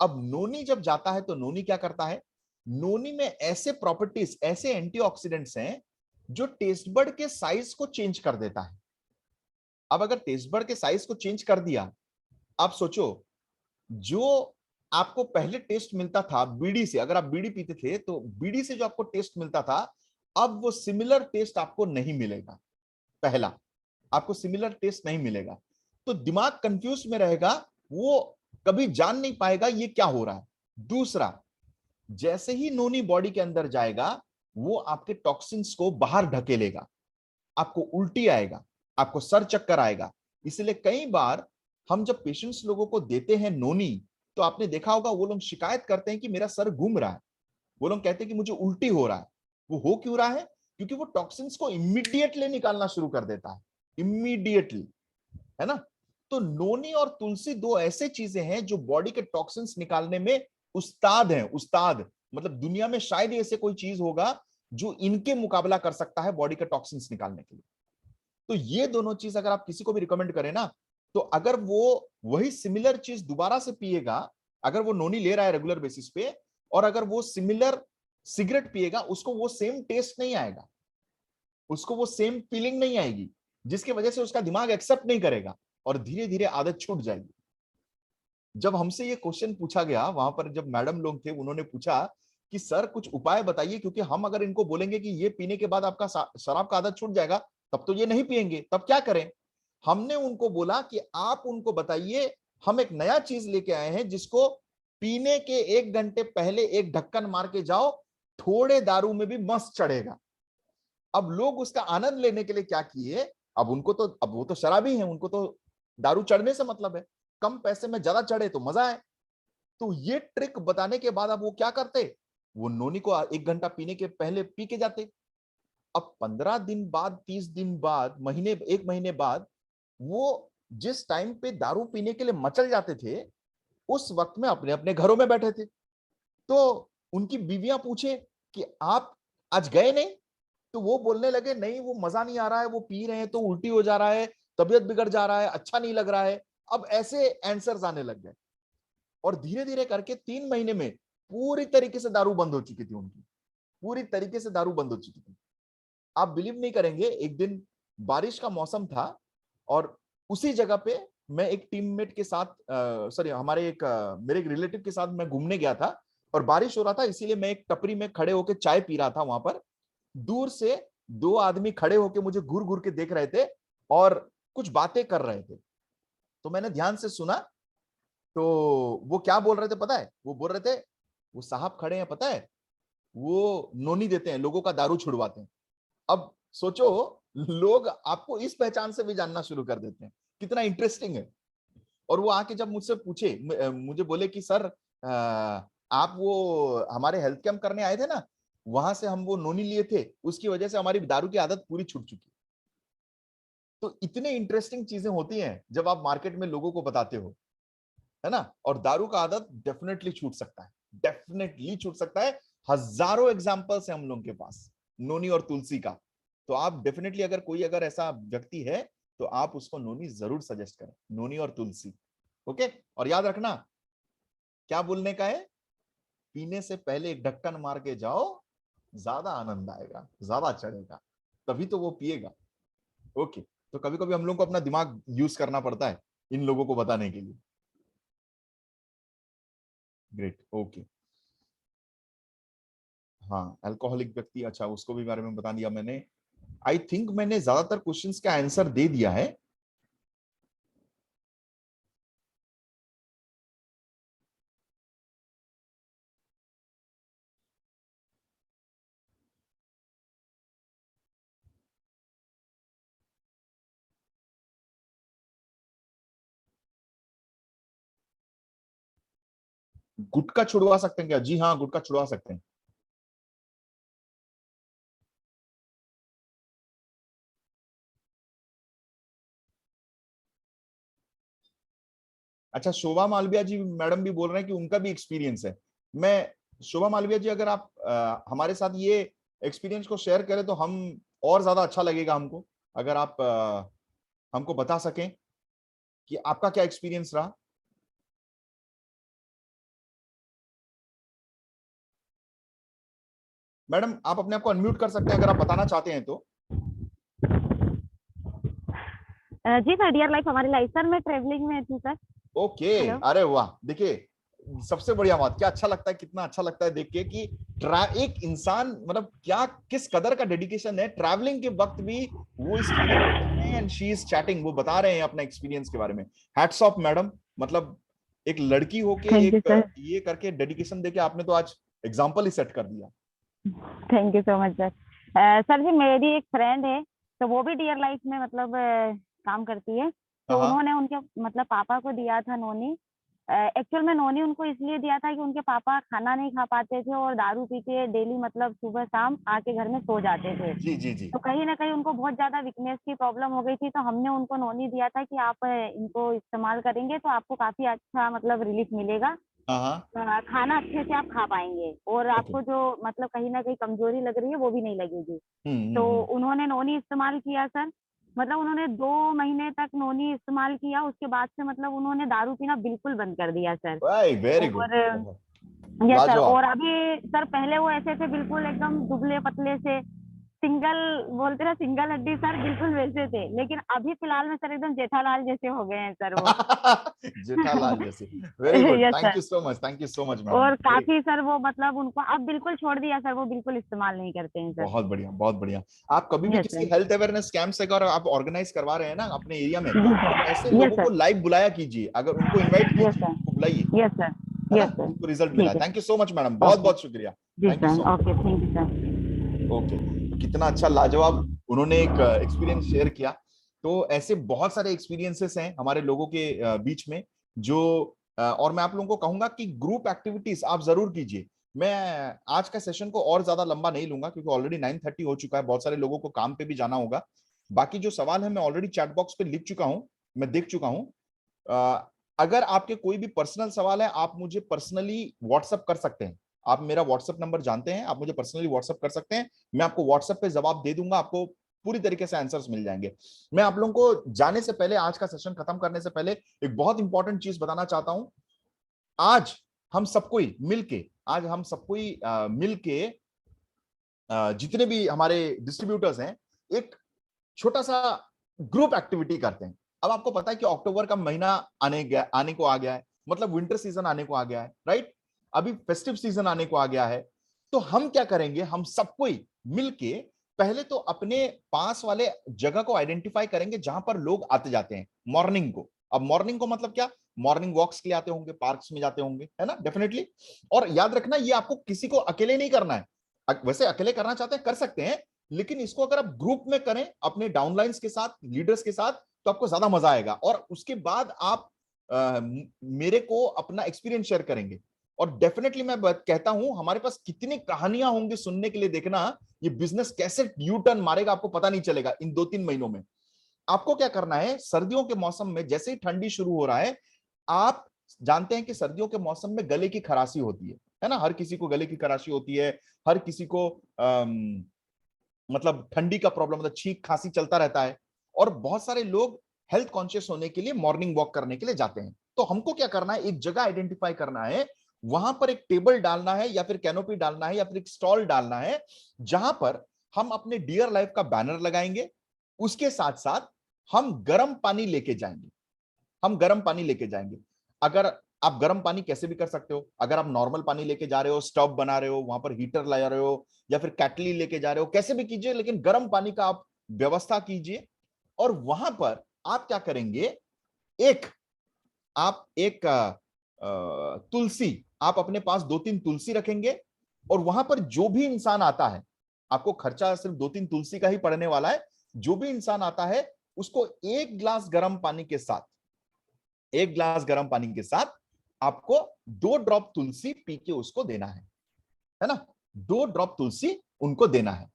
अब नोनी जब जाता है तो नोनी क्या करता है, नोनी में ऐसे प्रॉपर्टीज, ऐसे एंटीऑक्सीडेंट्स हैं जो टेस्ट बड के साइज को चेंज कर देता है। अब अगर टेस्ट बड के साइज को चेंज कर दिया, आप सोचो, जो आपको पहले टेस्ट मिलता था बीड़ी से, अगर आप बीड़ी पीते थे तो बीड़ी से जो आपको टेस्ट मिलता था, अब वो सिमिलर टेस्ट आपको नहीं मिलेगा। पहला, आपको सिमिलर टेस्ट नहीं मिलेगा, तो दिमाग कंफ्यूज में रहेगा, वो कभी जान नहीं पाएगा ये क्या हो रहा है। दूसरा, जैसे ही नोनी बॉडी के अंदर जाएगा, वो आपके टॉक्सिन्स को बाहर ढकेलेगा, आपको उल्टी आएगा, आपको सर चक्कर आएगा। इसलिए कई बार हम जब पेशेंट्स लोगों को देते हैं नोनी, तो आपने देखा होगा वो लोग शिकायत करते हैं कि मेरा सर घूम रहा है, वो लोग कहते हैं कि मुझे उल्टी हो रहा है। वो हो क्यों रहा है? क्योंकि वो टॉक्सिन्स को इमीडिएटली निकालना शुरू कर देता है, इमीडिएटली, है ना। तो नोनी और तुलसी दो ऐसे चीजें हैं जो बॉडी के टॉक्सिन्स निकालने में उस्ताद हैं, उस्ताद। मतलब दुनिया में शायद ऐसे कोई चीज होगा जो इनके मुकाबला कर सकता है बॉडी के टॉक्सिन्स निकालने के लिए। तो ये दोनों चीज अगर आप किसी को भी रिकमेंड करें ना, तो अगर वो वही सिमिलर चीज दोबारा से पिएगा, अगर वो नोनी ले रहा है रेगुलर बेसिस पे, और अगर वो सिमिलर सिगरेट पिएगा, उसको वो सेम टेस्ट नहीं आएगा, उसको वो सेम फीलिंग नहीं आएगी, जिसकी वजह से उसका दिमाग एक्सेप्ट नहीं करेगा और धीरे धीरे आदत छूट जाएगी। जब हमसे ये क्वेश्चन पूछा गया, वहां पर जब मैडम लोग थे, उन्होंने पूछा कि सर कुछ उपाय बताइए, क्योंकि हम अगर इनको बोलेंगे कि ये पीने के बाद आपका शराब का आदत छूट जाएगा, तब तो ये नहीं पिएंगे, तब क्या करें? हमने उनको बोला कि आप उनको बताइए, हम एक नया चीज लेके आए हैं जिसको पीने के 1 घंटे पहले एक ढक्कन मार के जाओ, थोड़े दारू में भी मस्त चढ़ेगा। अब लोग उसका आनंद लेने के लिए क्या किए, अब उनको तो, अब वो तो शराबी हैं, उनको तो दारू चढ़ने से मतलब है, कम पैसे में ज्यादा चढ़े तो मजा है। तो ये ट्रिक बताने के बाद अब वो क्या करते, वो नोनी को 1 घंटा पीने के पहले पी के जाते। अब 15 दिन बाद, 30 दिन बाद, महीने, 1 महीने बाद, वो जिस टाइम पे दारू पीने के लिए मचल जाते थे, उस वक्त में अपने अपने घरों में बैठे थे। तो उनकी बीवियां पूछे कि आप आज गए नहीं? तो वो बोलने लगे, नहीं वो मजा नहीं आ रहा है, वो पी रहे हैं तो उल्टी हो जा रहा है, तबीयत बिगड़ जा रहा है, अच्छा नहीं लग रहा है। अब ऐसे आंसर्स आने लग गए, और धीरे धीरे करके 3 महीने में पूरी तरीके से दारू बंद हो चुकी थी उनकी, पूरी तरीके से दारू बंद हो चुकी थी। आप बिलीव नहीं करेंगे, एक दिन बारिश का मौसम था, और उसी जगह पे मैं एक टीममेट के साथ, सॉरी, हमारे एक मेरे एक रिलेटिव के साथ मैं घूमने गया था, और बारिश हो रहा था, इसीलिए मैं एक टपरी में खड़े होकर चाय पी रहा था। वहां पर दूर से 2 आदमी खड़े होकर मुझे घूर घूर के देख रहे थे और कुछ बातें कर रहे थे। तो मैंने ध्यान से सुना, तो वो क्या बोल रहे थे पता है? वो बोल रहे थे, वो साहब खड़े हैं पता है, वो नोनी देते हैं, लोगों का दारू छुड़वाते हैं। अब सोचो, लोग आपको इस पहचान से भी जानना शुरू कर देते हैं, कितना इंटरेस्टिंग है। और वो आके जब मुझसे पूछे, मुझे बोले कि सर, आप वो हमारे हेल्थ कैंप करने आए थे ना, वहां से हम वो नोनी लिए थे, उसकी वजह से हमारी दारू की आदत पूरी छूट चुकी। तो इतने इंटरेस्टिंग चीजें होती हैं जब आप मार्केट में लोगों को बताते हो, है ना। और दारू का आदत डेफिनेटली छूट सकता है, डेफिनेटली छूट सकता है। हजारों एग्जांपल्स हैं हम लोगों के पास नोनी और तुलसी का। तो आप डेफिनेटली, अगर कोई अगर ऐसा व्यक्ति है, तो आप उसको नोनी जरूर सजेस्ट करें, नोनी और तुलसी। ओके, और याद रखना क्या बोलने का है, पीने से पहले एक ढक्कन मार के जाओ, ज्यादा आनंद आएगा, ज्यादा चढ़ेगा, तभी तो वो पिएगा। ओके, तो कभी कभी हम लोग को अपना दिमाग यूज करना पड़ता है इन लोगों को बताने के लिए। Great, okay. हाँ, अल्कोहलिक व्यक्ति, अच्छा, उसको भी बारे में बता दिया मैंने। आई थिंक मैंने ज्यादातर क्वेश्चंस का आंसर दे दिया है। गुटखा छुड़वा सकते हैं क्या? जी हाँ, गुटखा छुड़वा सकते हैं। अच्छा, शोभा मालविया जी मैडम भी बोल रहे हैं कि उनका भी एक्सपीरियंस है। मैं, शोभा मालविया जी, अगर आप हमारे साथ ये एक्सपीरियंस को शेयर करें तो हम और ज्यादा अच्छा लगेगा हमको, अगर आप हमको बता सकें कि आपका क्या एक्सपीरियंस रहा। मैडम आप अपने आप को अनम्यूट कर सकते हैं अगर आप बताना चाहते हैं तो। जी सर, डियर लाइफ हमारी लाइफ सर, मैं ट्रेवलिंग में थी सर। Okay, hello. अरे वाह, देखिए सबसे बढ़िया बात, क्या अच्छा लगता है, कितना अच्छा लगता है देख के कि एक इंसान मतलब क्या किस कदर का डेडिकेशन है, ट्रैवलिंग के वक्त भी वो इस एंड शी इज चैटिंग, वो बता रहे हैं अपना एक्सपीरियंस के बारे में। हैट्स ऑफ मैडम, मतलब एक लड़की होके थैंक यू सर। एक ये करके डेडिकेशन देके आपने तो आज एग्जांपल ही सेट कर दिया। Thank you so much sir. Sir ji, मेरी एक फ्रेंड है, तो वो भी डियर लाइफ में मतलब काम करती है। तो हाँ उन्होंने उनके मतलब पापा को दिया था नोनी। एक्चुअल में नोनी उनको इसलिए दिया था कि उनके पापा खाना नहीं खा पाते थे और दारू पी के डेली मतलब सुबह शाम आके घर में सो जाते थे। जी जी जी। तो कहीं ना कहीं उनको बहुत ज्यादा वीकनेस की प्रॉब्लम हो गई थी, तो हमने उनको नोनी दिया था कि आप इनको इस्तेमाल करेंगे तो आपको काफी अच्छा मतलब रिलीफ मिलेगा। हाँ खाना अच्छे से आप खा पाएंगे और ओके। आपको जो मतलब कहीं ना कहीं कमजोरी लग रही है वो भी नहीं लगेगी। तो हम्म। उन्होंने नोनी इस्तेमाल किया सर। मतलब उन्होंने 2 महीने तक नोनी इस्तेमाल किया, उसके बाद से मतलब उन्होंने दारू पीना बिल्कुल बंद कर दिया सर। भाई वेरी गुड, और बहुत यस सर, लाजवाब। और अभी सर पहले वो ऐसे थे बिल्कुल एकदम दुबले पतले से, सिंगल बोलते ना सिंगल हड्डी सर, बिल्कुल वैसे थे। लेकिन अभी फिलहाल में सर एकदम जेठालाल जैसे हो गए हैं सर वो। जेठालाल जैसे, very good, yes thank sir. You so much, thank you so much madam, और ग्रेट। काफी सर वो मतलब उनको अब बिल्कुल छोड़ दिया सर, वो बिल्कुल इस्तेमाल नहीं करते हैं सर। बहुत बढ़िया, बहुत बढ़िया। आप कभी भी यस किसी सर। हेल्थ अवेयरनेस कैंप्स अगर आप ऑर्गेनाइज करवा रहे हैं ना अपने एरिया में, तो ऐसे यस लोगों को सर। लाइव बुलाया कीजिए, अगर उनको इनवाइट यस कीजिए, सर। उनको बुलाइए, यस सर। है ना, यस सर। जिनको रिजल्ट मिला ठीक है। है। Thank you so much madam, बहुत ओके। बहुत शुक्रिया। जी thank you sir, so much. Okay, thank you sir. Okay, तो कितना अच्छा लाजवाब उन्होंने एक एक्सपीरियंस शेयर किया। तो ऐसे बहुत सारे एक्सपीरियंसेस हैं हमारे लोगों के बीच में जो और मैं आप लोगों को कहूंगा कि ग्रुप एक्टिविटीज आप जरूर कीजिए। मैं आज का सेशन को और ज्यादा लंबा नहीं लूंगा क्योंकि ऑलरेडी 9:30 हो चुका है, बहुत सारे लोगों को काम पे भी जाना होगा। बाकी जो सवाल है मैं ऑलरेडी चैट बॉक्स पे लिख चुका हूं, मैं देख चुका हूं। अगर आपके कोई भी पर्सनल सवाल है आप मुझे पर्सनली व्हाट्सअप कर सकते हैं। आप मेरा व्हाट्सएप नंबर जानते हैं, आप मुझे पर्सनली व्हाट्सएप कर सकते हैं, मैं आपको व्हाट्सएप पे जवाब दे दूंगा, आपको पूरी तरीके से आंसर्स मिल जाएंगे। मैं आप लोगों को जाने से पहले, आज का सेशन खत्म करने से पहले एक बहुत इंपॉर्टेंट चीज बताना चाहता हूं। आज हम सबको मिलके, आज हम सबको मिलके जितने भी हमारे डिस्ट्रीब्यूटर्स हैं, एक छोटा सा ग्रुप एक्टिविटी करते हैं। अब आपको पता है कि अक्टूबर का महीना आने को आ गया है, मतलब विंटर सीजन आने को आ गया है, राइट? अभी फेस्टिव सीजन आने को आ गया है। तो हम क्या करेंगे, हम सबको मिलके पहले तो अपने पास वाले जगह को आइडेंटिफाई करेंगे जहां पर लोग आते जाते हैं मॉर्निंग को। अब मॉर्निंग को मतलब क्या, मॉर्निंग वॉक्स के लिए आते होंगे, पार्क्स में जाते होंगे, है ना, डेफिनेटली। और याद रखना ये आपको किसी को अकेले नहीं करना है, वैसे अकेले करना चाहते हैं कर सकते हैं, लेकिन इसको अगर आप ग्रुप में करें अपने डाउनलाइंस के साथ, लीडर्स के साथ, तो आपको ज्यादा मजा आएगा। और उसके बाद आप मेरे को अपना एक्सपीरियंस शेयर करेंगे। और डेफिनेटली मैं कहता हूं हमारे पास कितनी कहानियां होंगी सुनने के लिए, देखना ये बिजनेस कैसे यू टर्न मारेगा आपको पता नहीं चलेगा इन 2-3 महीनों में। आपको क्या करना है, सर्दियों के मौसम में जैसे ही ठंडी शुरू हो रहा है, आप जानते हैं कि सर्दियों के मौसम में गले की खराशी होती है ना, हर किसी को गले की खराशी होती है, हर किसी को मतलब ठंडी का प्रॉब्लम, मतलब छींक खांसी चलता रहता है। और बहुत सारे लोग हेल्थ कॉन्शियस होने के लिए मॉर्निंग वॉक करने के लिए जाते हैं। तो हमको क्या करना है, एक जगह आइडेंटिफाई करना है, वहां पर एक टेबल डालना है या फिर कैनोपी डालना है या फिर एक स्टॉल डालना है, जहां पर हम अपने डियर लाइफ का बैनर लगाएंगे। उसके साथ साथ हम गर्म पानी लेके जाएंगे, हम गर्म पानी लेके जाएंगे। अगर आप गर्म पानी कैसे भी कर सकते हो, अगर आप नॉर्मल पानी लेके जा रहे हो, स्टोव बना रहे हो, वहां पर हीटर लगा रहे हो, या फिर केटली लेके जा रहे हो, कैसे भी कीजिए, लेकिन गर्म पानी का आप व्यवस्था कीजिए। और वहां पर आप क्या करेंगे, एक आप एक तुलसी, आप अपने पास 2-3 तुलसी रखेंगे। और वहां पर जो भी इंसान आता है, आपको खर्चा सिर्फ 2-3 तुलसी का ही पड़ने वाला है। जो भी इंसान आता है उसको 1 गिलास गर्म पानी के साथ, 1 गिलास गर्म पानी के साथ आपको 2 ड्रॉप तुलसी पी के उसको देना है ना, 2 ड्रॉप तुलसी उनको देना है।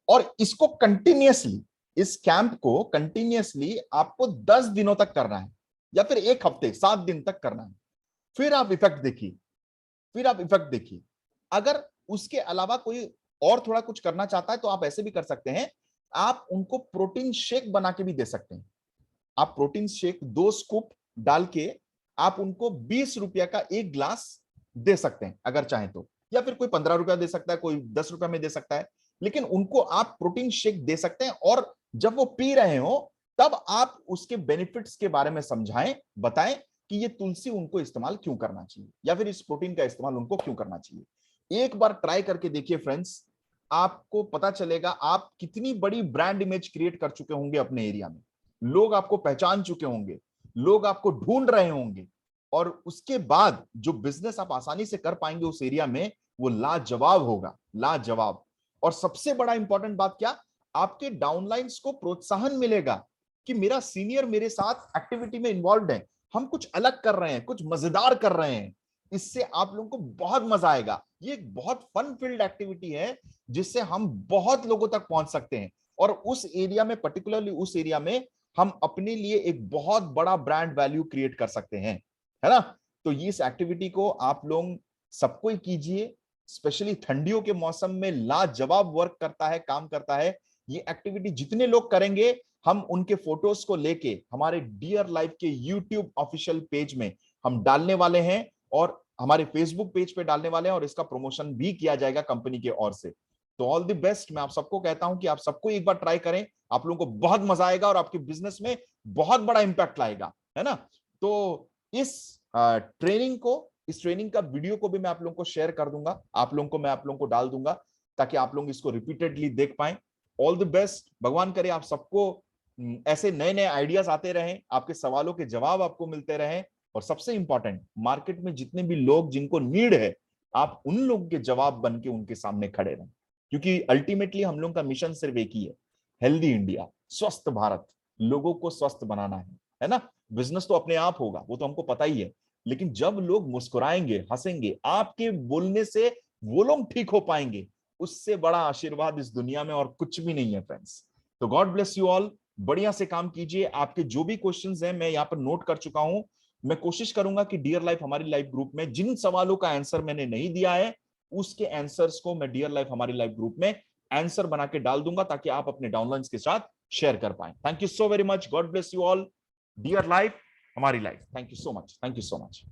और इसको कंटिन्यूअसली, इस कैंप को कंटिन्यूअसली आपको 10 दिनों तक करना है, या फिर 1 हफ्ते 7 दिन तक करना है। फिर आप इफेक्ट देखिए, फिर आप इफेक्ट देखिए। अगर उसके अलावा कोई और थोड़ा कुछ करना चाहता है तो आप ऐसे भी कर सकते हैं, आप उनको प्रोटीन शेक बना के भी दे सकते हैं। आप प्रोटीन शेक 2 स्कूप डाल के आप उनको 20 रुपया का 1 गिलास दे सकते हैं अगर चाहें तो, या फिर कोई 15 रुपया दे सकता है, कोई 10 रुपया में दे सकता है, लेकिन उनको आप प्रोटीन शेक दे सकते हैं और जब वो पी रहे हो तब आप उसके बेनिफिट्स के बारे में समझाएं, बताएं कि ये तुलसी उनको इस्तेमाल क्यों करना चाहिए या फिर इस प्रोटीन का इस्तेमाल उनको क्यों करना चाहिए। एक बार ट्राई करके देखिए फ्रेंड्स, आपको पता चलेगा आप कितनी बड़ी ब्रांड इमेज क्रिएट कर चुके होंगे अपने एरिया में, लोग आपको पहचान चुके होंगे, लोग आपको ढूंढ रहे होंगे, और उसके बाद जो बिजनेस आप आसानी से कर पाएंगे उस एरिया में वो लाजवाब होगा, लाजवाब। और सबसे बड़ा इंपॉर्टेंट बात क्या, आपके डाउनलाइंस को प्रोत्साहन मिलेगा कि मेरा सीनियर मेरे साथ एक्टिविटी में इन्वॉल्व है, हम कुछ अलग कर रहे हैं, कुछ मजेदार कर रहे हैं, इससे आप लोगों को बहुत मजा आएगा। ये एक बहुत फन फील्ड एक्टिविटी है जिससे हम बहुत लोगों तक पहुंच सकते हैं और उस एरिया में, पर्टिकुलरली उस एरिया में हम अपने लिए एक बहुत बड़ा ब्रांड वैल्यू क्रिएट कर सकते हैं, है ना। तो ये इस एक्टिविटी को आप लोग सबको ही कीजिए, स्पेशली ठंडियों के मौसम में लाजवाब वर्क करता है, काम करता है। ये एक्टिविटी जितने लोग करेंगे हम उनके फोटोज को लेके हमारे डियर लाइफ के यूट्यूब ऑफिशियल पेज में हम डालने वाले हैं और हमारे फेसबुक पेज पे डालने वाले हैं और इसका प्रमोशन भी किया जाएगा कंपनी के ओर से। तो ऑल द बेस्ट मैं आप सबको कहता हूं कि आप सबको एक बार ट्राई करें, आप लोगों को बहुत मजा आएगा और आपके बिजनेस में बहुत बड़ा इंपैक्ट लाएगा, है ना। तो इस ट्रेनिंग का वीडियो को भी मैं आप लोगों को शेयर कर दूंगा, आप लोगों को डाल दूंगा ताकि आप लोग इसको रिपीटेडली देख पाएं। ऑल द बेस्ट, भगवान करे आप सबको ऐसे नए नए आइडियाज आते रहें, आपके सवालों के जवाब आपको मिलते रहें, और सबसे इंपॉर्टेंट, मार्केट में जितने भी लोग जिनको नीड है आप उन लोगों के जवाब बन के उनके सामने खड़े रहें, क्योंकि अल्टीमेटली हम लोगों का मिशन सिर्फ एक ही है, हेल्दी इंडिया, स्वस्थ भारत, लोगों को स्वस्थ बनाना है ना। बिजनेस तो अपने आप होगा, वो तो हमको पता ही है, लेकिन जब लोग मुस्कुराएंगे, हंसेंगे, आपके बोलने से वो लोग ठीक हो पाएंगे, उससे बड़ा आशीर्वाद इस दुनिया में और कुछ भी नहीं है फ्रेंड्स। तो गॉड ब्लेस यू ऑल, बढ़िया से काम कीजिए। आपके जो भी क्वेश्चंस हैं मैं यहाँ पर नोट कर चुका हूं, मैं कोशिश करूंगा कि डियर लाइफ हमारी लाइफ ग्रुप में जिन सवालों का आंसर मैंने नहीं दिया है उसके आंसर्स को मैं डियर लाइफ हमारी लाइफ ग्रुप में आंसर बना के डाल दूंगा ताकि आप अपने डाउनलाइंस के साथ शेयर कर पाए। Thank you so very much, God bless you all, dear life हमारी life. Thank you so much, thank you so much.